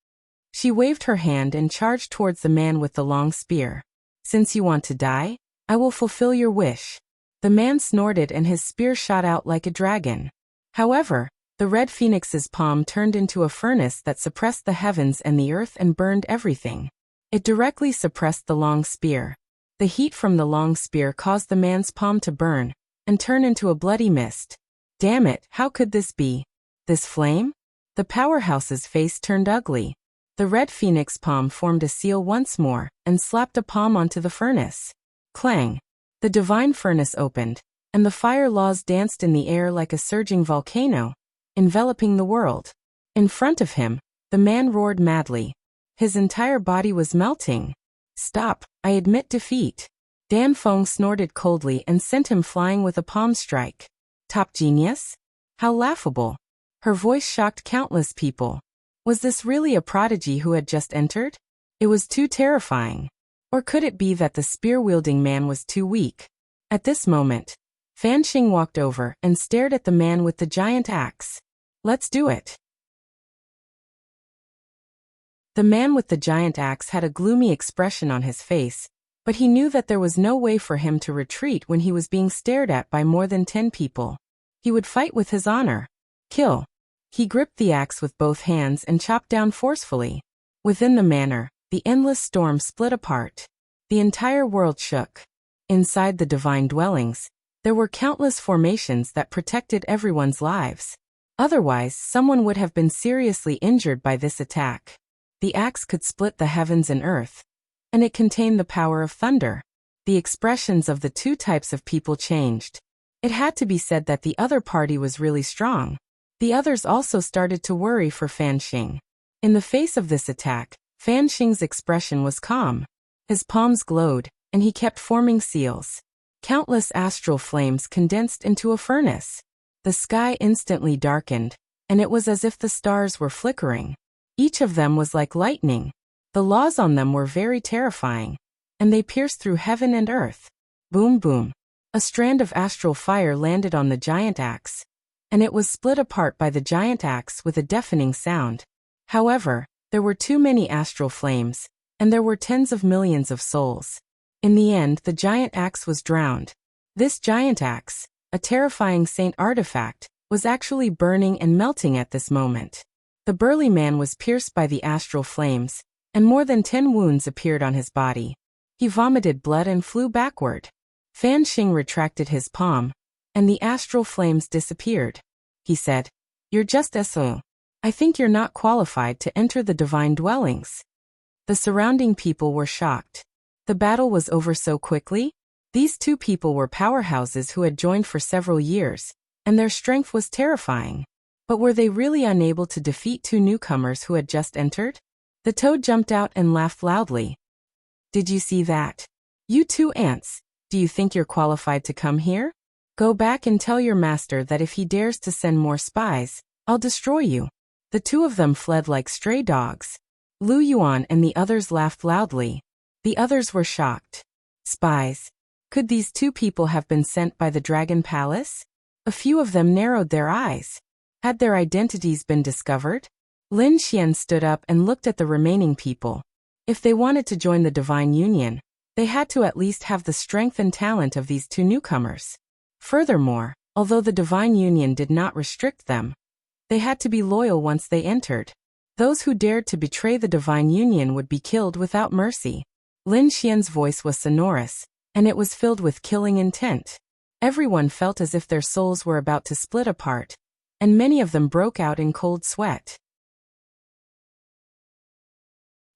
She waved her hand and charged towards the man with the long spear. "Since you want to die, I will fulfill your wish." The man snorted and his spear shot out like a dragon. However, the red phoenix's palm turned into a furnace that suppressed the heavens and the earth and burned everything. It directly suppressed the long spear. The heat from the long spear caused the man's palm to burn, and turn into a bloody mist. Damn it, how could this be? This flame? The powerhouse's face turned ugly. The red phoenix palm formed a seal once more, and slapped a palm onto the furnace. Clang! The divine furnace opened, and the fire laws danced in the air like a surging volcano, enveloping the world. In front of him, the man roared madly. His entire body was melting. Stop, I admit defeat. Dan Feng snorted coldly and sent him flying with a palm strike. Top genius? How laughable. Her voice shocked countless people. Was this really a prodigy who had just entered? It was too terrifying. Or could it be that the spear-wielding man was too weak? At this moment, Fan Xing walked over and stared at the man with the giant axe. Let's do it. The man with the giant axe had a gloomy expression on his face, but he knew that there was no way for him to retreat when he was being stared at by more than 10 people. He would fight with his honor. Kill. He gripped the axe with both hands and chopped down forcefully. Within the manor, the endless storm split apart. The entire world shook. Inside the divine dwellings, there were countless formations that protected everyone's lives. Otherwise, someone would have been seriously injured by this attack. The axe could split the heavens and earth, and it contained the power of thunder. The expressions of the two types of people changed. It had to be said that the other party was really strong. The others also started to worry for Fan Xing. In the face of this attack, Fan Xing's expression was calm. His palms glowed, and he kept forming seals. Countless astral flames condensed into a furnace. The sky instantly darkened, and it was as if the stars were flickering. Each of them was like lightning. The laws on them were very terrifying, and they pierced through heaven and earth. Boom boom. A strand of astral fire landed on the giant axe, and it was split apart by the giant axe with a deafening sound. However, there were too many astral flames, and there were tens of millions of souls. In the end, the giant axe was drowned. This giant axe, a terrifying saint artifact, was actually burning and melting at this moment. The burly man was pierced by the astral flames, and more than 10 wounds appeared on his body. He vomited blood and flew backward. Fan Xing retracted his palm, and the astral flames disappeared. He said, "You're just SO. I think you're not qualified to enter the divine dwellings." The surrounding people were shocked. The battle was over so quickly? These two people were powerhouses who had joined for several years, and their strength was terrifying. But were they really unable to defeat two newcomers who had just entered? The toad jumped out and laughed loudly. "Did you see that? You two ants, do you think you're qualified to come here? Go back and tell your master that if he dares to send more spies, I'll destroy you." The two of them fled like stray dogs. Lu Yuan and the others laughed loudly. The others were shocked. Spies. Could these two people have been sent by the Dragon Palace? A few of them narrowed their eyes. Had their identities been discovered? Lin Xian stood up and looked at the remaining people. If they wanted to join the Divine Union, they had to at least have the strength and talent of these two newcomers. Furthermore, although the Divine Union did not restrict them, they had to be loyal once they entered. Those who dared to betray the Divine Union would be killed without mercy. Lin Xian's voice was sonorous, and it was filled with killing intent. Everyone felt as if their souls were about to split apart, and many of them broke out in cold sweat.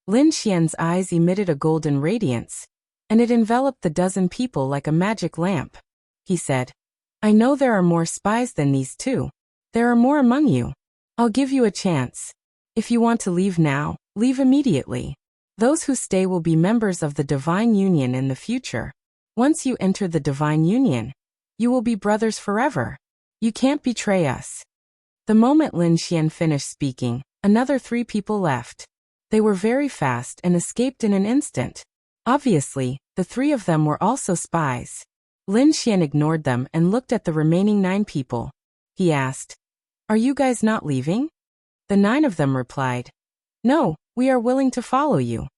Lin Xian's eyes emitted a golden radiance, and it enveloped the dozen people like a magic lamp. He said, "I know there are more spies than these two. There are more among you. I'll give you a chance. If you want to leave now, leave immediately. Those who stay will be members of the Divine Union in the future. Once you enter the Divine Union, you will be brothers forever. You can't betray us." The moment Lin Xian finished speaking, another 3 people left. They were very fast and escaped in an instant. Obviously, the 3 of them were also spies. Lin Xian ignored them and looked at the remaining 9 people. He asked, "Are you guys not leaving?" The 9 of them replied, "No, we are willing to follow you."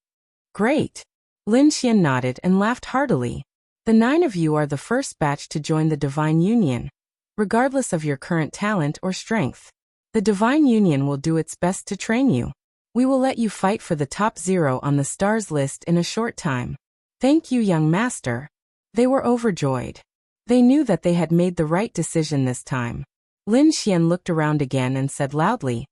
"Great." Lin Xian nodded and laughed heartily. "The 9 of you are the first batch to join the Divine Union, regardless of your current talent or strength. The Divine Union will do its best to train you. We will let you fight for the top 0 on the stars list in a short time. Thank you, young master." They were overjoyed. They knew that they had made the right decision this time. Lin Xian looked around again and said loudly,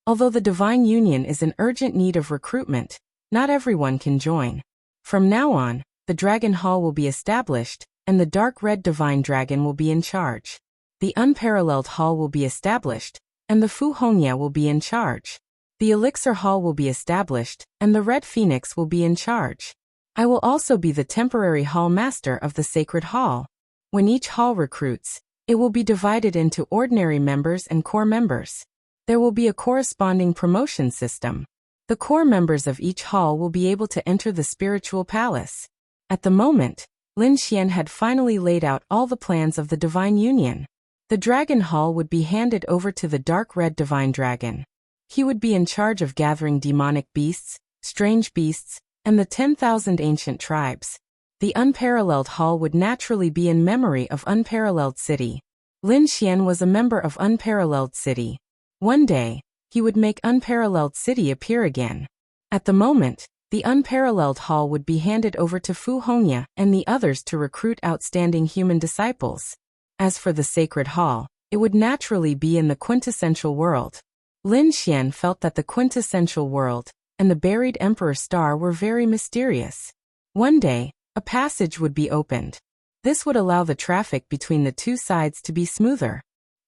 "Although the Divine Union is in urgent need of recruitment, not everyone can join. From now on, the Dragon Hall will be established, and the Dark Red Divine Dragon will be in charge. The Unparalleled Hall will be established, and the Fu Hongya will be in charge. The Elixir Hall will be established, and the Red Phoenix will be in charge. I will also be the temporary hall master of the Sacred Hall. When each hall recruits, it will be divided into ordinary members and core members. There will be a corresponding promotion system. The core members of each hall will be able to enter the spiritual palace." At the moment, Lin Xian had finally laid out all the plans of the Divine Union. The Dragon Hall would be handed over to the Dark Red Divine Dragon. He would be in charge of gathering demonic beasts, strange beasts, and the 10,000 ancient tribes. The Unparalleled Hall would naturally be in memory of Unparalleled City. Lin Xian was a member of Unparalleled City. One day, he would make Unparalleled City appear again. At the moment, the Unparalleled Hall would be handed over to Fu Hongya and the others to recruit outstanding human disciples. As for the Sacred Hall, it would naturally be in the quintessential world. Lin Xian felt that the quintessential world and the buried Emperor Star were very mysterious. One day, a passage would be opened. This would allow the traffic between the two sides to be smoother.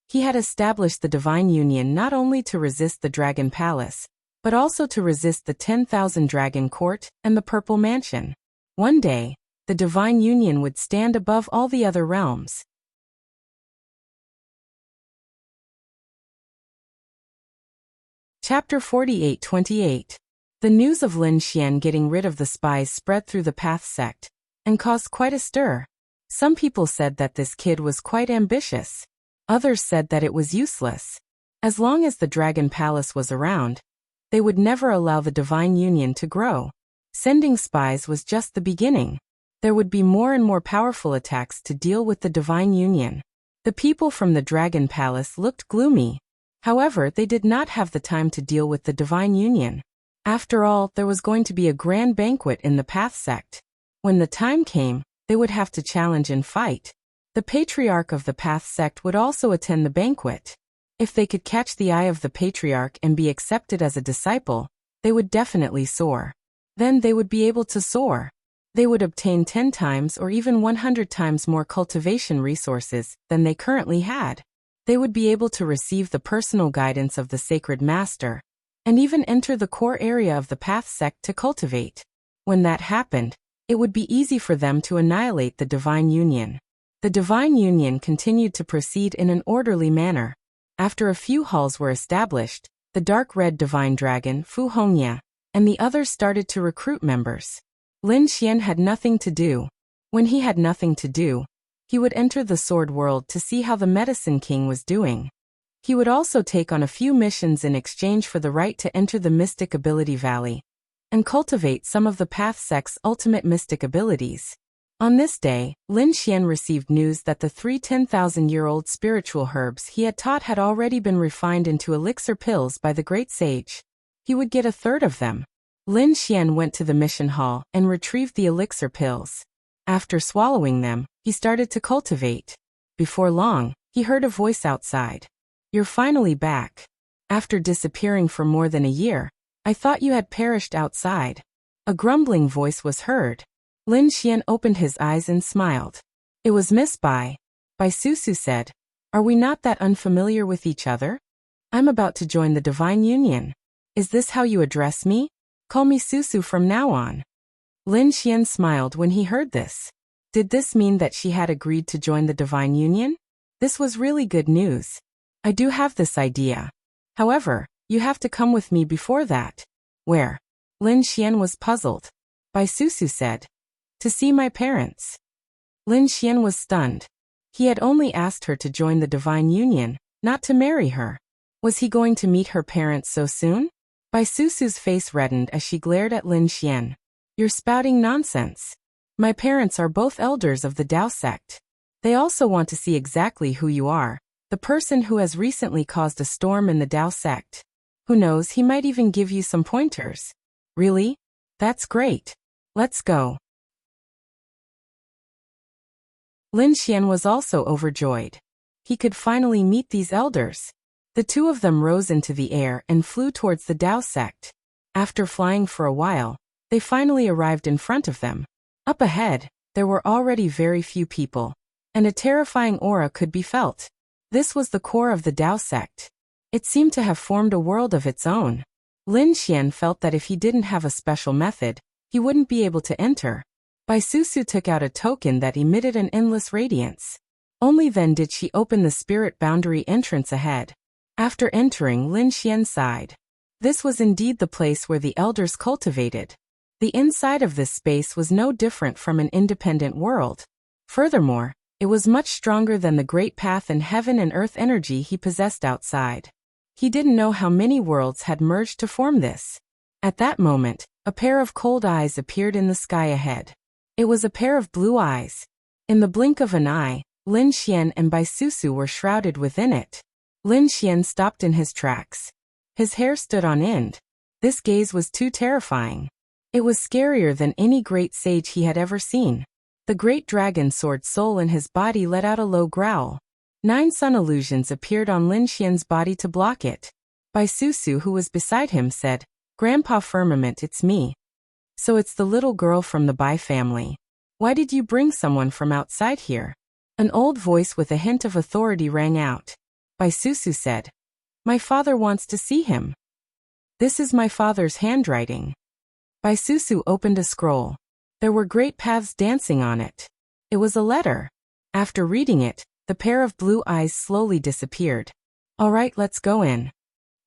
He had established the Divine Union not only to resist the Dragon Palace, but also to resist the 10,000 Dragon Court and the Purple Mansion. One day, the Divine Union would stand above all the other realms. Chapter 48-28. The news of Lin Xian getting rid of the spies spread through the Path sect and caused quite a stir. Some people said that this kid was quite ambitious. Others said that it was useless. As long as the Dragon Palace was around, they would never allow the Divine Union to grow. Sending spies was just the beginning. There would be more and more powerful attacks to deal with the Divine Union. The people from the Dragon Palace looked gloomy. However, they did not have the time to deal with the Divine Union. After all, there was going to be a grand banquet in the Path sect. When the time came, they would have to challenge and fight. The Patriarch of the Path sect would also attend the banquet. If they could catch the eye of the Patriarch and be accepted as a disciple, they would definitely soar. Then they would be able to soar. They would obtain 10 times or even 100 times more cultivation resources than they currently had. They would be able to receive the personal guidance of the Sacred Master, and even enter the core area of the Path sect to cultivate. When that happened, it would be easy for them to annihilate the Divine Union. The Divine Union continued to proceed in an orderly manner. After a few halls were established, the Dark Red Divine Dragon, Fu Hongya, and the others started to recruit members. Lin Xian had nothing to do. When he had nothing to do, he would enter the Sword World to see how the Medicine King was doing. He would also take on a few missions in exchange for the right to enter the Mystic Ability Valley and cultivate some of the Path sect's ultimate mystic abilities. On this day, Lin Xian received news that the 3 10,000-year-old spiritual herbs he had taught had already been refined into elixir pills by the great sage. He would get a third of them. Lin Xian went to the mission hall and retrieved the elixir pills. After swallowing them, he started to cultivate. Before long, he heard a voice outside. "You're finally back. After disappearing for more than a year, I thought you had perished outside." A grumbling voice was heard. Lin Xian opened his eyes and smiled. It was Miss Bai. Bai Susu said, "Are we not that unfamiliar with each other? I'm about to join the Divine Union. Is this how you address me? Call me Susu from now on." Lin Xian smiled when he heard this. Did this mean that she had agreed to join the Divine Union? This was really good news. "I do have this idea. However, you have to come with me before that." "Where?" Lin Xian was puzzled. Bai Susu said, "To see my parents." Lin Xian was stunned. He had only asked her to join the Divine Union, not to marry her. Was he going to meet her parents so soon? Bai Susu's face reddened as she glared at Lin Xian. "You're spouting nonsense. My parents are both elders of the Dao sect. They also want to see exactly who you are, the person who has recently caused a storm in the Dao sect. Who knows, he might even give you some pointers." "Really? That's great. Let's go." Lin Xian was also overjoyed. He could finally meet these elders. The two of them rose into the air and flew towards the Dao sect. After flying for a while, they finally arrived in front of them. Up ahead, there were already very few people, and a terrifying aura could be felt. This was the core of the Dao sect. It seemed to have formed a world of its own. Lin Xian felt that if he didn't have a special method, he wouldn't be able to enter. Bai Susu took out a token that emitted an endless radiance. Only then did she open the spirit boundary entrance ahead. After entering, Lin Xian sighed. This was indeed the place where the elders cultivated. The inside of this space was no different from an independent world. Furthermore, it was much stronger than the great path and heaven and earth energy he possessed outside. He didn't know how many worlds had merged to form this. At that moment, a pair of cold eyes appeared in the sky ahead. It was a pair of blue eyes. In the blink of an eye, Lin Xian and Bai Susu were shrouded within it. Lin Xian stopped in his tracks. His hair stood on end. This gaze was too terrifying. It was scarier than any great sage he had ever seen. The great dragon sword soul in his body let out a low growl. 9 sun illusions appeared on Lin Xian's body to block it. Bai Susu, who was beside him, said, "Grandpa Firmament, it's me." "So it's the little girl from the Bai family. Why did you bring someone from outside here?" An old voice with a hint of authority rang out. Bai Susu said, "My father wants to see him." "This is my father's handwriting." Bai Susu opened a scroll. There were great paths dancing on it. It was a letter. After reading it, the pair of blue eyes slowly disappeared. "All right, let's go in.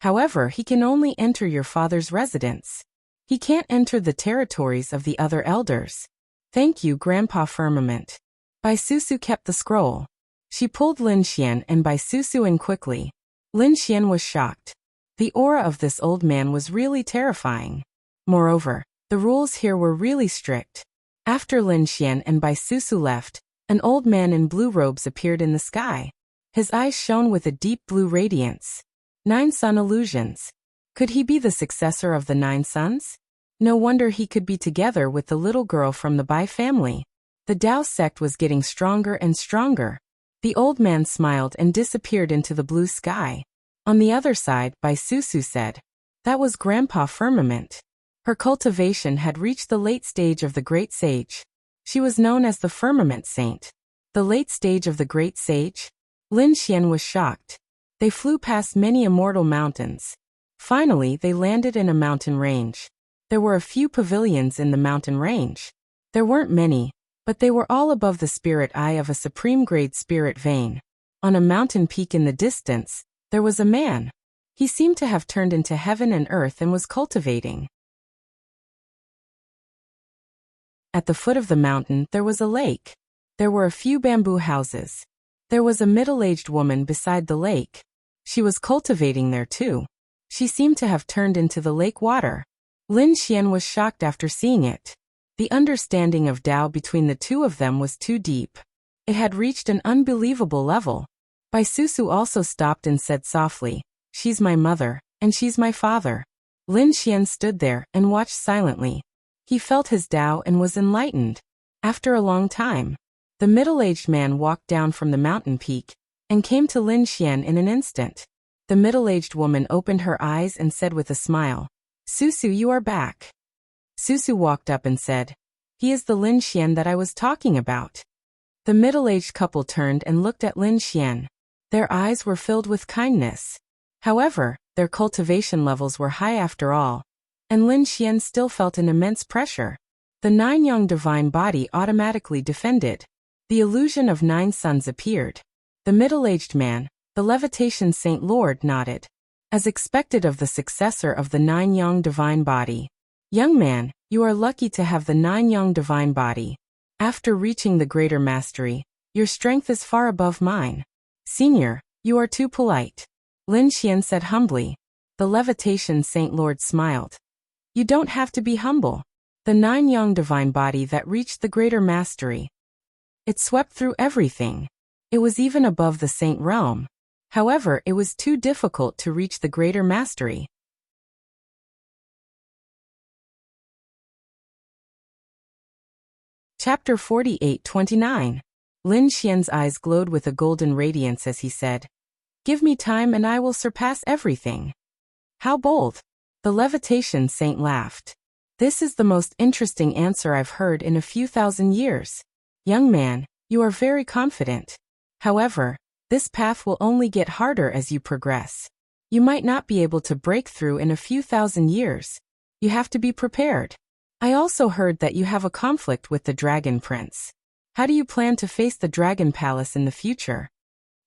However, he can only enter your father's residence. He can't enter the territories of the other elders." "Thank you, Grandpa Firmament." Bai Susu kept the scroll. She pulled Lin Xian and Bai Susu in quickly. Lin Xian was shocked. The aura of this old man was really terrifying. Moreover, the rules here were really strict. After Lin Xian and Bai Susu left, an old man in blue robes appeared in the sky. His eyes shone with a deep blue radiance. 9 sun illusions. Could he be the successor of the 9 suns? No wonder he could be together with the little girl from the Bai family. The Dao sect was getting stronger and stronger. The old man smiled and disappeared into the blue sky. On the other side, Bai Susu said, "That was Grandpa Firmament." Her cultivation had reached the late stage of the great sage. She was known as the Firmament Saint. The late stage of the great sage? Lin Xian was shocked. They flew past many immortal mountains. Finally, they landed in a mountain range. There were a few pavilions in the mountain range. There weren't many, but they were all above the spirit eye of a supreme-grade spirit vein. On a mountain peak in the distance, there was a man. He seemed to have turned into heaven and earth and was cultivating. At the foot of the mountain, there was a lake. There were a few bamboo houses. There was a middle-aged woman beside the lake. She was cultivating there too. She seemed to have turned into the lake water. Lin Xian was shocked after seeing it. The understanding of Tao between the two of them was too deep. It had reached an unbelievable level. Bai Susu also stopped and said softly, "She's my mother, and she's my father." Lin Xian stood there and watched silently. He felt his Tao and was enlightened. After a long time, the middle-aged man walked down from the mountain peak and came to Lin Xian in an instant. The middle-aged woman opened her eyes and said with a smile, "Susu, you are back." Susu walked up and said, "He is the Lin Xian that I was talking about." The middle-aged couple turned and looked at Lin Xian. Their eyes were filled with kindness. However, their cultivation levels were high after all, and Lin Xian still felt an immense pressure. The 9 young divine body automatically defended. The illusion of 9 suns appeared. The middle-aged man, the levitation Saint Lord, nodded. As expected of the successor of the 9 young divine body. "Young man, you are lucky to have the 9 young divine body. After reaching the greater mastery, your strength is far above mine. Senior, you are too polite." Lin Xian said humbly. The levitation Saint Lord smiled. "You don't have to be humble. The 9 young divine body that reached the greater mastery. It swept through everything. It was even above the saint realm. However, it was too difficult to reach the greater mastery." Chapter 48-29. Lin Xian's eyes glowed with a golden radiance as he said, "Give me time and I will surpass everything." "How bold!" The levitation saint laughed. "This is the most interesting answer I've heard in a few thousand years. Young man, you are very confident. However, this path will only get harder as you progress. You might not be able to break through in a few thousand years. You have to be prepared. I also heard that you have a conflict with the Dragon Prince. How do you plan to face the Dragon Palace in the future?"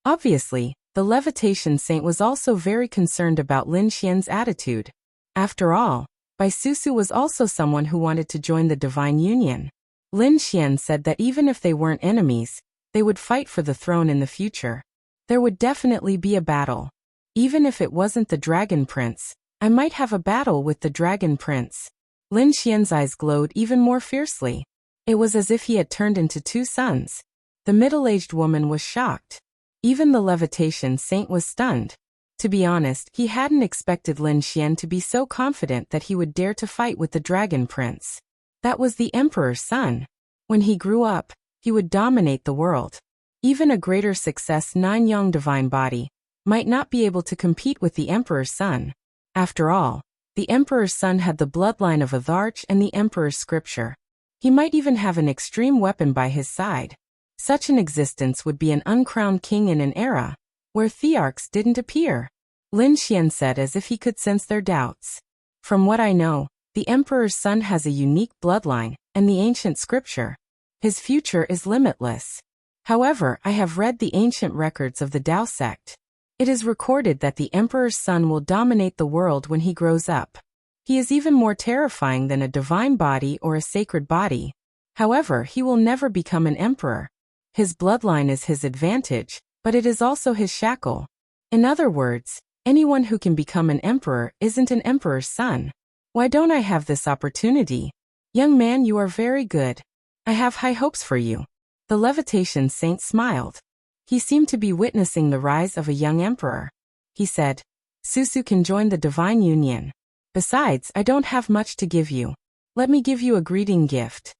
Obviously, the levitation saint was also very concerned about Lin Xian's attitude. After all, Bai Susu was also someone who wanted to join the Divine Union. Lin Xian said that even if they weren't enemies, they would fight for the throne in the future. There would definitely be a battle. Even if it wasn't the Dragon Prince, I might have a battle with the Dragon Prince. Lin Xian's eyes glowed even more fiercely. It was as if he had turned into two suns. The middle-aged woman was shocked. Even the levitation saint was stunned. To be honest, he hadn't expected Lin Xian to be so confident that he would dare to fight with the Dragon Prince. That was the Emperor's son. When he grew up, he would dominate the world. Even a greater success Nine-Yang divine body might not be able to compete with the Emperor's son. After all, the Emperor's son had the bloodline of a Tharch and the Emperor's scripture. He might even have an extreme weapon by his side. Such an existence would be an uncrowned king in an era where Thearchs didn't appear. Lin Xian said as if he could sense their doubts. "From what I know, the Emperor's son has a unique bloodline and the ancient scripture. His future is limitless. However, I have read the ancient records of the Dao sect. It is recorded that the Emperor's son will dominate the world when he grows up. He is even more terrifying than a divine body or a sacred body. However, he will never become an emperor. His bloodline is his advantage, but it is also his shackle. In other words, anyone who can become an emperor isn't an emperor's son. Why don't I have this opportunity? Young man, you are very good. I have high hopes for you." The levitation saint smiled. He seemed to be witnessing the rise of a young emperor. He said, "Susu can join the Divine Union. Besides, I don't have much to give you. Let me give you a greeting gift."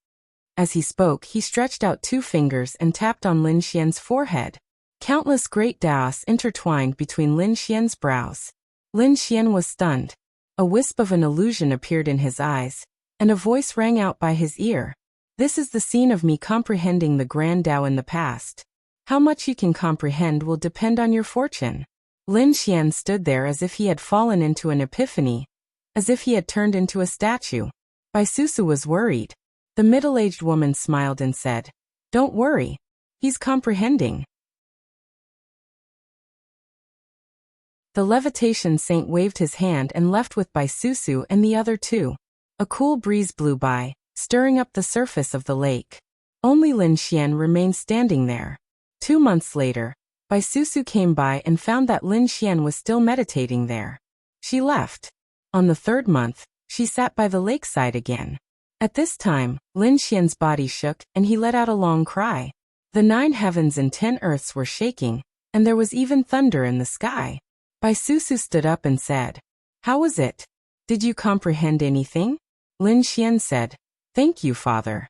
As he spoke, he stretched out two fingers and tapped on Lin Xian's forehead. Countless great daos intertwined between Lin Xian's brows. Lin Xian was stunned. A wisp of an illusion appeared in his eyes, and a voice rang out by his ear. "This is the scene of me comprehending the Grand Tao in the past. How much you can comprehend will depend on your fortune." Lin Xian stood there as if he had fallen into an epiphany, as if he had turned into a statue. Bai Susu was worried. The middle-aged woman smiled and said, "Don't worry. He's comprehending." The levitation saint waved his hand and left with Bai Susu and the other two. A cool breeze blew by, stirring up the surface of the lake. Only Lin Xian remained standing there. 2 months later, Bai Susu came by and found that Lin Xian was still meditating there. She left. On the 3rd month, she sat by the lakeside again. At this time, Lin Xian's body shook and he let out a long cry. The 9 heavens and 10 earths were shaking, and there was even thunder in the sky. Bai Susu stood up and said, "How was it? Did you comprehend anything?" Lin Xian said, "Thank you, Father.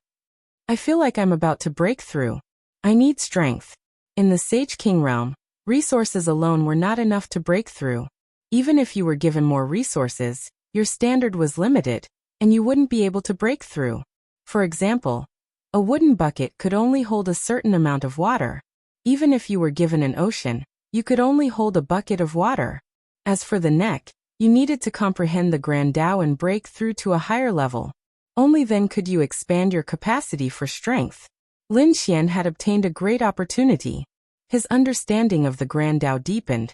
I feel like I'm about to break through. I need strength." In the Sage King realm, resources alone were not enough to break through. Even if you were given more resources, your standard was limited, and you wouldn't be able to break through. For example, a wooden bucket could only hold a certain amount of water. Even if you were given an ocean, you could only hold a bucket of water. As for the neck, you needed to comprehend the Grand Tao and break through to a higher level. Only then could you expand your capacity for strength. Lin Xian had obtained a great opportunity. His understanding of the Grand Tao deepened,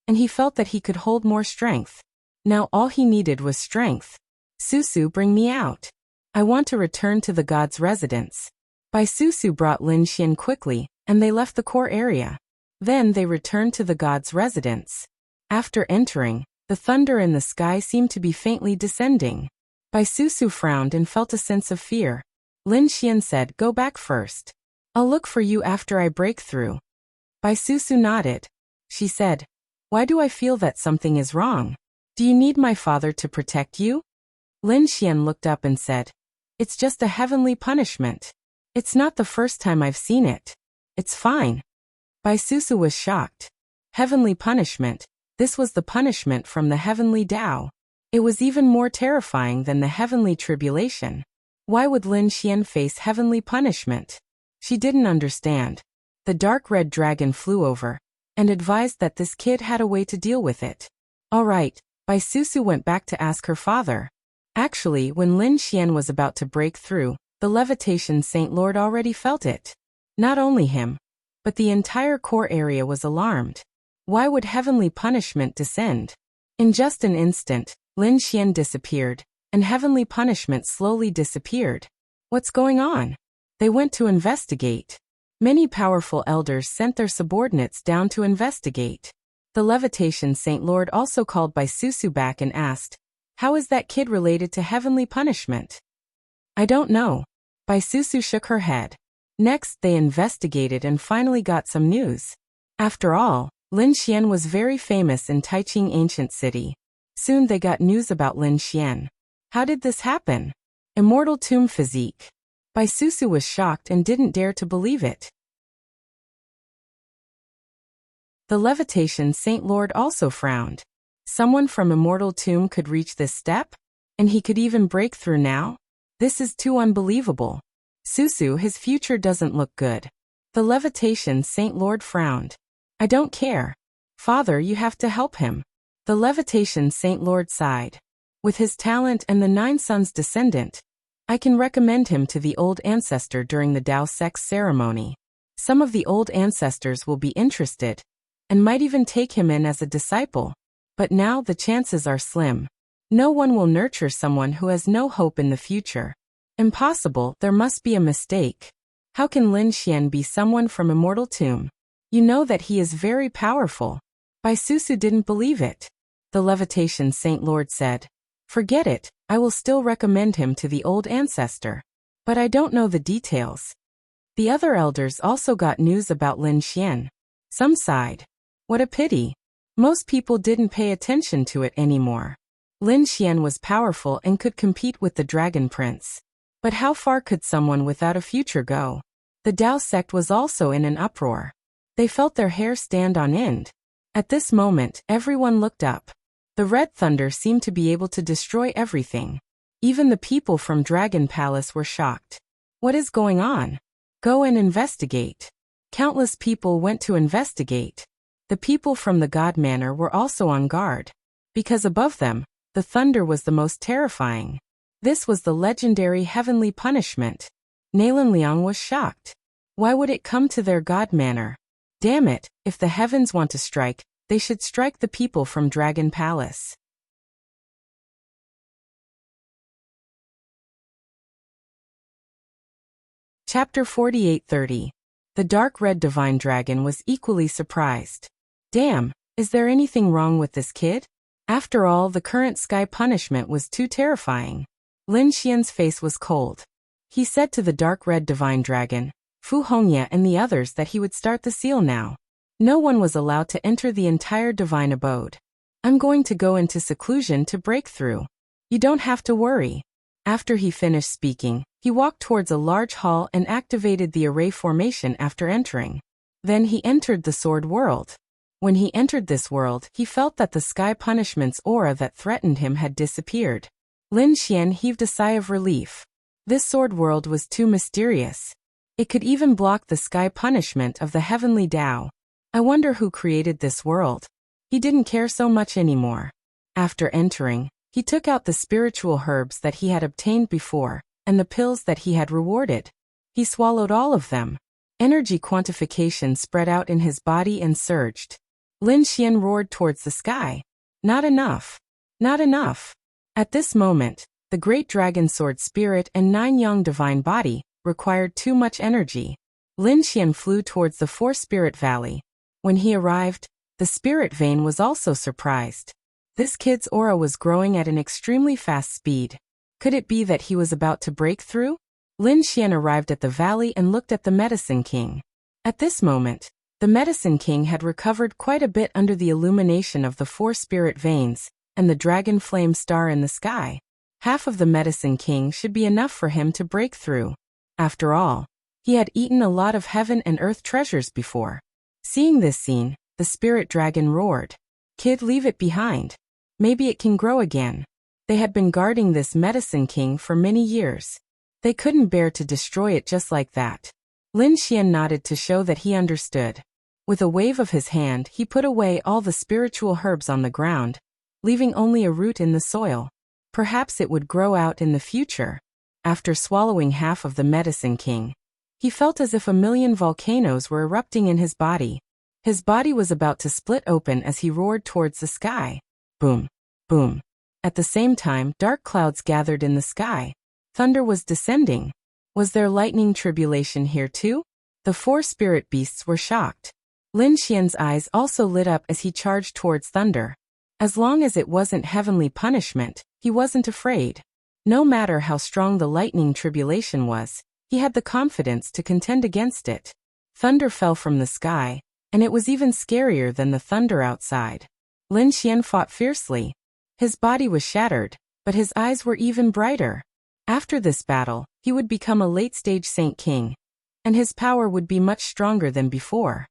and he felt that he could hold more strength. Now all he needed was strength. "Susu, bring me out. I want to return to the god's residence." Bai Susu brought Lin Xian quickly, and they left the core area. Then they returned to the god's residence. After entering, the thunder in the sky seemed to be faintly descending. Bai Susu frowned and felt a sense of fear. Lin Xian said, "Go back first. I'll look for you after I break through." Bai Susu nodded. She said, "Why do I feel that something is wrong? Do you need my father to protect you?" Lin Xian looked up and said, "It's just a heavenly punishment. It's not the first time I've seen it. It's fine. Bai Susu was shocked. Heavenly punishment. This was the punishment from the heavenly Tao. It was even more terrifying than the heavenly tribulation. Why would Lin Xian face heavenly punishment? She didn't understand. The dark red dragon flew over and advised that this kid had a way to deal with it. All right, Bai Susu went back to ask her father. Actually, when Lin Xian was about to break through, the levitation Saint Lord already felt it. Not only him, but the entire core area was alarmed. Why would heavenly punishment descend? In just an instant, Lin Xian disappeared, and heavenly punishment slowly disappeared. What's going on? They went to investigate. Many powerful elders sent their subordinates down to investigate. The levitation Saint Lord also called Bai Susu back and asked, "How is that kid related to heavenly punishment?" "I don't know." Bai Susu shook her head. Next, they investigated and finally got some news. After all, Lin Xian was very famous in Taiqing ancient city. Soon they got news about Lin Xian. How did this happen? Immortal tomb physique. Bai Susu was shocked and didn't dare to believe it. The levitation Saint Lord also frowned. Someone from Immortal Tomb could reach this step? And he could even break through now? This is too unbelievable. Susu, his future doesn't look good. The levitation Saint Lord frowned. I don't care. Father, you have to help him. The levitation Saint Lord sighed. With his talent and the 9 sons' descendant, I can recommend him to the old ancestor during the Dao sex ceremony. Some of the old ancestors will be interested, and might even take him in as a disciple. But now the chances are slim. No one will nurture someone who has no hope in the future. Impossible, there must be a mistake. How can Lin Xian be someone from Immortal Tomb? You know that he is very powerful. Bai Susu didn't believe it. The levitation Saint Lord said, "Forget it, I will still recommend him to the old ancestor. But I don't know the details." The other elders also got news about Lin Xian. Some sighed. What a pity. Most people didn't pay attention to it anymore. Lin Xian was powerful and could compete with the Dragon Prince. But how far could someone without a future go? The Dao sect was also in an uproar. They felt their hair stand on end. At this moment, everyone looked up. The red thunder seemed to be able to destroy everything. Even the people from Dragon Palace were shocked. What is going on? Go and investigate. Countless people went to investigate. The people from the God Manor were also on guard. Because above them, the thunder was the most terrifying. This was the legendary heavenly punishment. Nalan Liang was shocked. Why would it come to their God Manor? Damn it, if the heavens want to strike, they should strike the people from Dragon Palace. Chapter 4830. The dark red divine dragon was equally surprised. Damn, is there anything wrong with this kid? After all, the current sky punishment was too terrifying. Lin Xian's face was cold. He said to the dark red divine dragon, Fu Hongya and the others that he would start the seal now. No one was allowed to enter the entire divine abode. I'm going to go into seclusion to break through. You don't have to worry. After he finished speaking, he walked towards a large hall and activated the array formation after entering. Then he entered the sword world. When he entered this world, he felt that the sky punishment's aura that threatened him had disappeared. Lin Xian heaved a sigh of relief. This sword world was too mysterious. It could even block the sky punishment of the heavenly Tao. I wonder who created this world. He didn't care so much anymore. After entering, he took out the spiritual herbs that he had obtained before, and the pills that he had rewarded. He swallowed all of them. Energy quantification spread out in his body and surged. Lin Xian roared towards the sky. Not enough. Not enough. At this moment, the great dragon sword spirit and 9 young divine body required too much energy. Lin Xian flew towards the 4 spirit valley. When he arrived, the spirit vein was also surprised. This kid's aura was growing at an extremely fast speed. Could it be that he was about to break through? Lin Xian arrived at the valley and looked at the Medicine King. At this moment, the Medicine King had recovered quite a bit under the illumination of the 4 spirit veins and the dragon flame star in the sky. Half of the Medicine King should be enough for him to break through. After all, He had eaten a lot of heaven and earth treasures before. Seeing this scene, the spirit dragon roared. Kid, leave it behind. Maybe it can grow again. They had been guarding this medicine king for many years. They couldn't bear to destroy it just like that. Lin Xian nodded to show that he understood. With a wave of his hand, he put away all the spiritual herbs on the ground, leaving only a root in the soil. Perhaps it would grow out in the future. After swallowing half of the medicine king, he felt as if a million volcanoes were erupting in his body. His body was about to split open as he roared towards the sky. Boom, boom. At the same time, dark clouds gathered in the sky. Thunder was descending. Was there lightning tribulation here too? The 4 spirit beasts were shocked. Lin Xian's eyes also lit up as he charged towards thunder. As long as it wasn't heavenly punishment, he wasn't afraid. No matter how strong the lightning tribulation was, he had the confidence to contend against it. Thunder fell from the sky, and it was even scarier than the thunder outside. Lin Xian fought fiercely. His body was shattered, but his eyes were even brighter. After this battle, he would become a late-stage Saint King, and his power would be much stronger than before.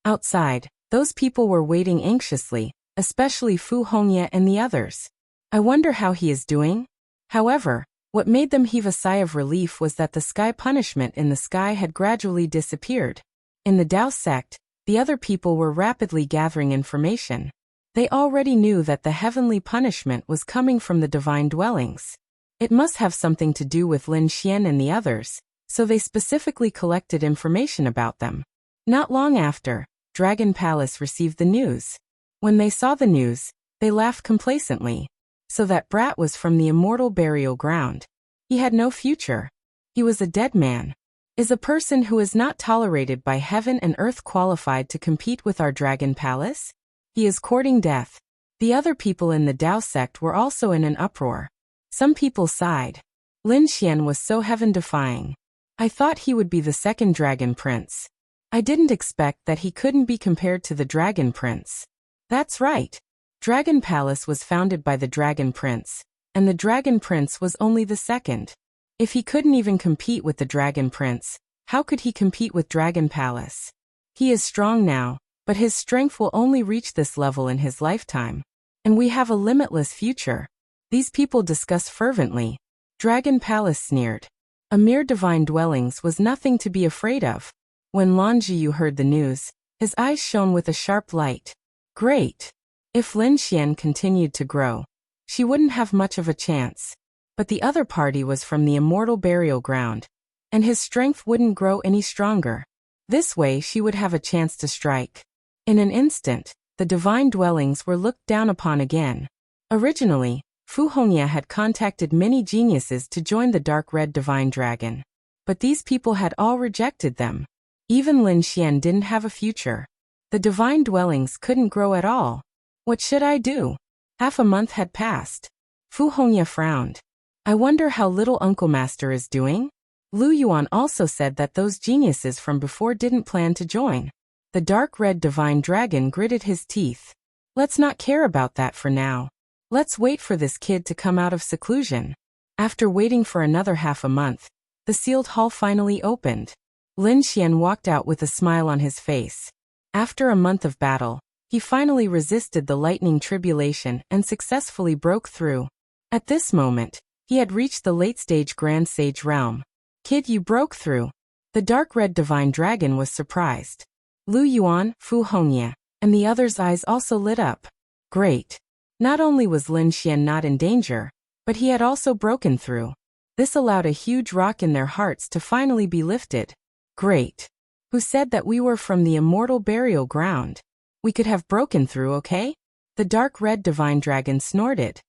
Outside, those people were waiting anxiously, especially Fu Hongye and the others. I wonder how he is doing? However, what made them heave a sigh of relief was that the sky punishment in the sky had gradually disappeared. In the Dao sect, the other people were rapidly gathering information. They already knew that the heavenly punishment was coming from the divine dwellings. It must have something to do with Lin Xian and the others, so they specifically collected information about them. Not long after, Dragon Palace received the news. When they saw the news, they laughed complacently. So that brat was from the immortal burial ground. He had no future. He was a dead man. Is a person who is not tolerated by heaven and earth qualified to compete with our Dragon Palace? He is courting death. The other people in the Dao sect were also in an uproar. Some people sighed. Lin Xian was so heaven-defying. I thought he would be the second Dragon Prince. I didn't expect that he couldn't be compared to the Dragon Prince. That's right. Dragon Palace was founded by the Dragon Prince, and the Dragon Prince was only the second. If he couldn't even compete with the Dragon Prince, how could he compete with Dragon Palace? He is strong now, but his strength will only reach this level in his lifetime. And we have a limitless future. These people discussed fervently. Dragon Palace sneered. A mere divine dwellings was nothing to be afraid of. When Lan Jiyu heard the news, his eyes shone with a sharp light. Great! If Lin Xian continued to grow, she wouldn't have much of a chance. But the other party was from the immortal burial ground, and his strength wouldn't grow any stronger. This way she would have a chance to strike. In an instant, the divine dwellings were looked down upon again. Originally, Fu Hongye had contacted many geniuses to join the dark red divine dragon. But these people had all rejected them. Even Lin Xian didn't have a future. The divine dwellings couldn't grow at all. What should I do? Half a month had passed. Fu Hongye frowned. I wonder how little Uncle Master is doing? Lu Yuan also said that those geniuses from before didn't plan to join. The dark red divine dragon gritted his teeth. Let's not care about that for now. Let's wait for this kid to come out of seclusion. After waiting for another half a month, the sealed hall finally opened. Lin Xian walked out with a smile on his face. After a month of battle, he finally resisted the lightning tribulation and successfully broke through. At this moment, he had reached the late-stage Grand Sage realm. Kid, you broke through. The dark red divine dragon was surprised. Lu Yuan, Fu Hongye, and the others' eyes also lit up. Great. Not only was Lin Xian not in danger, but he had also broken through. This allowed a huge rock in their hearts to finally be lifted. Great. Who said that we were from the immortal burial ground? We could have broken through, okay? The dark red divine dragon snorted.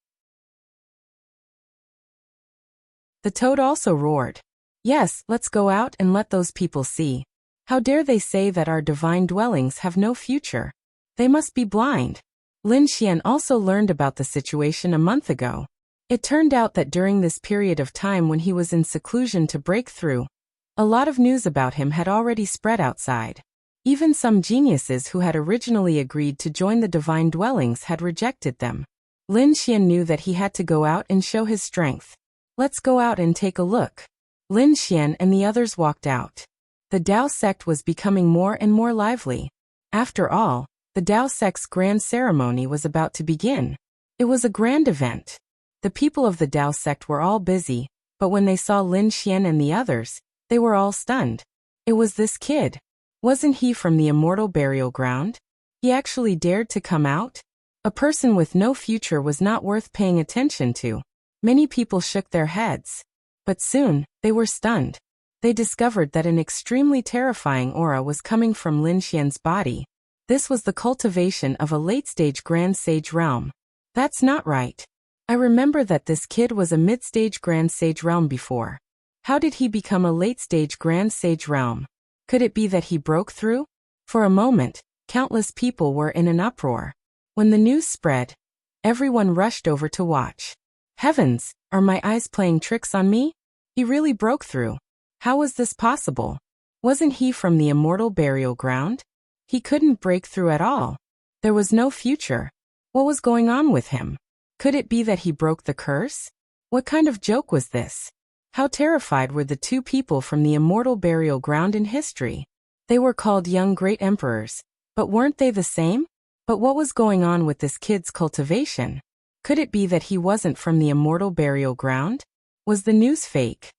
The toad also roared. Yes, let's go out and let those people see. How dare they say that our divine dwellings have no future? They must be blind. Lin Xian also learned about the situation a month ago. It turned out that during this period of time when he was in seclusion to break through, a lot of news about him had already spread outside. Even some geniuses who had originally agreed to join the divine dwellings had rejected them. Lin Xian knew that he had to go out and show his strength. Let's go out and take a look. Lin Xian and the others walked out. The Dao sect was becoming more and more lively. After all, the Dao sect's grand ceremony was about to begin. It was a grand event. The people of the Dao sect were all busy, but when they saw Lin Xian and the others, they were all stunned. It was this kid. Wasn't he from the immortal burial ground? He actually dared to come out? A person with no future was not worth paying attention to. Many people shook their heads. But soon, they were stunned. They discovered that an extremely terrifying aura was coming from Lin Xian's body. This was the cultivation of a late-stage Grand Sage realm. That's not right. I remember that this kid was a mid-stage Grand Sage realm before. How did he become a late-stage Grand Sage realm? Could it be that he broke through? For a moment, countless people were in an uproar. When the news spread, everyone rushed over to watch. Heavens, are my eyes playing tricks on me? He really broke through. How was this possible? Wasn't he from the immortal burial ground? He couldn't break through at all. There was no future. What was going on with him? Could it be that he broke the curse? What kind of joke was this? How terrified were the two people from the immortal burial ground in history? They were called young great emperors, but weren't they the same? But what was going on with this kid's cultivation? Could it be that he wasn't from the immortal burial ground? Was the news fake?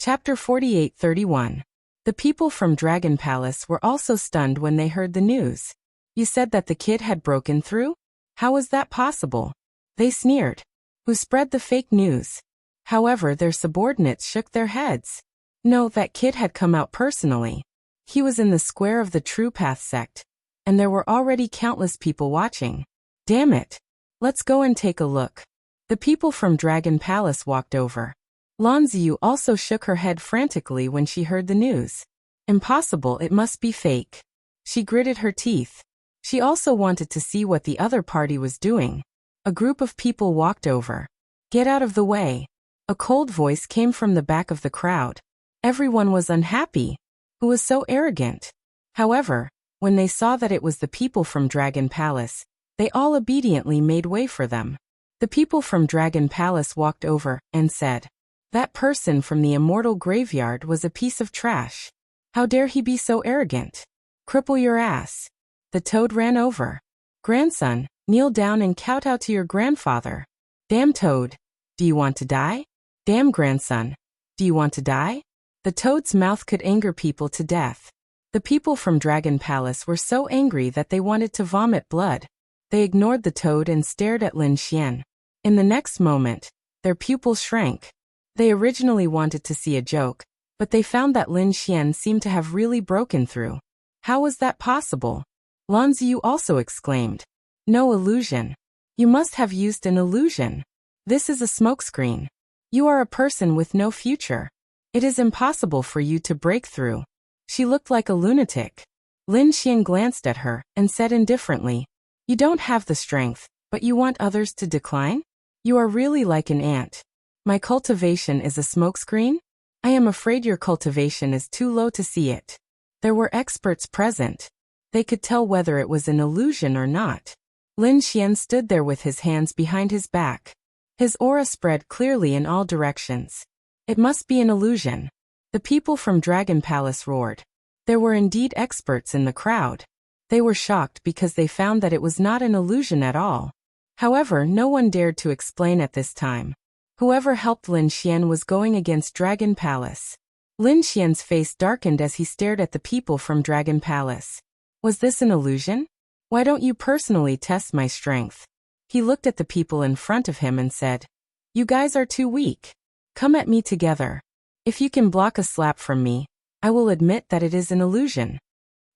Chapter 48-31. The people from Dragon Palace were also stunned when they heard the news. You said that the kid had broken through? How was that possible? They sneered. Who spread the fake news? However, their subordinates shook their heads. No, that kid had come out personally. He was in the square of the True Path sect, and there were already countless people watching. Damn it. Let's go and take a look. The people from Dragon Palace walked over. Lan Ziyu also shook her head frantically when she heard the news. Impossible, it must be fake. She gritted her teeth. She also wanted to see what the other party was doing. A group of people walked over. Get out of the way. A cold voice came from the back of the crowd. Everyone was unhappy. Who was so arrogant? However, when they saw that it was the people from Dragon Palace, they all obediently made way for them. The people from Dragon Palace walked over and said, "That person from the immortal graveyard was a piece of trash. How dare he be so arrogant? Cripple your ass." The toad ran over. "Grandson, kneel down and kowtow to your grandfather." "Damn toad, do you want to die?" "Damn grandson, do you want to die?" The toad's mouth could anger people to death. The people from Dragon Palace were so angry that they wanted to vomit blood. They ignored the toad and stared at Lin Xian. In the next moment, their pupils shrank. They originally wanted to see a joke, but they found that Lin Xian seemed to have really broken through. How was that possible? Lan Ziyu also exclaimed. "No illusion. You must have used an illusion. This is a smokescreen. You are a person with no future. It is impossible for you to break through." She looked like a lunatic. Lin Xian glanced at her and said indifferently, "You don't have the strength, but you want others to decline? You are really like an ant. My cultivation is a smokescreen? I am afraid your cultivation is too low to see it." There were experts present. They could tell whether it was an illusion or not. Lin Xian stood there with his hands behind his back. His aura spread clearly in all directions. It must be an illusion. The people from Dragon Palace roared. There were indeed experts in the crowd. They were shocked because they found that it was not an illusion at all. However, no one dared to explain at this time. Whoever helped Lin Xian was going against Dragon Palace. Lin Xian's face darkened as he stared at the people from Dragon Palace. Was this an illusion? Why don't you personally test my strength? He looked at the people in front of him and said, "You guys are too weak. Come at me together. If you can block a slap from me, I will admit that it is an illusion."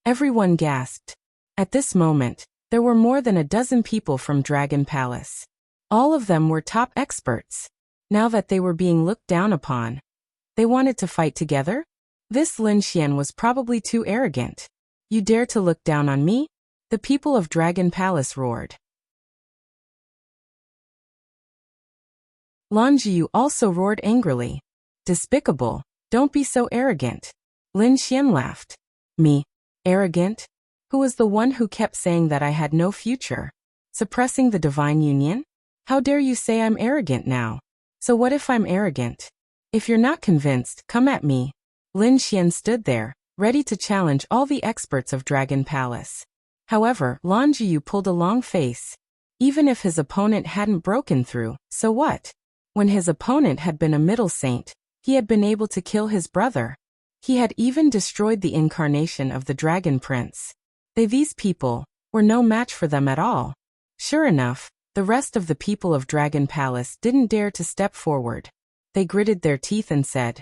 Everyone gasped. At this moment, there were more than a dozen people from Dragon Palace. All of them were top experts. Now that they were being looked down upon, they wanted to fight together? This Lin Xian was probably too arrogant. "You dare to look down on me?" The people of Dragon Palace roared. Lan Ziyu also roared angrily. "Despicable, don't be so arrogant." Lin Xian laughed. "Me? Arrogant? Who was the one who kept saying that I had no future? Suppressing the divine union? How dare you say I'm arrogant now? So what if I'm arrogant? If you're not convinced, come at me. Lin Xian stood there, ready to challenge all the experts of Dragon Palace. However, Lan Jiyu pulled a long face. Even if his opponent hadn't broken through, so what? When his opponent had been a middle saint, he had been able to kill his brother. He had even destroyed the incarnation of the Dragon Prince. These people were no match for them at all. Sure enough, the rest of the people of Dragon Palace didn't dare to step forward. They gritted their teeth and said,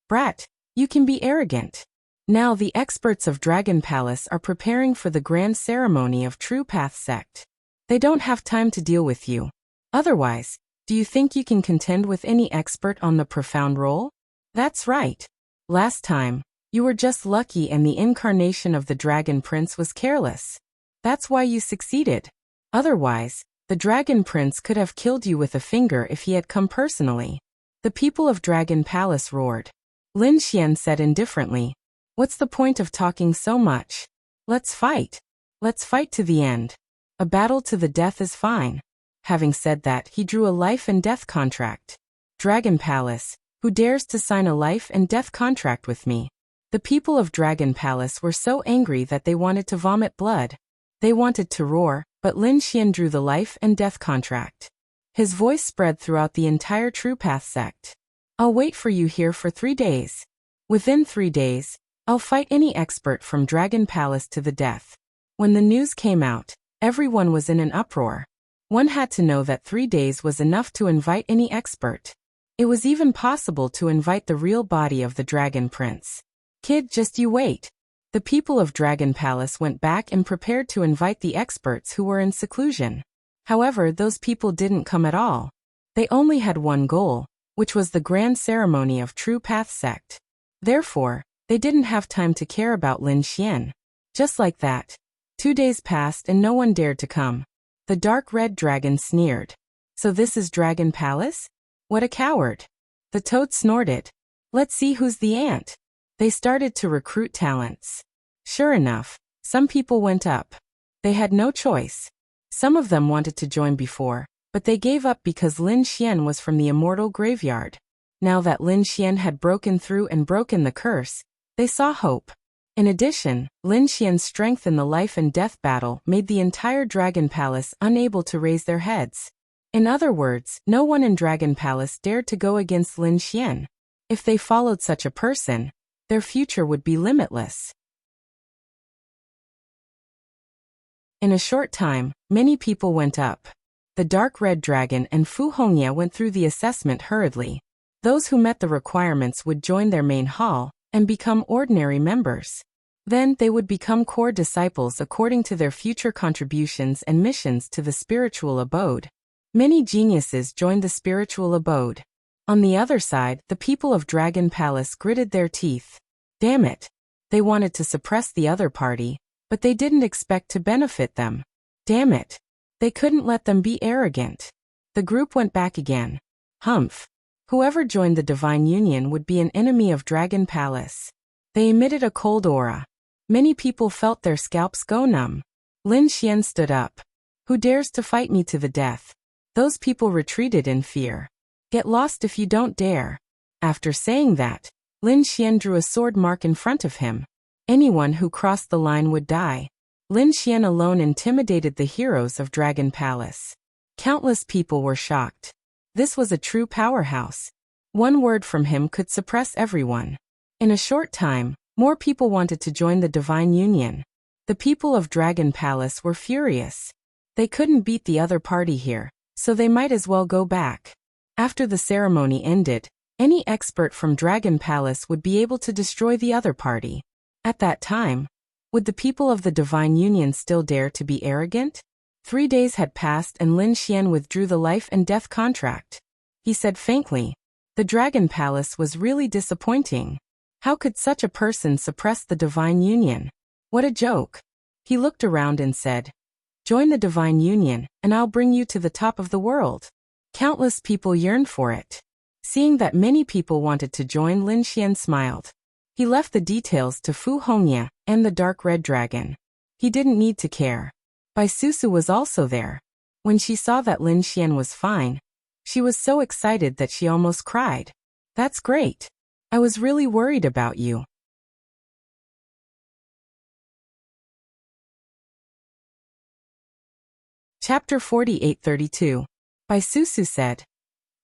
"Brat, you can be arrogant." Now the experts of Dragon Palace are preparing for the grand ceremony of True Path sect. They don't have time to deal with you. Otherwise, do you think you can contend with any expert on the profound role? That's right. Last time, you were just lucky and the incarnation of the Dragon Prince was careless. That's why you succeeded. Otherwise, the Dragon Prince could have killed you with a finger if he had come personally. The people of Dragon Palace roared. Lin Xian said indifferently, "What's the point of talking so much? Let's fight. Let's fight to the end. A battle to the death is fine." Having said that, he drew a life and death contract. Dragon Palace, who dares to sign a life and death contract with me? The people of Dragon Palace were so angry that they wanted to vomit blood. They wanted to roar, but Lin Xian drew the life and death contract. His voice spread throughout the entire True Path sect. "I'll wait for you here for 3 days. Within 3 days, I'll fight any expert from Dragon Palace to the death." When the news came out, everyone was in an uproar. One had to know that 3 days was enough to invite any expert. It was even possible to invite the real body of the Dragon Prince. "Kid, just you wait." The people of Dragon Palace went back and prepared to invite the experts who were in seclusion. However, those people didn't come at all. They only had one goal, which was the grand ceremony of True Path sect. Therefore, they didn't have time to care about Lin Xian. Just like that, 2 days passed and no one dared to come. The dark red dragon sneered. "So this is Dragon Palace? What a coward." The toad snorted. "Let's see who's the ant." They started to recruit talents. Sure enough, some people went up. They had no choice. Some of them wanted to join before, but they gave up because Lin Xian was from the immortal graveyard. Now that Lin Xian had broken through and broken the curse, they saw hope. In addition, Lin Xian's strength in the life and death battle made the entire Dragon Palace unable to raise their heads. In other words, no one in Dragon Palace dared to go against Lin Xian. If they followed such a person, their future would be limitless. In a short time, many people went up. The dark red dragon and Fu Hongye went through the assessment hurriedly. Those who met the requirements would join their main hall and become ordinary members. Then they would become core disciples according to their future contributions and missions to the spiritual abode. Many geniuses joined the spiritual abode. On the other side, the people of Dragon Palace gritted their teeth. Damn it! They wanted to suppress the other party, but they didn't expect to benefit them. Damn it! They couldn't let them be arrogant. The group went back again. Humph! Whoever joined the Divine Union would be an enemy of Dragon Palace. They emitted a cold aura. Many people felt their scalps go numb. Lin Xian stood up. "Who dares to fight me to the death?" Those people retreated in fear. "Get lost if you don't dare." After saying that, Lin Xian drew a sword mark in front of him. Anyone who crossed the line would die. Lin Xian alone intimidated the heroes of Dragon Palace. Countless people were shocked. This was a true powerhouse. One word from him could suppress everyone. In a short time, more people wanted to join the Divine Union. The people of Dragon Palace were furious. They couldn't beat the other party here, so they might as well go back. After the ceremony ended, any expert from Dragon Palace would be able to destroy the other party. At that time, would the people of the Divine Union still dare to be arrogant? 3 days had passed and Lin Xian withdrew the life and death contract. He said faintly, "The Dragon Palace was really disappointing. How could such a person suppress the Divine Union? What a joke." He looked around and said, "Join the Divine Union, and I'll bring you to the top of the world." Countless people yearned for it. Seeing that many people wanted to join, Lin Xian smiled. He left the details to Fu Hongye and the dark red dragon. He didn't need to care. Bai Susu was also there. When she saw that Lin Xian was fine, she was so excited that she almost cried. That's great. I was really worried about you. Chapter 48:32. Bai Susu said,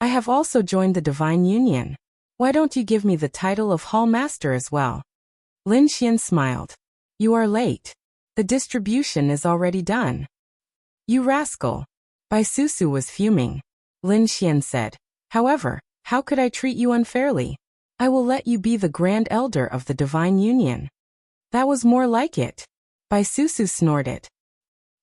I have also joined the Divine Union. Why don't you give me the title of Hall Master as well? Lin Xian smiled. You are late. The distribution is already done. You rascal. Bai Susu was fuming. Lin Xian said, however, how could I treat you unfairly? I will let you be the Grand Elder of the Divine Union. That was more like it. Bai Susu snorted.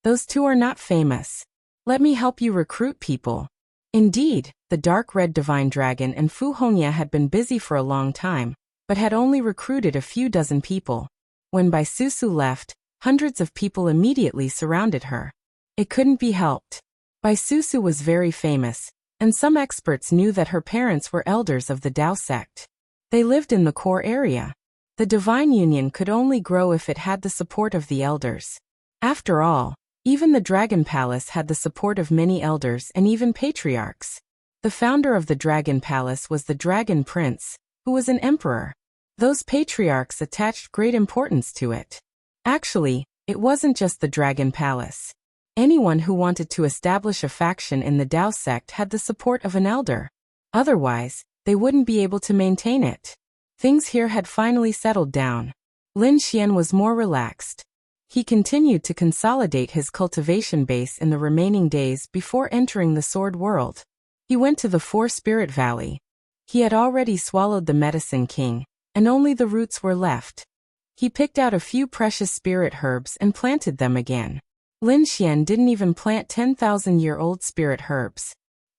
Those two are not famous. Let me help you recruit people. Indeed, the dark red divine dragon and Fu Hongya had been busy for a long time, but had only recruited a few dozen people. When Bai Susu left, hundreds of people immediately surrounded her. It couldn't be helped. Bai Susu was very famous, and some experts knew that her parents were elders of the Dao sect. They lived in the core area. The Divine Union could only grow if it had the support of the elders. After all, even the Dragon Palace had the support of many elders and even patriarchs. The founder of the Dragon Palace was the Dragon Prince, who was an emperor. Those patriarchs attached great importance to it. Actually, it wasn't just the Dragon Palace. Anyone who wanted to establish a faction in the Dao sect had the support of an elder. Otherwise, they wouldn't be able to maintain it. Things here had finally settled down. Lin Xian was more relaxed. He continued to consolidate his cultivation base in the remaining days before entering the Sword World. He went to the Four Spirit Valley. He had already swallowed the Medicine King, and only the roots were left. He picked out a few precious spirit herbs and planted them again. Lin Xian didn't even plant 10,000-year-old spirit herbs.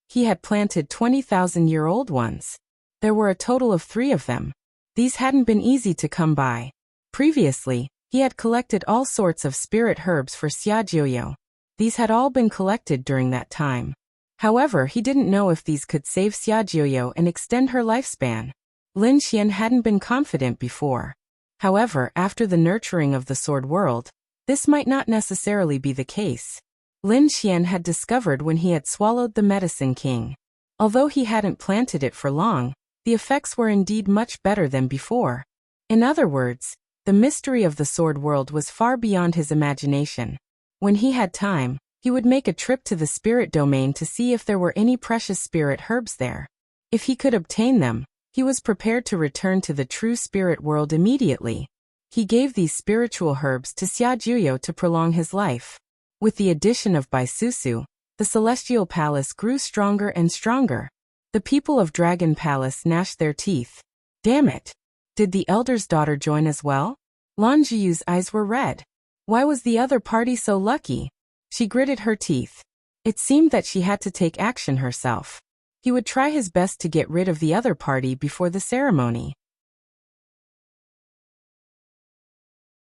He had planted 20,000-year-old ones. There were a total of 3 of them. These hadn't been easy to come by. Previously, he had collected all sorts of spirit herbs for Xiajiuyo. These had all been collected during that time. However, he didn't know if these could save Xiajiuyo and extend her lifespan. Lin Xian hadn't been confident before. However, after the nurturing of the Sword World, this might not necessarily be the case. Lin Xian had discovered when he had swallowed the Medicine King. Although he hadn't planted it for long, the effects were indeed much better than before. In other words, the mystery of the Sword World was far beyond his imagination. When he had time, he would make a trip to the spirit domain to see if there were any precious spirit herbs there. If he could obtain them, he was prepared to return to the true spirit world immediately. He gave these spiritual herbs to Xiajiuyo to prolong his life. With the addition of Bai Susu, the Celestial Palace grew stronger and stronger. The people of Dragon Palace gnashed their teeth. Damn it! Did the elder's daughter join as well? Lan Zhiyu's eyes were red. Why was the other party so lucky? She gritted her teeth. It seemed that she had to take action herself. He would try his best to get rid of the other party before the ceremony.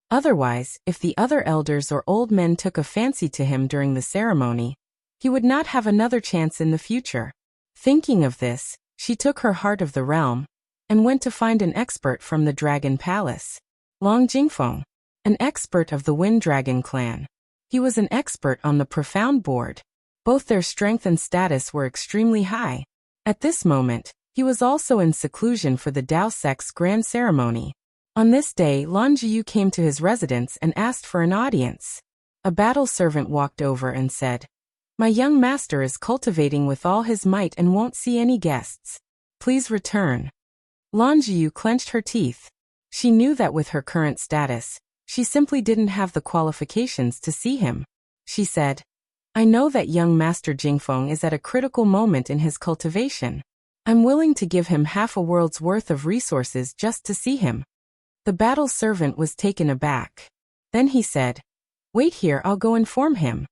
Otherwise, if the other elders or old men took a fancy to him during the ceremony, he would not have another chance in the future. Thinking of this, she took her heart of the realm and went to find an expert from the Dragon Palace. Long Jingfeng, an expert of the Wind Dragon clan. He was an expert on the Profound Board. Both their strength and status were extremely high. At this moment, he was also in seclusion for the Dao sect's grand ceremony. On this day, Lan Zhiyu came to his residence and asked for an audience. A battle servant walked over and said, "My young master is cultivating with all his might and won't see any guests. Please return." Lan Zhiyu clenched her teeth. She knew that with her current status, she simply didn't have the qualifications to see him. She said, "I know that young Master Jingfeng is at a critical moment in his cultivation. I'm willing to give him half a world's worth of resources just to see him." The battle servant was taken aback. Then he said, "Wait here, I'll go inform him."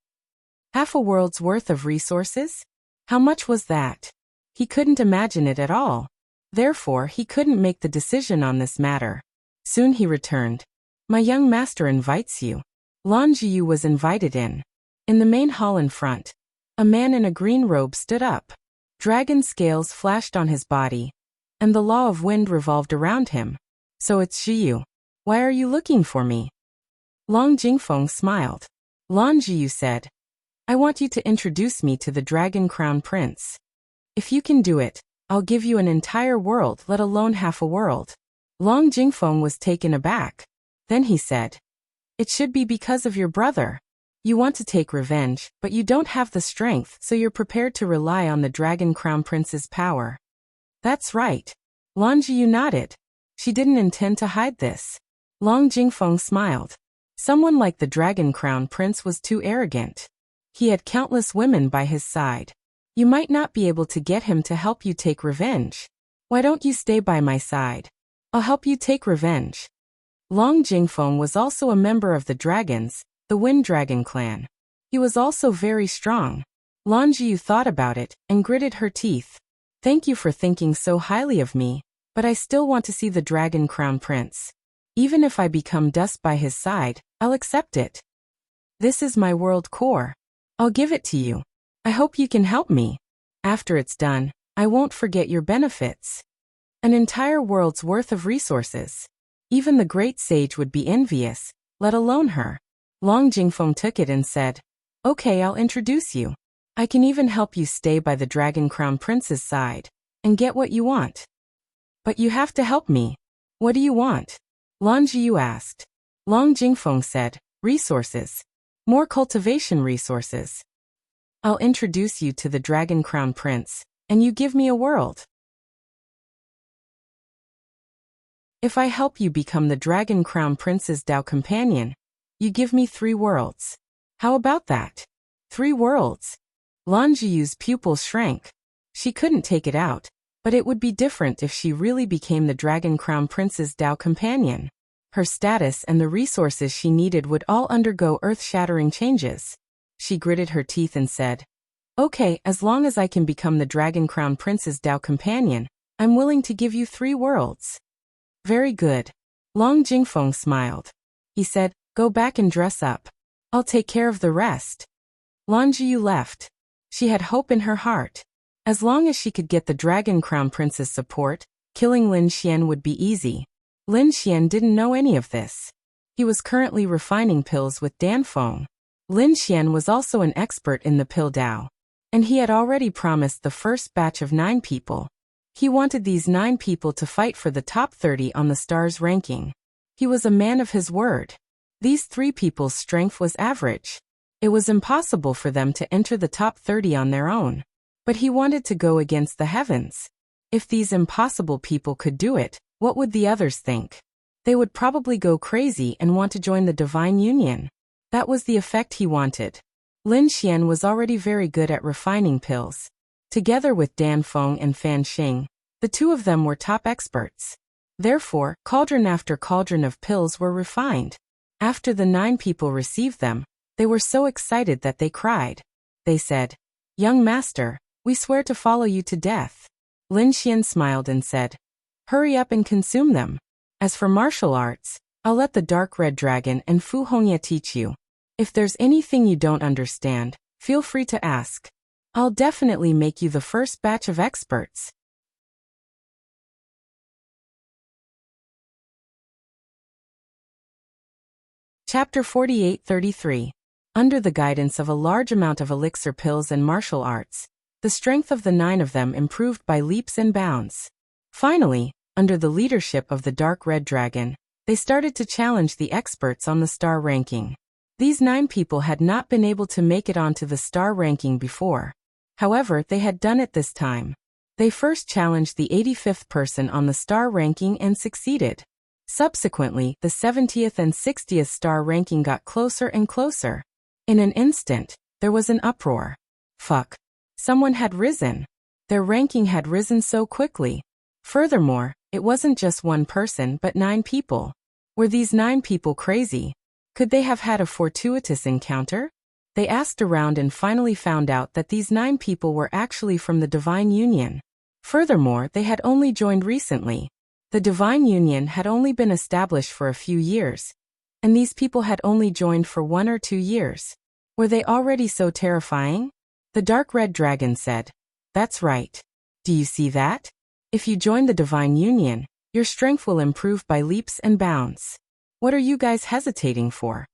Half a world's worth of resources? How much was that? He couldn't imagine it at all. Therefore, he couldn't make the decision on this matter. Soon he returned. "My young master invites you." Lan Zhiyu was invited in. In the main hall in front, a man in a green robe stood up. Dragon scales flashed on his body, and the law of wind revolved around him. "So it's Zhiyu. Why are you looking for me?" Long Jingfeng smiled. Lan Jiyu said, I want you to introduce me to the Dragon Crown Prince. If you can do it, I'll give you an entire world, let alone half a world. Long Jingfeng was taken aback. Then he said, It should be because of your brother. You want to take revenge, but you don't have the strength, so you're prepared to rely on the Dragon Crown Prince's power. That's right. Lan Jiyu nodded. She didn't intend to hide this. Long Jingfeng smiled. Someone like the Dragon Crown Prince was too arrogant. He had countless women by his side. You might not be able to get him to help you take revenge. Why don't you stay by my side? I'll help you take revenge. Long Jingfeng was also a member of the dragons, the Wind Dragon clan. He was also very strong. Lan Jiyu thought about it and gritted her teeth. Thank you for thinking so highly of me, but I still want to see the Dragon Crown Prince. Even if I become dust by his side, I'll accept it. This is my world core. I'll give it to you. I hope you can help me. After it's done, I won't forget your benefits. An entire world's worth of resources. Even the great sage would be envious, let alone her. Long Jingfeng took it and said, Okay, I'll introduce you. I can even help you stay by the Dragon Crown Prince's side and get what you want. But you have to help me. What do you want? Lan Jiyu asked. Long Jingfeng said, Resources. More cultivation resources. I'll introduce you to the Dragon Crown Prince, and you give me a world. If I help you become the Dragon Crown Prince's Dao companion, you give me 3 worlds. How about that? 3 worlds. Lan Jiyu's pupils shrank. She couldn't take it out, but it would be different if she really became the Dragon Crown Prince's Dao companion. Her status and the resources she needed would all undergo earth-shattering changes. She gritted her teeth and said, Okay, as long as I can become the Dragon Crown Prince's Dao companion, I'm willing to give you 3 worlds. Very good. Long Jingfeng smiled. He said, Go back and dress up. I'll take care of the rest. Lan Jiyu left. She had hope in her heart. As long as she could get the Dragon Crown Prince's support, killing Lin Xian would be easy. Lin Xian didn't know any of this. He was currently refining pills with Dan Feng. Lin Xian was also an expert in the pill Dao. And he had already promised the first batch of 9 people. He wanted these 9 people to fight for the top 30 on the stars ranking. He was a man of his word. These 3 people's strength was average. It was impossible for them to enter the top 30 on their own. But he wanted to go against the heavens. If these impossible people could do it, what would the others think? They would probably go crazy and want to join the Divine Union. That was the effect he wanted. Lin Xian was already very good at refining pills. Together with Dan Feng and Fan Xing, the 2 of them were top experts. Therefore, cauldron after cauldron of pills were refined. After the 9 people received them, they were so excited that they cried. They said, Young master, we swear to follow you to death. Lin Xian smiled and said, Hurry up and consume them. As for martial arts, I'll let the Dark Red Dragon and Fu Hongya teach you. If there's anything you don't understand, feel free to ask. I'll definitely make you the first batch of experts. Chapter 48-33. Under the guidance of a large amount of elixir pills and martial arts, the strength of the 9 of them improved by leaps and bounds. Finally, under the leadership of the Dark Red Dragon, they started to challenge the experts on the star ranking. These 9 people had not been able to make it onto the star ranking before. However, they had done it this time. They first challenged the 85th person on the star ranking and succeeded. Subsequently, the 70th and 60th star ranking got closer and closer. In an instant, there was an uproar. Fuck. Someone had risen. Their ranking had risen so quickly. Furthermore, it wasn't just 1 person but 9 people. Were these 9 people crazy? Could they have had a fortuitous encounter? They asked around and finally found out that these 9 people were actually from the Divine Union. Furthermore, they had only joined recently. The Divine Union had only been established for a few years, and these people had only joined for 1 or 2 years. Were they already so terrifying? The Dark Red Dragon said, That's right. Do you see that? If you join the Divine Union, your strength will improve by leaps and bounds. What are you guys hesitating for?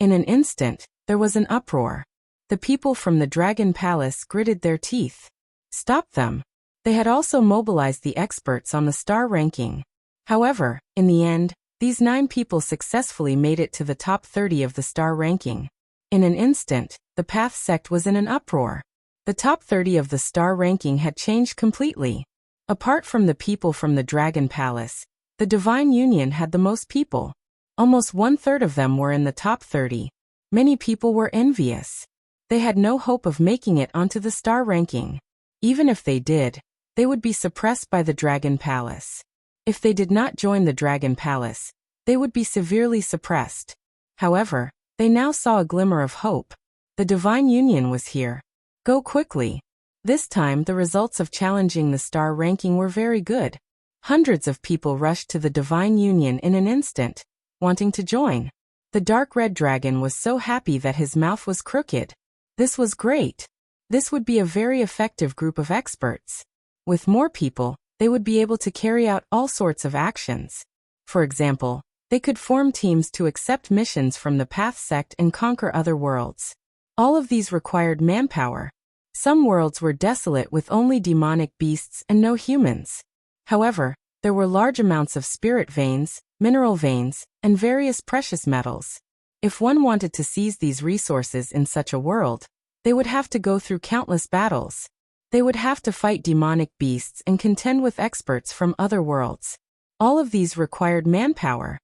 In an instant, there was an uproar. The people from the Dragon Palace gritted their teeth. Stop them. They had also mobilized the experts on the star ranking. However, in the end, these 9 people successfully made it to the top 30 of the star ranking. In an instant, the Path sect was in an uproar. The top 30 of the star ranking had changed completely. Apart from the people from the Dragon Palace, the Divine Union had the most people. Almost 1/3 of them were in the top 30. Many people were envious. They had no hope of making it onto the star ranking. Even if they did, they would be suppressed by the Dragon Palace. If they did not join the Dragon Palace, they would be severely suppressed. However, they now saw a glimmer of hope. The Divine Union was here. Go quickly. This time the results of challenging the star ranking were very good. Hundreds of people rushed to the Divine Union in an instant, wanting to join. The dark red dragon was so happy that his mouth was crooked. This was great. This would be a very effective group of experts. With more people, they would be able to carry out all sorts of actions. For example, they could form teams to accept missions from the Path sect and conquer other worlds. All of these required manpower. Some worlds were desolate with only demonic beasts and no humans. However, there were large amounts of spirit veins, mineral veins, and various precious metals. If one wanted to seize these resources in such a world, they would have to go through countless battles. They would have to fight demonic beasts and contend with experts from other worlds. All of these required manpower.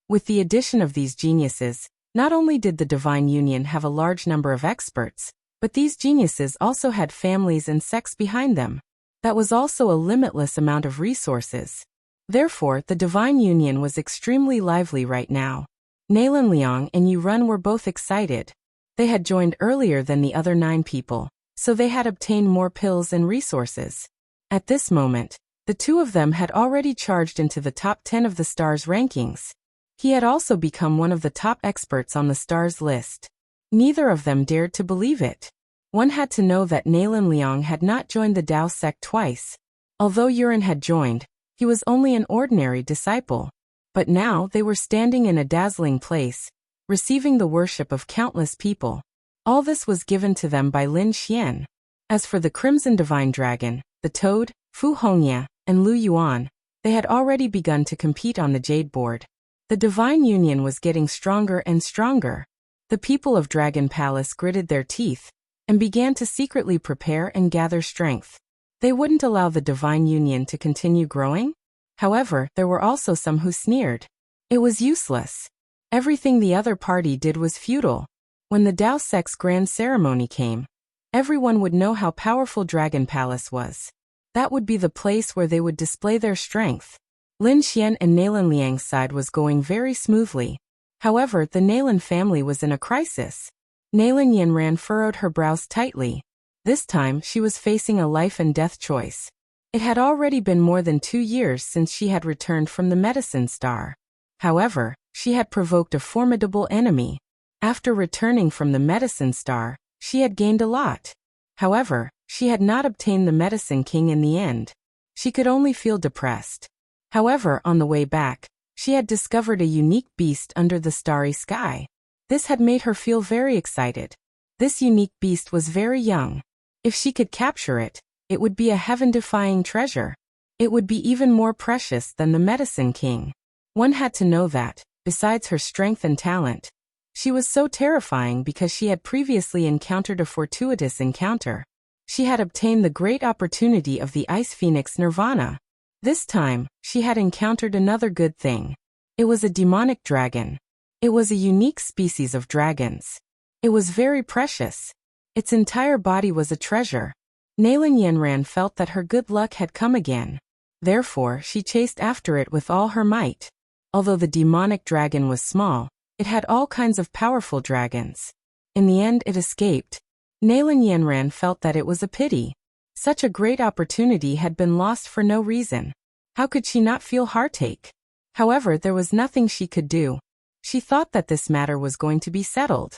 With the addition of these geniuses, not only did the Divine Union have a large number of experts, but these geniuses also had families and sects behind them. That was also a limitless amount of resources. Therefore, the Divine Union was extremely lively right now. Nalan Liang and Yu Run were both excited. They had joined earlier than the other 9 people, so they had obtained more pills and resources. At this moment, the 2 of them had already charged into the top 10 of the stars' rankings. He had also become one of the top experts on the stars list. Neither of them dared to believe it. One had to know that Nalan Liang had not joined the Dao sect twice. Although Yuran had joined, he was only an ordinary disciple. But now they were standing in a dazzling place, receiving the worship of countless people. All this was given to them by Lin Xian. As for the Crimson Divine Dragon, the Toad, Fu Hongya, and Lu Yuan, they had already begun to compete on the Jade board. The Divine Union was getting stronger and stronger. The people of Dragon Palace gritted their teeth and began to secretly prepare and gather strength. They wouldn't allow the Divine Union to continue growing. However, there were also some who sneered. It was useless. Everything the other party did was futile. When the Dao sect's grand ceremony came, everyone would know how powerful Dragon Palace was. That would be the place where they would display their strength. Lin Xian and Nalan Liang's side was going very smoothly. However, the Nalan family was in a crisis. Nalan Yanran furrowed her brows tightly. This time, she was facing a life and death choice. It had already been more than 2 years since she had returned from the Medicine Star. However, she had provoked a formidable enemy. After returning from the Medicine Star, she had gained a lot. However, she had not obtained the Medicine King in the end. She could only feel depressed. However, on the way back, she had discovered a unique beast under the starry sky. This had made her feel very excited. This unique beast was very young. If she could capture it, it would be a heaven-defying treasure. It would be even more precious than the Medicine King. One had to know that, besides her strength and talent, she was so terrifying because she had previously encountered a fortuitous encounter. She had obtained the great opportunity of the Ice Phoenix Nirvana. This time, she had encountered another good thing. It was a demonic dragon. It was a unique species of dragons. It was very precious. Its entire body was a treasure. Nalan Yanran felt that her good luck had come again. Therefore, she chased after it with all her might. Although the demonic dragon was small, it had all kinds of powerful dragons. In the end, it escaped. Nalan Yanran felt that it was a pity. Such a great opportunity had been lost for no reason. How could she not feel heartache? However, there was nothing she could do. She thought that this matter was going to be settled.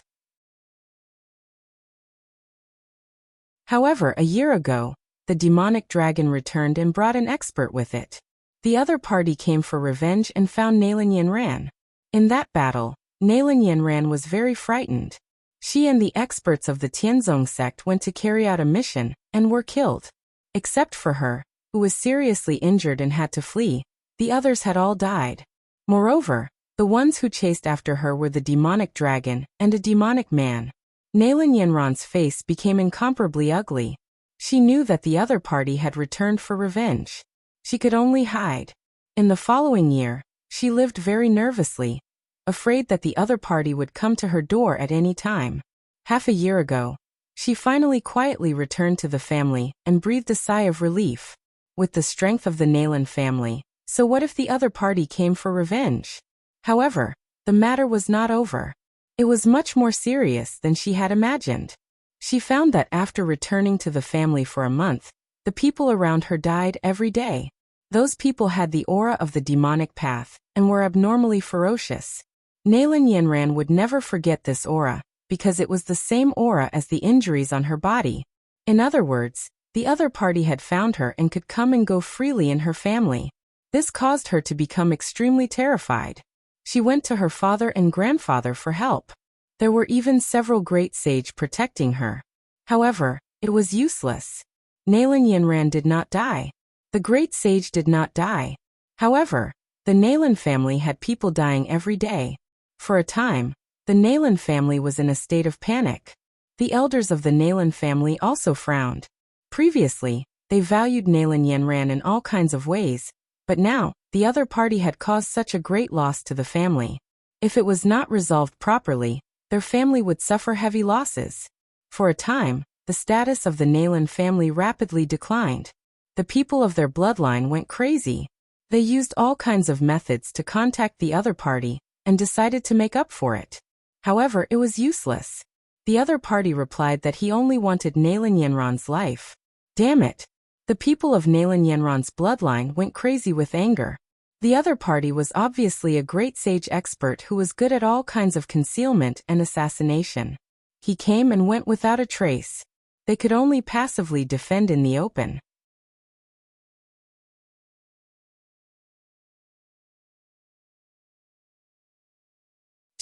However, a year ago, the demonic dragon returned and brought an expert with it. The other party came for revenge and found Nalan Yanran. In that battle, Nalan Yanran was very frightened. She and the experts of the Tianzong sect went to carry out a mission and were killed. Except for her, who was seriously injured and had to flee, the others had all died. Moreover, the ones who chased after her were the demonic dragon and a demonic man. Nalan Yanran's face became incomparably ugly. She knew that the other party had returned for revenge. She could only hide. In the following year, she lived very nervously, afraid that the other party would come to her door at any time. Half a year ago, she finally quietly returned to the family and breathed a sigh of relief. With the strength of the Nalan family, so what if the other party came for revenge? However, the matter was not over. It was much more serious than she had imagined. She found that after returning to the family for a month, the people around her died every day. Those people had the aura of the demonic path and were abnormally ferocious. Nalan Yanran would never forget this aura, because it was the same aura as the injuries on her body. In other words, the other party had found her and could come and go freely in her family. This caused her to become extremely terrified. She went to her father and grandfather for help. There were even several great sages protecting her. However, it was useless. Nalan Yanran did not die. The great sage did not die. However, the Nalan family had people dying every day. For a time, the Nalan family was in a state of panic. The elders of the Nalan family also frowned. Previously, they valued Nalan Yanran in all kinds of ways, but now, the other party had caused such a great loss to the family. If it was not resolved properly, their family would suffer heavy losses. For a time, the status of the Nalan family rapidly declined. The people of their bloodline went crazy. They used all kinds of methods to contact the other party and decided to make up for it. However, it was useless. The other party replied that he only wanted Nalan Yanran's life. Damn it! The people of Nalan Yanran's bloodline went crazy with anger. The other party was obviously a great sage expert who was good at all kinds of concealment and assassination. He came and went without a trace. They could only passively defend in the open.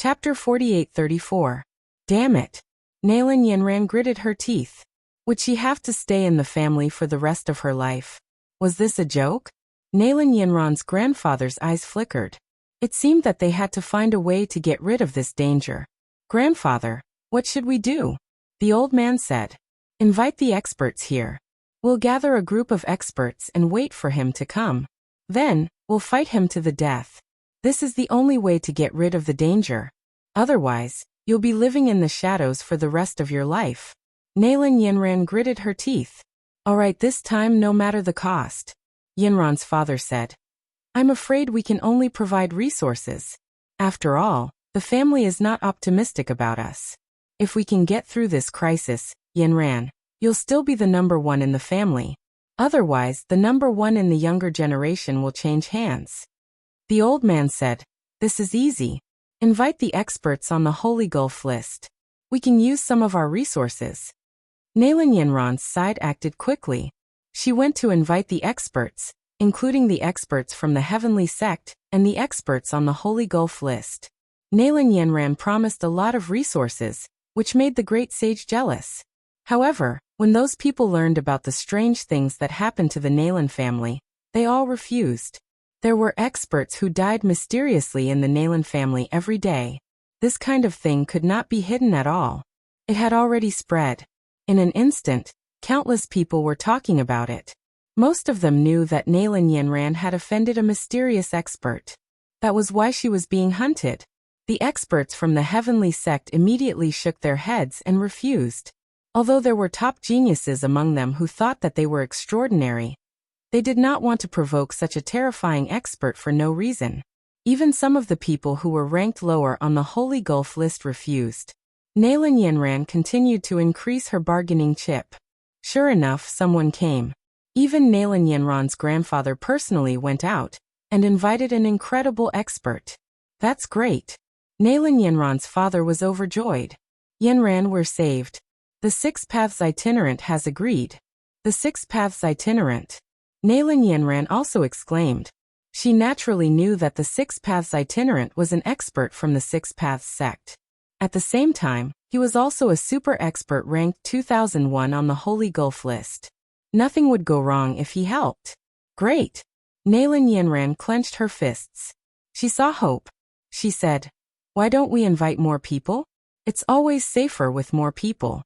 Chapter 48-34. Damn it! Nalan Yanran gritted her teeth. Would she have to stay in the family for the rest of her life? Was this a joke? Nalan Yanran's grandfather's eyes flickered. It seemed that they had to find a way to get rid of this danger. Grandfather, what should we do? The old man said. Invite the experts here. We'll gather a group of experts and wait for him to come. Then, we'll fight him to the death. This is the only way to get rid of the danger. Otherwise, you'll be living in the shadows for the rest of your life. Nalan Yanran gritted her teeth. All right, this time no matter the cost. Yanran's father said. I'm afraid we can only provide resources. After all, the family is not optimistic about us. If we can get through this crisis, Yanran, you'll still be the number one in the family. Otherwise, the number one in the younger generation will change hands. The old man said, this is easy. Invite the experts on the Holy Gulf list. We can use some of our resources. Nalan Yanran's side acted quickly. She went to invite the experts, including the experts from the Heavenly Sect and the experts on the Holy Gulf list. Nalan Yanran promised a lot of resources, which made the great sage jealous. However, when those people learned about the strange things that happened to the Nalan family, they all refused. There were experts who died mysteriously in the Nalan family every day. This kind of thing could not be hidden at all. It had already spread. In an instant, countless people were talking about it. Most of them knew that Nalan Yanran had offended a mysterious expert. That was why she was being hunted. The experts from the Heavenly Sect immediately shook their heads and refused. Although there were top geniuses among them who thought that they were extraordinary, they did not want to provoke such a terrifying expert for no reason. Even some of the people who were ranked lower on the Holy Gulf list refused. Nalan Yanran continued to increase her bargaining chip. Sure enough, someone came. Even Nalan Yanran's grandfather personally went out and invited an incredible expert. That's great. Nalan Yanran's father was overjoyed. Yanran, we're saved. The Six Paths Itinerant has agreed. The Six Paths Itinerant. Nalan Yanran also exclaimed. She naturally knew that the Six Paths itinerant was an expert from the Six Paths sect. At the same time, he was also a super expert ranked 2001 on the Holy Gulf list. Nothing would go wrong if he helped. Great! Nalan Yanran clenched her fists. She saw hope. She said, "Why don't we invite more people? It's always safer with more people."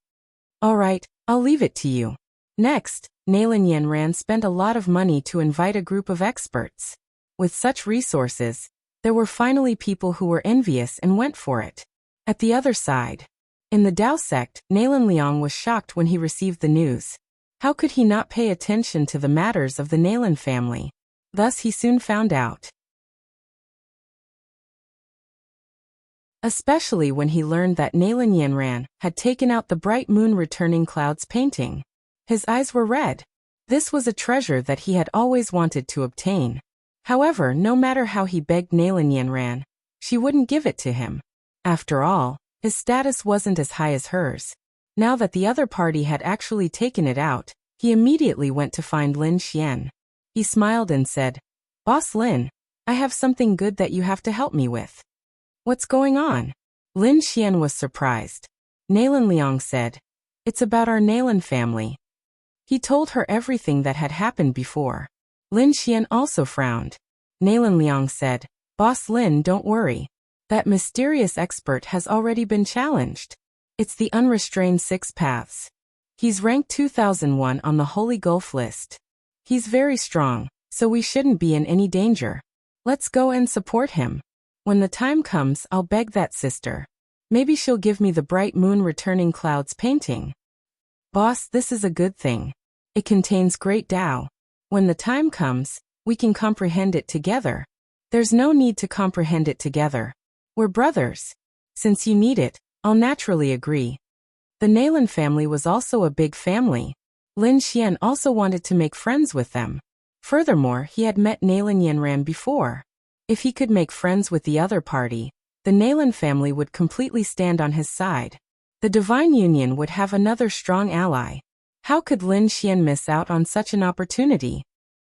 "All right, I'll leave it to you." Next, Nalan Yanran spent a lot of money to invite a group of experts. With such resources, there were finally people who were envious and went for it. At the other side, in the Dao sect, Nalan Liang was shocked when he received the news. How could he not pay attention to the matters of the Nalan family? Thus he soon found out. Especially when he learned that Nalan Yanran had taken out the Bright Moon Returning Clouds painting. His eyes were red. This was a treasure that he had always wanted to obtain. However, no matter how he begged Nalan Yanran, she wouldn't give it to him. After all, his status wasn't as high as hers. Now that the other party had actually taken it out, he immediately went to find Lin Xian. He smiled and said, "Boss Lin, I have something good that you have to help me with." "What's going on?" Lin Xian was surprised. Nalan Liang said, "It's about our Nalan family." He told her everything that had happened before. Lin Xian also frowned. Nalan Liang said, "Boss Lin, don't worry. That mysterious expert has already been challenged. It's the unrestrained Six Paths. He's ranked 2001 on the Holy Gulf list. He's very strong, so we shouldn't be in any danger. Let's go and support him. When the time comes, I'll beg that sister. Maybe she'll give me the Bright Moon Returning Clouds painting." "Boss, this is a good thing. It contains great Tao. When the time comes, we can comprehend it together." "There's no need to comprehend it together. We're brothers. Since you need it, I'll naturally agree." The Nalan family was also a big family. Lin Xian also wanted to make friends with them. Furthermore, he had met Nalan Yanran before. If he could make friends with the other party, the Nalan family would completely stand on his side. The Divine Union would have another strong ally. How could Lin Xian miss out on such an opportunity?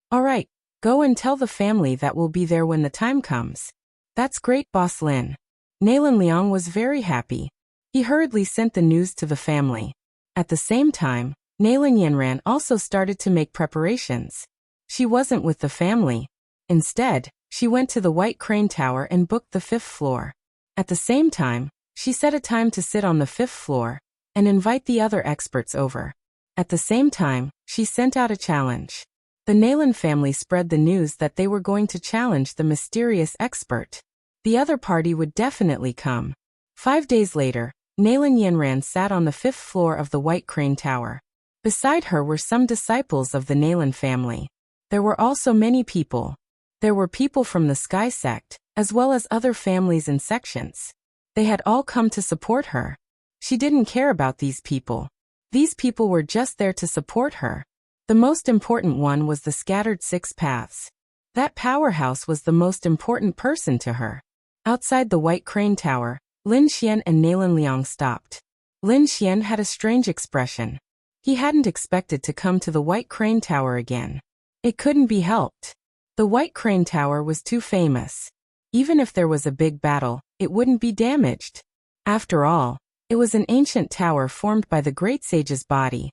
"All right, go and tell the family that we'll be there when the time comes." "That's great, Boss Lin." Nalan Liang was very happy. He hurriedly sent the news to the family. At the same time, Nalan Yanran also started to make preparations. She wasn't with the family. Instead, she went to the White Crane Tower and booked the 5th floor. At the same time, she set a time to sit on the 5th floor and invite the other experts over. At the same time, she sent out a challenge. The Nalan family spread the news that they were going to challenge the mysterious expert. The other party would definitely come. 5 days later, Nalan Yanran sat on the 5th floor of the White Crane Tower. Beside her were some disciples of the Nalan family. There were also many people. There were people from the Sky sect, as well as other families and sections. They had all come to support her. She didn't care about these people. These people were just there to support her. The most important one was the scattered Six Paths. That powerhouse was the most important person to her. Outside the White Crane Tower, Lin Xian and Nalan Liang stopped. Lin Xian had a strange expression. He hadn't expected to come to the White Crane Tower again. It couldn't be helped. The White Crane Tower was too famous. Even if there was a big battle, it wouldn't be damaged. After all, it was an ancient tower formed by the great sage's body.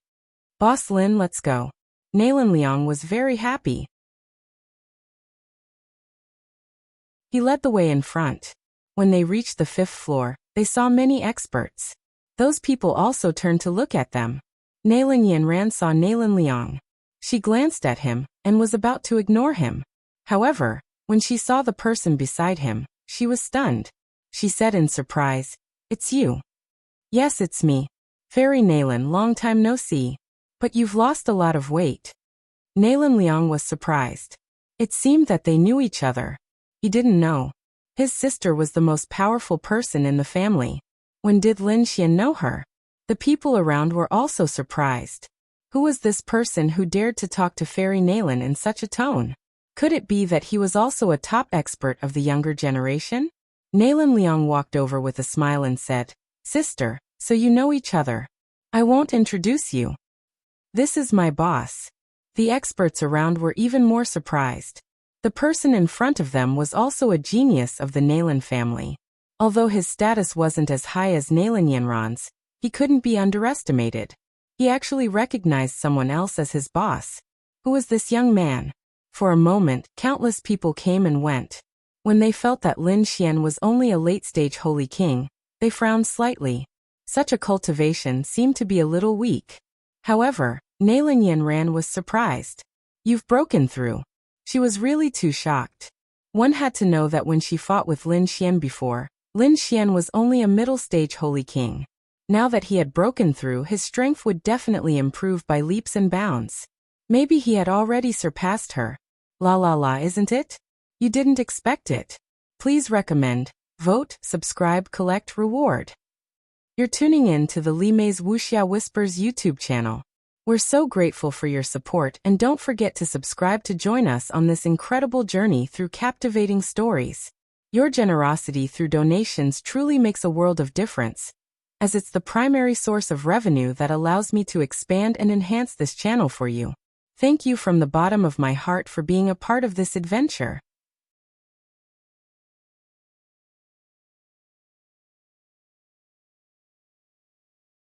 "Boss Lin, let's go." Nalan Liang was very happy. He led the way in front. When they reached the 5th floor, they saw many experts. Those people also turned to look at them. Nalan Yanran saw Nalan Liang. She glanced at him and was about to ignore him. However, when she saw the person beside him, she was stunned. She said in surprise, "It's you." "Yes, it's me. Fairy Nalan, long time no see. But you've lost a lot of weight." Nalan Liang was surprised. It seemed that they knew each other. He didn't know. His sister was the most powerful person in the family. When did Lin Xian know her? The people around were also surprised. Who was this person who dared to talk to Fairy Nalan in such a tone? Could it be that he was also a top expert of the younger generation? Nalan Liang walked over with a smile and said, "Sister, so you know each other. I won't introduce you. This is my boss." The experts around were even more surprised. The person in front of them was also a genius of the Nalan family. Although his status wasn't as high as Nalan Yanran's, he couldn't be underestimated. He actually recognized someone else as his boss. Who was this young man? For a moment, countless people came and went. When they felt that Lin Xian was only a late-stage holy king, they frowned slightly. Such a cultivation seemed to be a little weak. However, Nalan Yanran was surprised. You've broken through. She was really too shocked. One had to know that when she fought with Lin Xian before, Lin Xian was only a middle-stage holy king. Now that he had broken through, his strength would definitely improve by leaps and bounds. Maybe he had already surpassed her. La, isn't it? You didn't expect it. Please recommend, vote, subscribe, collect reward. You're tuning in to the Li Mei's Wuxia Whispers YouTube channel. We're so grateful for your support, and don't forget to subscribe to join us on this incredible journey through captivating stories. Your generosity through donations truly makes a world of difference, as it's the primary source of revenue that allows me to expand and enhance this channel for you. Thank you from the bottom of my heart for being a part of this adventure.